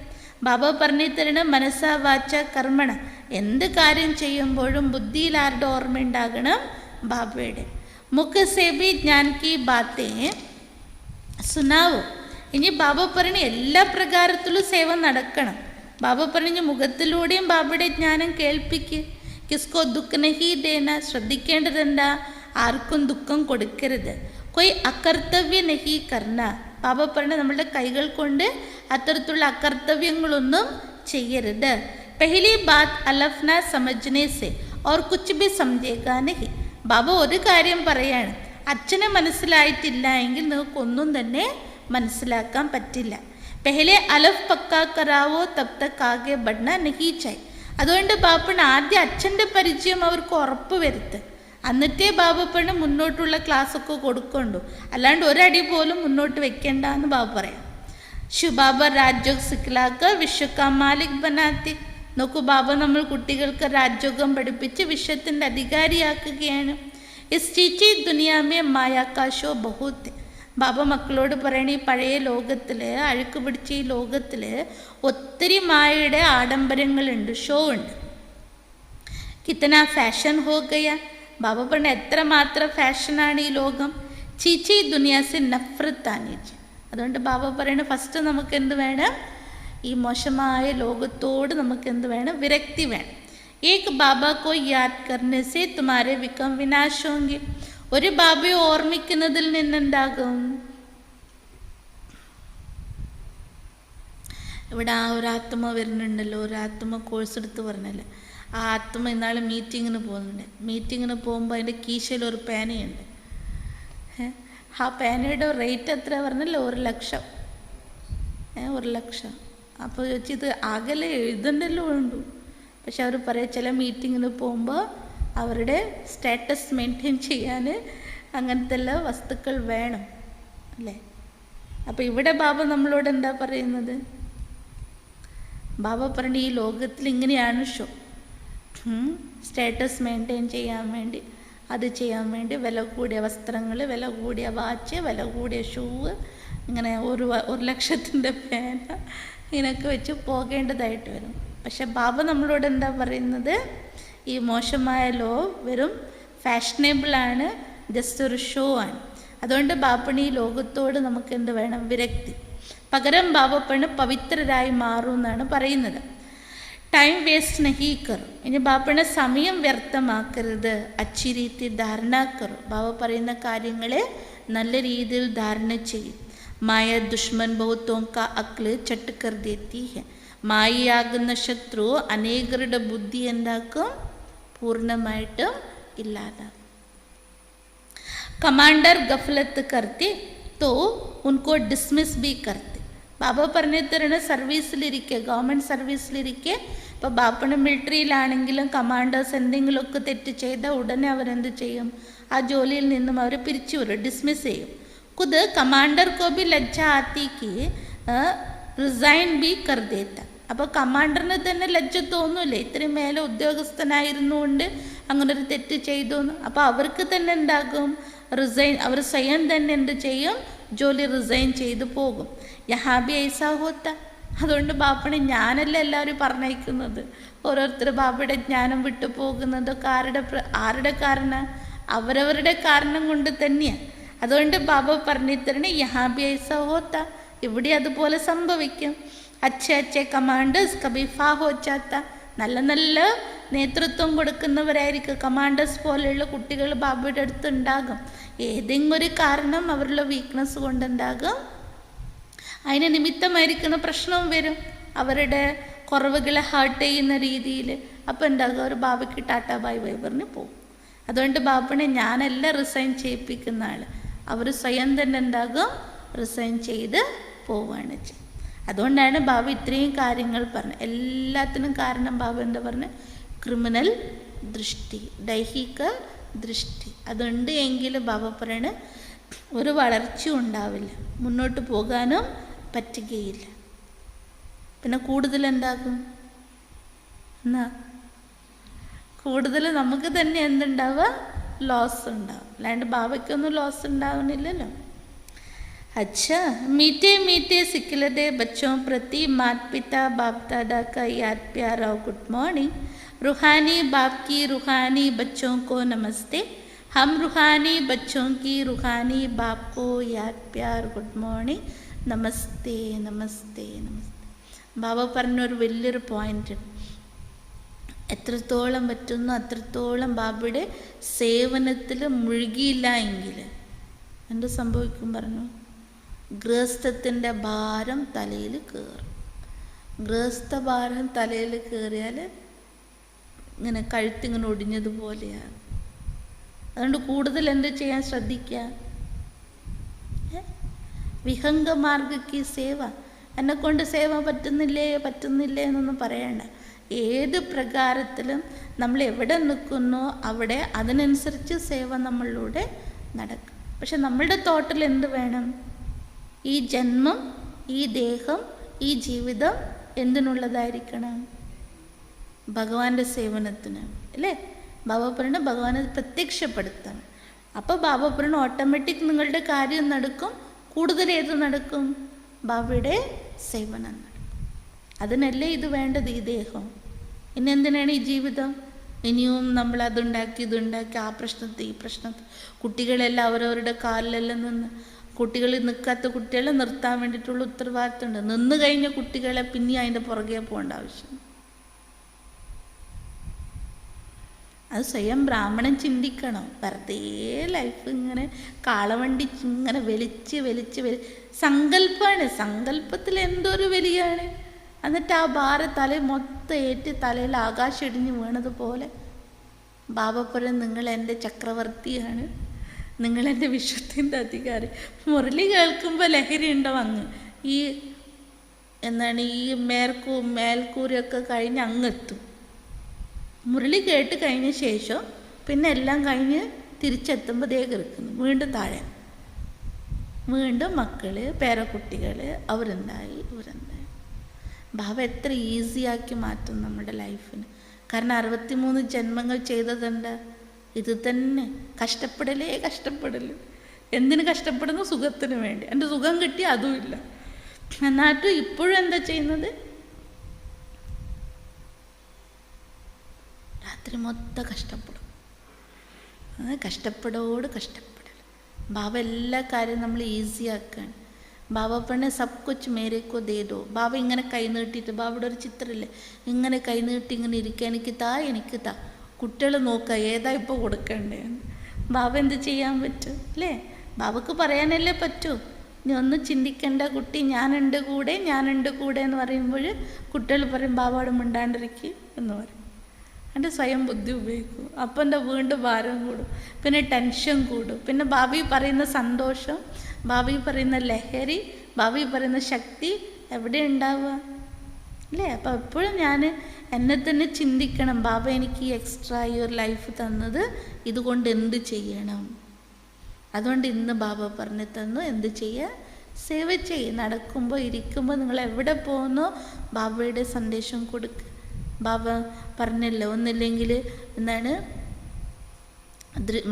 ബാബ പറഞ്ഞു തരണം, മനസ്സാ വാച്ച കർമ്മണ. എന്ത് കാര്യം ചെയ്യുമ്പോഴും ബുദ്ധിയിൽ ആരുടെ ഓർമ്മ ഉണ്ടാകണം? ബാബയുടെ. മുഖ സേ ഭി ജ്ഞാൻ കി ബാത്തേ സുനാവോ. ഇനി ബാബ പറഞ്ഞ എല്ലാ പ്രകാരത്തിലും സേവ നടക്കണം. ബാബ പറഞ്ഞ മുഖത്തിലൂടെയും ബാബയുടെ ജ്ഞാനം കേൾപ്പിക്കുക. കിസ്കോ ദുഃഖ നഹി ദേന. ശ്രദ്ധിക്കേണ്ടത് എന്താ, ആർക്കും ദുഃഖം കൊടുക്കരുത്. കൊയ് അകർത്തവ്യ നഹി കർണ. ബാബ പറഞ്ഞ നമ്മളുടെ കൈകൾ കൊണ്ട് അത്തരത്തിലുള്ള അകർത്തവ്യങ്ങളൊന്നും ചെയ്യരുത്. പെഹ്ലി ബാത് അലഫ്ന സമജ്നെ സെ ഓർ കുച്ച് ഭി സമझेगा नहीं. ബാബ ഒരു കാര്യം പറയാണ്, അച്ഛനെ മനസ്സിലായിട്ടില്ല എങ്കിൽ നിങ്ങൾക്കൊന്നും തന്നെ മനസ്സിലാക്കാൻ പറ്റില്ല. പെഹലെ അലഫ് പക്കാ കറാവോ തബ് തക് ആകെ ബഡ്ന നഹി ചായ്. അതുകൊണ്ട് ബാപ്പണ് ആദ്യം അച്ഛൻ്റെ പരിചയം അവർക്ക് ഉറപ്പ് വരുത്ത്, എന്നിട്ടേ ബാബപ്പണ് മുന്നോട്ടുള്ള ക്ലാസ്സൊക്കെ കൊടുക്കുള്ളൂ. അല്ലാണ്ട് ഒരടി പോലും മുന്നോട്ട് വെക്കേണ്ട എന്ന് ബാബ പറയാം. ശുബാബ രാജ്യോഗ് സിഖ്ലാക്കർ വിശ്വക്കാ മാലിക് ബനാത്തി. നോക്കൂ, ബാബ നമ്മൾ കുട്ടികൾക്ക് രാജ്യോഗം പഠിപ്പിച്ച് വിശ്വത്തിൻ്റെ അധികാരിയാക്കുകയാണ്. ഇസ് ചീച്ചി ദുനിയാമേ മായാക്കാശോ ബഹുത്ത്. ബാബ മക്കളോട് പറയണ, ഈ പഴയ ലോകത്തിൽ, അഴുക്ക് പിടിച്ച ഈ ലോകത്തിൽ ഒത്തിരി മായയുടെ ആഡംബരങ്ങളുണ്ട്, ഷോ ഉണ്ട്. കിത്തന ഫാഷൻ ഹോ ഗയ. ബാബ പറഞ്ഞ എത്രമാത്രം ഫാഷനാണ് ഈ ലോകം. ചീച്ചി ദുനിയാസെ നഫ്രത്ത് ആനീച്ച്. അതുകൊണ്ട് ബാബ പറയണ ഫസ്റ്റ് നമുക്ക് എന്ത് വേണം, ഈ മോശമായ ലോകത്തോട് നമുക്ക് എന്ത് വേണം, വിരക്തി വേണം. ഏക് ബാബ കോ യാദ് കർനെ സെ തുമാരെ വിക്രം വിനാശ് ഹോംഗെ. ഒരു ബാബയെ ഓർമ്മിക്കുന്നതിൽ നിന്നുണ്ടാകും. ഇവിടെ ആ ഒരു ആത്മ വരുന്നുണ്ടല്ലോ, ഒരു ആത്മ കോഴ്സ് എടുത്ത് പറഞ്ഞല്ലോ. ആ ആത്മ ഇന്നാൾ മീറ്റിങ്ങിന് പോകുന്നുണ്ട്. മീറ്റിങ്ങിന് പോകുമ്പോൾ അതിൻ്റെ കീശയിൽ ഒരു പേനയുണ്ട്. ആ പേനയുടെ റേറ്റ് എത്ര പറഞ്ഞല്ലോ, 1 ലക്ഷം. 1 ലക്ഷം. അപ്പോൾ ചോദിച്ചു, ഇത് അകലെ എഴുതണ്ടല്ലോ ഉള്ളൂ. പക്ഷെ അവർ പറയാം, ചില മീറ്റിങ്ങിന് പോകുമ്പോൾ അവരുടെ സ്റ്റാറ്റസ് മെയിൻറ്റെയിൻ ചെയ്യാൻ അങ്ങനത്തെ എല്ലാ വസ്തുക്കൾ വേണം അല്ലേ. അപ്പോൾ ഇവിടെ ബാബ നമ്മളോട് എന്താ പറയുന്നത്? ബാബ പറഞ്ഞ ഈ ലോകത്തിൽ ഇങ്ങനെയാണ് ഷോ. സ്റ്റാറ്റസ് മെയിൻറ്റെയിൻ ചെയ്യാൻ വേണ്ടി, അത് ചെയ്യാൻ വേണ്ടി വില കൂടിയ വസ്ത്രങ്ങൾ, വില കൂടിയ വാച്ച്, വില കൂടിയ ഷൂവ്, ഇങ്ങനെ 1 ലക്ഷത്തിൻ്റെ പേന ഇങ്ങനെയൊക്കെ വെച്ച് പോകേണ്ടതായിട്ട് വരും. പക്ഷെ ബാബ നമ്മളോട് എന്താ പറയുന്നത്? ഈ മോശമായ ലോ വെറും ഫാഷനബിളാണ്, ജസ്റ്റ് ഒരു ഷോ ആണ്. അതുകൊണ്ട് ബാപ്പണി ഈ ലോകത്തോട് നമുക്ക് എന്ത് വേണം, വിരക്തി. പകരം ബാബപ്പണ് പവിത്രരായി മാറും എന്നാണ് പറയുന്നത്. ടൈം വേസ്റ്റ് നഹി കറു. ഇനി ബാപ്പണ സമയം വ്യർത്ഥമാക്കരുത്. അച്ചി രീതി ധാരണ കറു. ബാബ പറയുന്ന കാര്യങ്ങളെ നല്ല രീതിയിൽ ധാരണ ചെയ്യും. മായ ദുഷ്മൻ ബഹുത്തോങ്ക അക്ല് ചട്ട് കർ ദേത്തി ഹെ. മായയാകുന്ന ശത്രു അനേകരുടെ ബുദ്ധി എന്താക്കും, പൂർണ്ണമായിട്ടും ഇല്ലാതാക്കും. കമാൻഡർ ഗഫലത്ത് കർത്തി തോ ഉनको ഡിസ്മിസ് ബി കർത്തി. ബാബ പറഞ്ഞു തരണ, സർവീസിലിരിക്കെ, ഗവൺമെൻറ് സർവീസിലിരിക്കെ, ഇപ്പോൾ ബാപ്പണ മിലിറ്ററിയിലാണെങ്കിലും കമാൻഡേഴ്സ് എന്തെങ്കിലുമൊക്കെ തെറ്റ് ചെയ്താൽ ഉടനെ അവരെന്ത് ചെയ്യും, ആ ജോലിയിൽ നിന്നും അവർ പിരിച്ചു വരും, ഡിസ്മിസ് ചെയ്യും. खुद कमांडर को भी लज्जा आती कि रिज़ाइन भी कर देता. അപ്പോൾ കമാൻഡറിന് തന്നെ ലജ്ജ തോന്നൂലേ, ഇത്രയും മേലെ ഉദ്യോഗസ്ഥനായിരുന്നുകൊണ്ട് അങ്ങനെ ഒരു തെറ്റ് ചെയ്തു എന്ന്. അപ്പോൾ അവർക്ക് തന്നെ എന്താകും, റിസൈൻ, അവർ സ്വയം തന്നെ എന്ത് ചെയ്യും, ജോലി റിസൈൻ ചെയ്തു പോകും. യഹാബി ഐസാ ഹോത്ത. അതുകൊണ്ട് ബാപ്പണി ഞാനല്ല എല്ലാവരും പറഞ്ഞയക്കുന്നത്. ഓരോരുത്തർ ബാബയുടെ ജ്ഞാനം വിട്ടു പോകുന്നതൊക്കെ ആരുടെ കാരണം, അവരവരുടെ കാരണം കൊണ്ട് തന്നെയാണ്. അതുകൊണ്ട് ബാബ പറഞ്ഞു തരണേ യഹാബി ഐസാ ഹോത്ത, ഇവിടെ അതുപോലെ സംഭവിക്കും. അച്ഛ കമാൻഡേഴ്സ് കബി ഫാ ഹോ ജാത്ത. നല്ല നല്ല നേതൃത്വം കൊടുക്കുന്നവരായിരിക്കും കമാൻഡേഴ്സ് പോലെയുള്ള കുട്ടികൾ ബാബയുടെ അടുത്ത് ഉണ്ടാകും. ഏതെങ്കിലും ഒരു കാരണം അവരുടെ വീക്ക്നെസ് കൊണ്ടുണ്ടാകും, അതിന് നിമിത്തമായിരിക്കുന്ന പ്രശ്നവും വരും, അവരുടെ കുറവുകളെ ഹേർട്ട് ചെയ്യുന്ന രീതിയിൽ. അപ്പോൾ ഉണ്ടാകുക ഒരു ബാബയ്ക്ക് ടാറ്റ ബൈ ബൈ പറഞ്ഞ് പോകും. അതുകൊണ്ട് ബാബനെ ഞാനല്ല റിസൈൻ ചെയ്യിപ്പിക്കുന്ന ആൾ, അവർ സ്വയം തന്നെ ഉണ്ടാകും റിസൈൻ ചെയ്ത് പോവുകയാണ് ചെയ്യുക. അതുകൊണ്ടാണ് ബാബ ഇത്രയും കാര്യങ്ങൾ പറഞ്ഞത്. എല്ലാത്തിനും കാരണം ബാബ എന്താ പറഞ്ഞത്, ക്രിമിനൽ ദൃഷ്ടി, ദൈഹിക ദൃഷ്ടി അതുണ്ട് എങ്കിൽ ബാബ പറയണ ഒരു വളർച്ചയും ഉണ്ടാവില്ല, മുന്നോട്ട് പോകാനും പറ്റുകയില്ല. പിന്നെ കൂടുതൽ എന്താകും എന്നാ, കൂടുതൽ നമുക്ക് തന്നെ എന്തുണ്ടാവുക, ലോസ് ഉണ്ടാവും. അല്ലാണ്ട് ബാബയ്ക്കൊന്നും ലോസ് ഉണ്ടാവുന്നില്ലല്ലോ. अच्छा, मीठे मीठे सिखलदे बच्चों प्रति माता पिता बाप दादा का याद प्यार और गुड मॉर्निंग. रूहानी बाप की रूहानी बच्चों को नमस्ते. हम रूहानी बच्चों की रूहानी बाप को याद प्यार गुड मॉर्निंग. നമസ്തേ നമസ്തേ നമസ്തേ. ബാബ പറഞ്ഞൊരു വലിയൊരു പോയിന്റ്, എത്രത്തോളം പറ്റുന്നു അത്രത്തോളം ബാബയുടെ സേവനത്തിൽ മുഴുകിയില്ല എങ്കിൽ എന്ത് സംഭവിക്കും പറഞ്ഞു, ഗൃഹസ്ഥത്തിൻ്റെ ഭാരം തലയിൽ കയറും. ഗൃഹസ്ഥ ഭാരം തലയിൽ കയറിയാൽ ഇങ്ങനെ കഴുത്തിങ്ങനെ ഒടിഞ്ഞതുപോലെയാണ്. അതുകൊണ്ട് കൂടുതൽ എന്ത് ചെയ്യാൻ ശ്രദ്ധിക്കുക, വിഹംഗമാർഗക്ക് സേവ. എന്നെക്കൊണ്ട് സേവ പറ്റുന്നില്ലേ എന്നൊന്നും പറയണ്ട. ഏത് പ്രകാരത്തിലും നമ്മൾ എവിടെ നിൽക്കുന്നോ അവിടെ അതിനനുസരിച്ച് സേവ നമ്മളിലൂടെ നടക്കും. പക്ഷെ നമ്മളുടെ തോട്ടിൽ എന്ത് വേണം, ഈ ജന്മം, ഈ ദേഹം, ഈ ജീവിതം എന്തിനുള്ളതായിരിക്കണം, ഭഗവാന്റെ സേവനത്തിന് അല്ലേ. ബാബ പറയണ ഭഗവാനെ പ്രത്യക്ഷപ്പെടുത്തണം. അപ്പോൾ ബാബ പറയണ ഓട്ടോമാറ്റിക് നിങ്ങളുടെ കാര്യം നടക്കും. കൂടുതൽ ഏത് നടക്കും, ബാബയുടെ സേവനം നടക്കും. അതിനല്ലേ ഇത് വേണ്ടത്, ഈ ദേഹം. ഇനി എന്തിനാണ് ഈ ജീവിതം, ഇനിയും നമ്മൾ അതുണ്ടാക്കി ഇതുണ്ടാക്കി ആ പ്രശ്നത്തെ ഈ പ്രശ്നത്തെ. കുട്ടികളെല്ലാം അവരവരുടെ കാലിലെല്ലാം നിന്ന്, കുട്ടികൾ നിൽക്കാത്ത കുട്ടികളെ നിർത്താൻ വേണ്ടിയിട്ടുള്ള ഉത്തരവാദിത്തമുണ്ട്. നിന്ന് കഴിഞ്ഞ കുട്ടികളെ പിന്നെ അതിൻ്റെ പുറകെ പോകേണ്ട ആവശ്യം. അത് സ്വയം ബ്രാഹ്മണൻ ചിന്തിക്കണം. വെറുതെ ലൈഫ് ഇങ്ങനെ കാളവണ്ടി ഇങ്ങനെ വലിച്ച് സങ്കല്പമാണ്. സങ്കല്പത്തിൽ എന്തൊരു വലിയാണ്. എന്നിട്ട് ആ ഭാരം തല മൊത്തം ഏറ്റ് തലയിൽ ആകാശം ഇടിഞ്ഞ് വീണതുപോലെ ബാബ പറയും, നിങ്ങൾ എൻ്റെ ചക്രവർത്തിയാണ്, നിങ്ങളെൻ്റെ വിശ്വത്തിൻ്റെ അധികാരി. മുരളി കേൾക്കുമ്പോൾ ലഹരി ഉണ്ടാവും. അങ്ങ് ഈ എന്താണ് ഈ മേൽക്കൂരയൊക്കെ കഴിഞ്ഞ് അങ്ങെത്തും. മുരളി കേട്ട് കഴിഞ്ഞ ശേഷം പിന്നെ എല്ലാം കഴിഞ്ഞ് തിരിച്ചെത്തുമ്പോൾ ദേ കിടക്കുന്നു, വീണ്ടും താഴെ, വീണ്ടും മക്കൾ പേരക്കുട്ടികൾ അവരുണ്ടായി ഇവരുണ്ടായി. ബാബ എത്ര ഈസിയാക്കി മാറ്റും നമ്മുടെ ലൈഫിന്. കാരണം 63 ജന്മങ്ങൾ ചെയ്തതുണ്ട് ഇത് തന്നെ. കഷ്ടപ്പെടല്. എന്തിനു കഷ്ടപ്പെടുന്നു, സുഖത്തിന് വേണ്ടി. എൻ്റെ സുഖം കിട്ടി അതുമില്ല. എന്നിട്ട് ഇപ്പോഴും എന്താ ചെയ്യുന്നത്, രാത്രി മൊത്തം കഷ്ടപ്പെടും. കഷ്ടപ്പെടൽ. ബാബ എല്ലാ കാര്യവും നമ്മൾ ഈസിയാക്കാണ്. ബാബ പറഞ്ഞ സബ് കുച്ച് മേരെ കോ ദേ ദോ. ബാബ ഇങ്ങനെ കൈ നീട്ടിയിട്ട്, ബാബയുടെ ഒരു ചിത്രമില്ലേ, ഇങ്ങനെ കൈ നീട്ടി ഇങ്ങനെ ഇരിക്കുക, എനിക്ക് താ. കുട്ടികൾ നോക്കുക ഏതാ ഇപ്പോൾ കൊടുക്കണ്ടേന്ന്. ബാബ എന്ത് ചെയ്യാൻ പറ്റും അല്ലേ, ബാബക്ക് പറയാനല്ലേ പറ്റൂ. ഇനി ഒന്നും ചിന്തിക്കേണ്ട കുട്ടി, ഞാനുണ്ട് കൂടെ എന്ന് പറയുമ്പോൾ കുട്ടികൾ പറയും ബാബയോട് മിണ്ടാണ്ടിരിക്കുക എന്ന് പറയും. എൻ്റെ സ്വയം ബുദ്ധി ഉപയോഗിക്കും. അപ്പം എൻ്റെ വീണ്ടും ഭാരം കൂടും, പിന്നെ ടെൻഷൻ കൂടും. പിന്നെ ബാബി പറയുന്ന സന്തോഷം, ബാബി പറയുന്ന ലഹരി, ബാബി പറയുന്ന ശക്തി എവിടെ ഉണ്ടാവുക അല്ലേ. അപ്പോൾ എപ്പോഴും ഞാൻ എന്നെ തന്നെ ചിന്തിക്കണം, ബാബ എനിക്ക് ഈ എക്സ്ട്രാ ഈ ഒരു ലൈഫ് തന്നത് ഇതുകൊണ്ട് എന്ത് ചെയ്യണം. അതുകൊണ്ട് ഇന്ന് ബാബ പറഞ്ഞു തന്നു, എന്ത് ചെയ്യുക, സേവ ചെയ്യും. നടക്കുമ്പോൾ ഇരിക്കുമ്പോൾ നിങ്ങൾ എവിടെ പോകുന്നോ ബാബയുടെ സന്ദേശം കൊടുക്കുക. ബാബ പറഞ്ഞല്ലോ, ഒന്നില്ലെങ്കിൽ എന്താണ്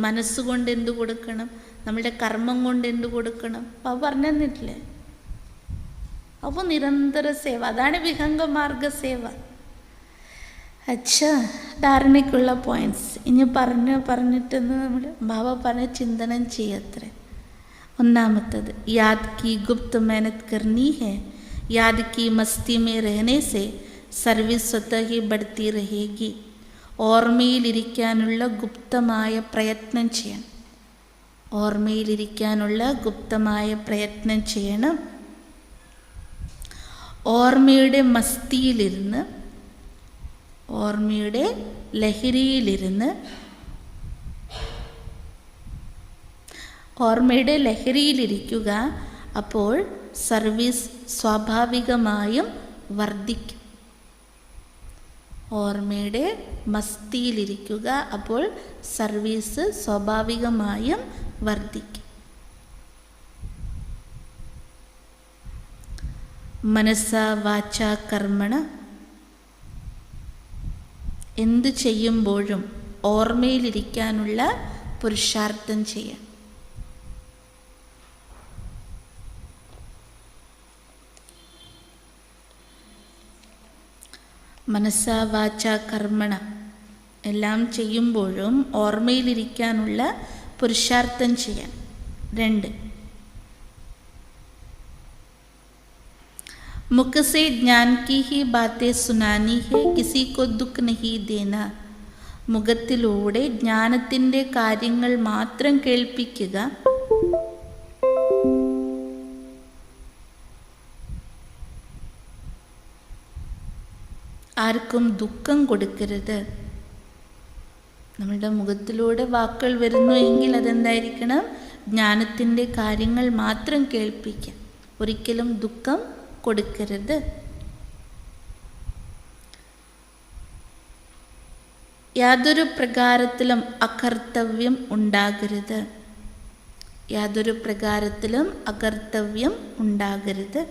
മനസ്സുകൊണ്ട് എന്ത് കൊടുക്കണം, നമ്മളുടെ കർമ്മം കൊണ്ട് എന്ത് കൊടുക്കണം, ബാബ പറഞ്ഞു തന്നിട്ടില്ലേ? അപ്പോൾ നിരന്തര സേവ, അതാണ് വിഹംഗമാർഗ സേവ. അച്ഛാ, ധാരണയ്ക്കുള്ള പോയിന്റ്സ് ഇനി പറഞ്ഞിട്ടെന്ന് നമ്മൾ ബാബ പറഞ്ഞ ചിന്തനം ചെയ്യത്രേ. ഒന്നാമത്തത്, യാദ് കി ഗുപ്ത് മെഹനത് കർണി ഹെ, യാദ് കി മസ്തി മേ രഹനെ സെ സർവീസ് സ്വതः ഹി ബഡ്തി രഹേഗി. ഓർമ്മയിലിരിക്കാനുള്ള ഗുപ്തമായ പ്രയത്നം ചെയ്യണം. ഓർമ്മയിലിരിക്കാനുള്ള ഗുപ്തമായ പ്രയത്നം ചെയ്യണം. ഓർമ്മയുടെ മസ്തിയിലിരുന്ന്, ഓർമ്മയുടെ ലഹരിയിലിരുന്ന്, ഓർമ്മയുടെ ലഹരിയിലിരിക്കുക. അപ്പോൾ സർവീസ് സ്വാഭാവികമായും വർദ്ധിക്കും. ഓർമ്മയുടെ മസ്തിയിലിരിക്കുക, അപ്പോൾ സർവീസ് സ്വാഭാവികമായും വർദ്ധിക്കും. മനസ്സ വാച കർമ്മണ, എന്തു ചെയ്യുമ്പോഴും ഓർമ്മയിലിരിക്കാനുള്ള പുരുഷാർത്ഥം ചെയ്യാം. മനസ്സ വാച കർമ്മണ, എല്ലാം ചെയ്യുമ്പോഴും ഓർമ്മയിലിരിക്കാനുള്ള പുരുഷാർത്ഥം ചെയ്യാൻ. 2, मुख से ज्ञान की ही बातें सुनानी है, किसी को दुख नहीं देना. മുഖത്തിലൂടെ ജ്ഞാനത്തിൻ്റെ കാര്യങ്ങൾ മാത്രം കേൾപ്പിക്കുക, ആർക്കും ദുഃഖം കൊടുക്കരുത്. നമ്മളുടെ മുഖത്തിലൂടെ വാക്കുകൾ വരുന്നു എങ്കിൽ അതെന്തായിരിക്കണം? ജ്ഞാനത്തിൻ്റെ കാര്യങ്ങൾ മാത്രം കേൾപ്പിക്കുക, ഒരിക്കലും ദുഃഖം കൊടുക്കരുത്. യാതൊരു പ്രകാരത്തിലും അകർത്തവ്യം ഉണ്ടാകരുത്. യാതൊരു പ്രകാരത്തിലും അകർത്തവ്യം ഉണ്ടാകരുത്.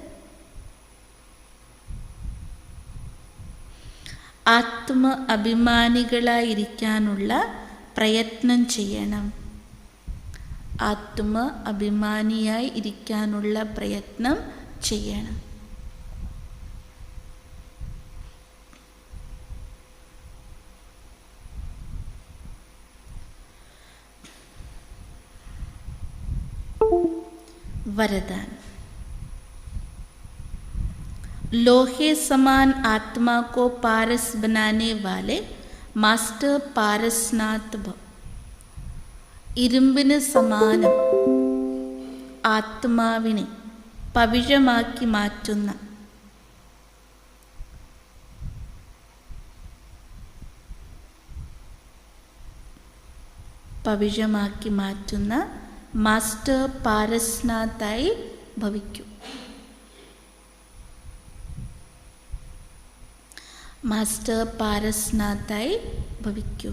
ആത്മ അഭിമാനികളായിരിക്കാനുള്ള പ്രയത്നം ചെയ്യണം. ആത്മ അഭിമാനിയായി ഇരിക്കാനുള്ള പ്രയത്നം ചെയ്യണം. वरदान, लोहे समान आत्मा को पारस बनाने वाले मास्टर पारसनाथ भव. ഇരുമ്പിന് സമാനം ആത്മാവിനെ പവിഴമാക്കി മാറ്റുന്ന മാസ്റ്റർ പാരസ്നാഥായി ഭവിക്കൂ. മാസ്റ്റർ പാരസ്നാഥായി ഭവിക്കൂ.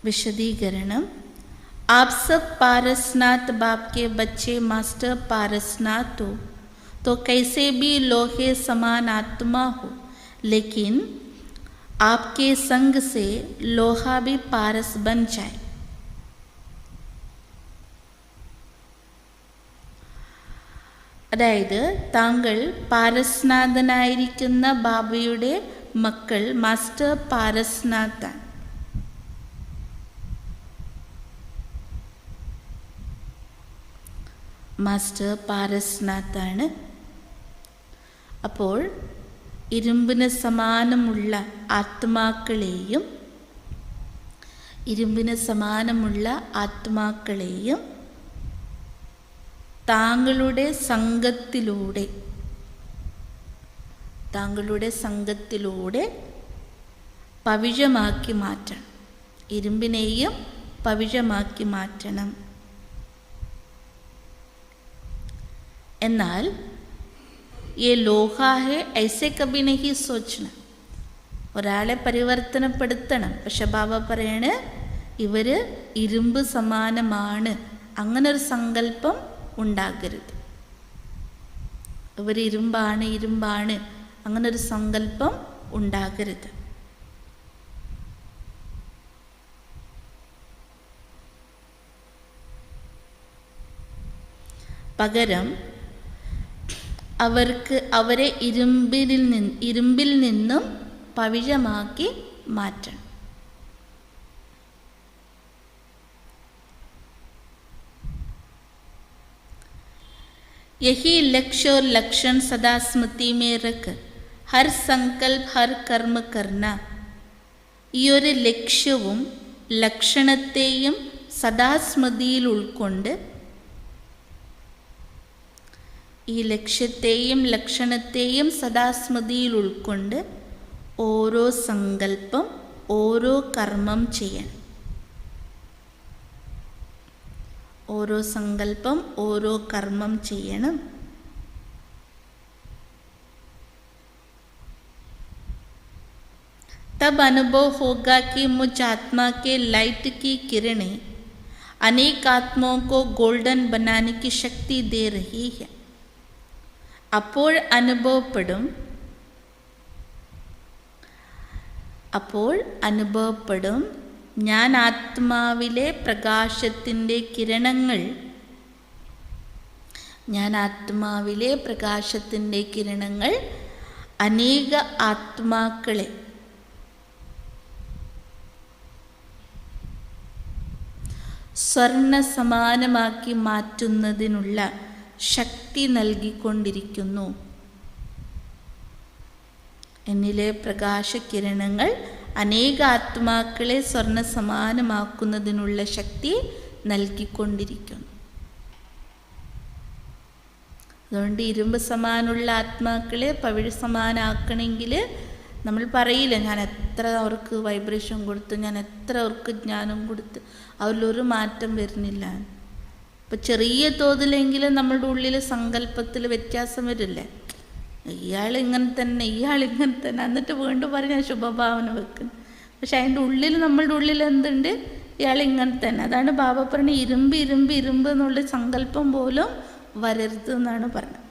विशदीकरणम, आप सब पारसनाथ बाप के बच्चे मास्टर पारसनाथ हो तो कैसे भी लोहे समान आत्मा हो, लेकिन आपके संग से लोहा भी पारस बन जाए. അതായത് താങ്കൾ പാരസ്നാഥനായിരിക്കുന്ന ബാബയുടെ മക്കൾ മാസ്റ്റർ പാരസ്നാഥാൻ. മാസ്റ്റർ പാരസ്നാഥാണ്. അപ്പോൾ ഇരുമ്പിന് സമാനമുള്ള ആത്മാക്കളെയും താങ്കളുടെ സംഘത്തിലൂടെ പവിഴമാക്കി മാറ്റണം. ഇരുമ്പിനെയും പവിഴമാക്കി മാറ്റണം. എന്നാൽ ये लोहा है ऐसे कभी नहीं सोचना. ഒരാളെ പരിവർത്തനപ്പെടുത്തണം. പക്ഷെ ബാബ പറയണ് ഇവർ ഇരുമ്പ് സമാനമാണ്, അങ്ങനൊരു സങ്കല്പം ഉണ്ടാകരുത്. ഇവർ ഇരുമ്പാണ്, അങ്ങനൊരു സങ്കല്പം ഉണ്ടാകരുത്. പകരം അവരെ ഇരുമ്പിൽ നിന്നും പവിഴമാക്കി മാറ്റണം. यही लक्ष्य और लक्षण सदा स्मृति में रख हर संकल्प हर कर्म करना. ഈ ഒരു ലക്ഷ്യവും ലക്ഷണത്തെയും സദാ സ്മൃതിയിൽ ഉൾക്കൊണ്ട്, ഈ ലക്ഷ്യത്തെയും ലക്ഷണത്തെയും സദാ സ്മൃതിയിൽ ഉൾക്കൊണ്ട് ഓരോ സങ്കല്പം ഓരോ കർമ്മം ചെയ്യണം. ഓരോ സങ്കല്പം ഓരോ കർമ്മം ചെയ്യണം. तब अनुभव होगा कि मुझ आत्मा के लाइट की किरणें अनेक आत्माओं को गोल्डन बनाने की शक्ति दे रही है. അപ്പോൾ അനുഭവപ്പെടും ഞാൻ ആത്മാവിലെ പ്രകാശത്തിൻ്റെ കിരണങ്ങൾ അനേക ആത്മാക്കളെ സ്വർണ്ണ സമാനമാക്കി മാറ്റുന്നതിനുള്ള ശക്തി നൽകിക്കൊണ്ടിരിക്കുന്നു. എന്നിലെ പ്രകാശകിരണങ്ങൾ അനേക ആത്മാക്കളെ സ്വർണ്ണ സമാനമാക്കുന്നതിനുള്ള ശക്തി നൽകിക്കൊണ്ടിരിക്കുന്നു. അതുകൊണ്ട് ഇരുമ്പ് സമാനമുള്ള ആത്മാക്കളെ പവിഴ സമാനാക്കണമെങ്കിൽ നമ്മൾ പറയില്ല ഞാൻ എത്ര അവർക്ക് വൈബ്രേഷൻ കൊടുത്തു, ഞാൻ എത്ര അവർക്ക് ജ്ഞാനം കൊടുത്ത്, അതിലൊരു മാറ്റം വരുന്നില്ല. ഇപ്പം ചെറിയ തോതിലെങ്കിലും നമ്മളുടെ ഉള്ളിൽ സങ്കല്പത്തിൽ വ്യത്യാസം വരില്ലേ, ഇയാൾ ഇങ്ങനെ തന്നെ എന്നിട്ട് വീണ്ടും പറഞ്ഞ ശുഭഭാവന വെക്കുന്നു. പക്ഷെ അതിൻ്റെ ഉള്ളിൽ നമ്മളുടെ ഉള്ളിൽ എന്തുണ്ട്, ഇയാൾ ഇങ്ങനെ തന്നെ. അതാണ് ബാബ പറഞ്ഞ ഇരുമ്പ് എന്നുള്ള സങ്കല്പം പോലും വരരുത് എന്നാണ് പറഞ്ഞത്.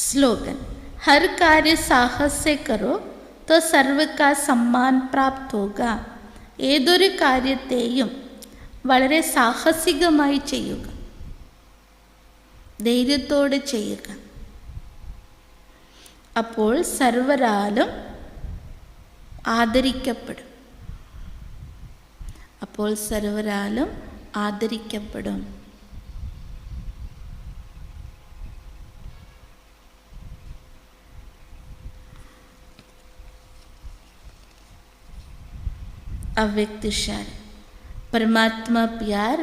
സ്ലോഗൻ हर कार्य साहस से करो तो सर्व का सम्मान प्राप्त होगा. ഏതൊരു കാര്യത്തെയും വളരെ സാഹസികമായി ചെയ്യുക, ധൈര്യത്തോടെ ചെയ്യുക. അപ്പോൾ സർവരാലും ആദരിക്കപ്പെടും. अव्यक्त सार परमात्मा प्यार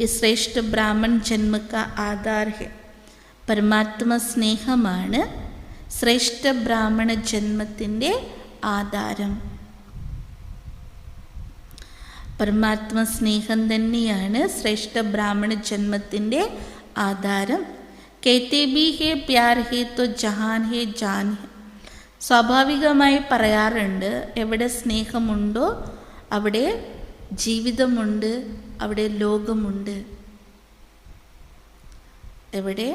ये श्रेष्ठ ब्राह्मण जन्म का आधार है. परमात्मा സ്നേഹമാണ് ശ്രേഷ്ഠ ബ്രാഹ്മണ ജന്മത്തിൻ്റെ ആധാരം. പരമാത്മ സ്നേഹം തന്നെയാണ് ശ്രേഷ്ഠ ബ്രാഹ്മണ ജന്മത്തിൻ്റെ ആധാരം. कहते भी है प्यार है तो जहान है जान है. സ്വാഭാവികമായി പറയാറുണ്ട്, എവിടെ സ്നേഹമുണ്ടോ അവിടെ ജീവിതമുണ്ട്, അവിടെ ലോകമുണ്ട്. എവിടെ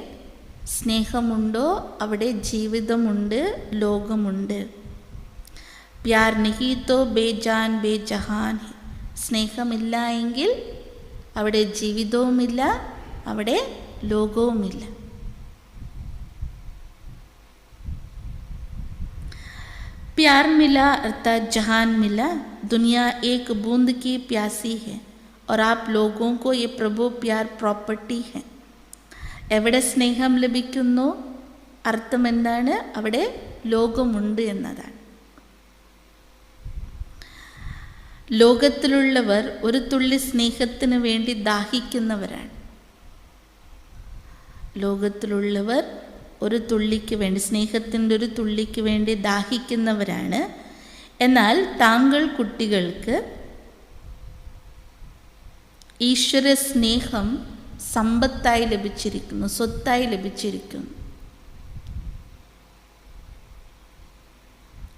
സ്നേഹമുണ്ടോ അവിടെ ജീവിതമുണ്ട്, ലോകമുണ്ട്. പ്യാർ നഹി തോ ബേജാൻ ബേജഹാൻ. സ്നേഹമില്ല എങ്കിൽ അവിടെ ജീവിതവുമില്ല, അവിടെ ലോകവുമില്ല. प्यार मिला अर्थात जहान मिला. दुनिया एक बूंद की प्यासी है और आप लोगों को ये प्रभु प्यार प्रॉपर्टी है. എവിടെ സ്നേഹം ലഭിക്കുന്നു, അർത്ഥം എന്താണ്, അവിടെ ലോകമുണ്ട് എന്നതാണ്. ലോകത്തിലുള്ളവർ ഒരു തുള്ളി സ്നേഹത്തിന് വേണ്ടി ദാഹിക്കുന്നവരാണ്. ലോകത്തിലുള്ളവർ ഒരു തുള്ളിക്ക് വേണ്ടി, സ്നേഹത്തിൻ്റെ ഒരു തുള്ളിക്ക് വേണ്ടി ദാഹിക്കുന്നവരാണ്. എന്നാൽ താങ്കൾ കുട്ടികൾക്ക് ഈശ്വര സ്നേഹം സമ്പത്തായി ലഭിച്ചിരിക്കുന്നു, സ്വത്തായി ലഭിച്ചിരിക്കുന്നു.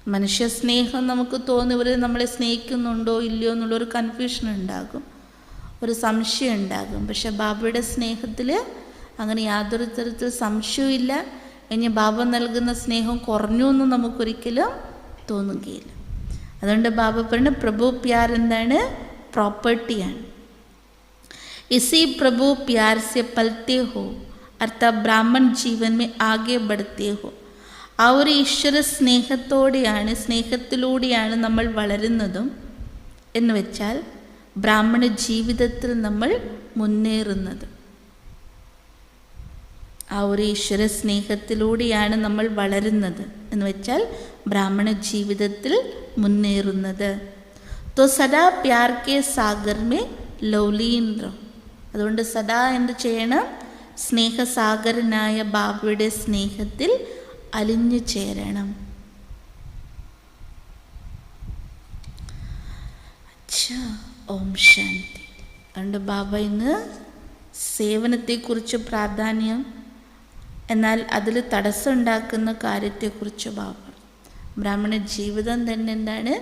മനുഷ്യ സ്നേഹം നമുക്ക് തോന്നും, ഇവർ നമ്മളെ സ്നേഹിക്കുന്നുണ്ടോ ഇല്ലയോ എന്നുള്ളൊരു കൺഫ്യൂഷൻ ഉണ്ടാകും, ഒരു സംശയം ഉണ്ടാകും. പക്ഷെ ബാബയുടെ സ്നേഹത്തിൽ അങ്ങനെ യാതൊരു തരത്തിൽ സംശയമില്ല. ഇനി ബാബ നൽകുന്ന സ്നേഹം കുറഞ്ഞു എന്ന് നമുക്കൊരിക്കലും തോന്നുകയില്ല. അതുകൊണ്ട് ബാബ പറഞ്ഞ പ്രഭു പ്യാർ എന്താണ്? പ്രോപ്പർട്ടിയാണ്. ഇസി പ്രഭു പ്യാർ സെ പൽത്തെ ഹോ അർത്ഥാത് ബ്രാഹ്മൺ ജീവൻ മേ ആകെ ബഡ്ത്തെ ഹോ. ആ ഒരു ഈശ്വര സ്നേഹത്തിലൂടെയാണ് നമ്മൾ വളരുന്നതും എന്ന് വെച്ചാൽ ബ്രാഹ്മണ ജീവിതത്തിൽ നമ്മൾ മുന്നേറുന്നത്. ആ ഒരു ഈശ്വര സ്നേഹത്തിലൂടെയാണ് നമ്മൾ വളരുന്നത് എന്ന് വെച്ചാൽ ബ്രാഹ്മണ ജീവിതത്തിൽ മുന്നേറുന്നത്. തോ സദാ പ്യാർ കെ സാഗർ മേ ലൗലീൻ രഹോ. അതുകൊണ്ട് സദാ എന്ത് ചെയ്യണം? സ്നേഹസാഗരനായ ബാബയുടെ സ്നേഹത്തിൽ അലിഞ്ഞു ചേരണം. ഓം ശാന്തി. അതുകൊണ്ട് ബാബ ഇന്ന് സേവനത്തെക്കുറിച്ച് പ്രാധാന്യം, എന്നാൽ അതിൽ തടസ്സമുണ്ടാക്കുന്ന കാര്യത്തെക്കുറിച്ച് ബാബ. ബ്രാഹ്മണ ജീവിതം തന്നെ എന്താണ്?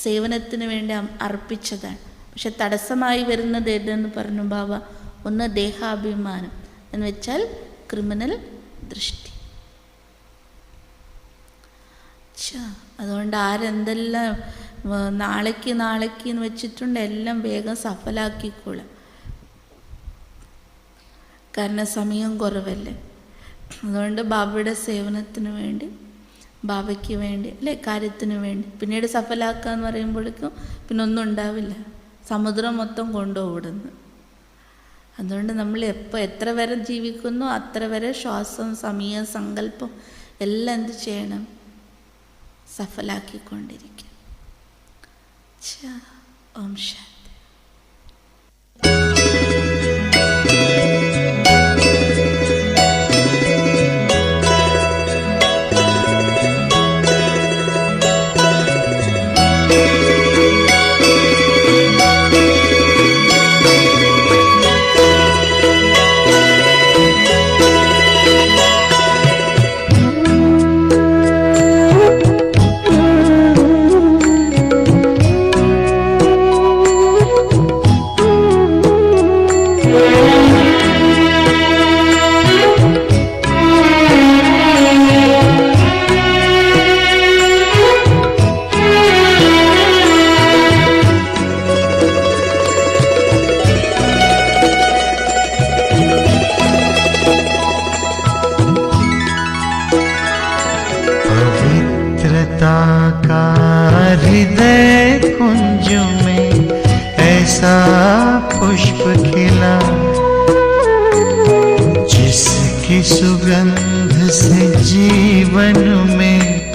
സേവനത്തിന് വേണ്ടി അർപ്പിച്ചതാണ്. പക്ഷെ തടസ്സമായി വരുന്നത് ഏതെന്ന് പറഞ്ഞു ബാബ? ഒന്ന് ദേഹാഭിമാനം എന്ന് വെച്ചാൽ ക്രിമിനൽ ദൃഷ്ടി. അതുകൊണ്ട് ആരെന്തെല്ലാം നാളേക്ക് എന്ന് വെച്ചിട്ടുണ്ട് എല്ലാം വേഗം സഫലാക്കിക്കോളാം. കാരണം സമയം കുറവല്ലേ. അതുകൊണ്ട് ബാബയുടെ സേവനത്തിന് വേണ്ടി, ബാബയ്ക്ക് വേണ്ടി അല്ലേ, കാര്യത്തിന് വേണ്ടി. പിന്നീട് സഫലാക്കുക എന്ന് പറയുമ്പോഴേക്കും പിന്നെ ഒന്നും ഉണ്ടാവില്ല, സമുദ്രം മൊത്തം കൊണ്ടുപോടുന്നു. അതുകൊണ്ട് നമ്മൾ എത്ര വരെ ജീവിക്കുന്നു അത്ര വരെ ശ്വാസം, സമയം, സങ്കല്പം എല്ലാം എന്ത് ചെയ്യണം? സഫലാക്കിക്കൊണ്ടിരിക്കുക. ഓം ശാന്തി. का हृदय कुंज में ऐसा पुष्प खिला, जिसकी सुगंध से जीवन में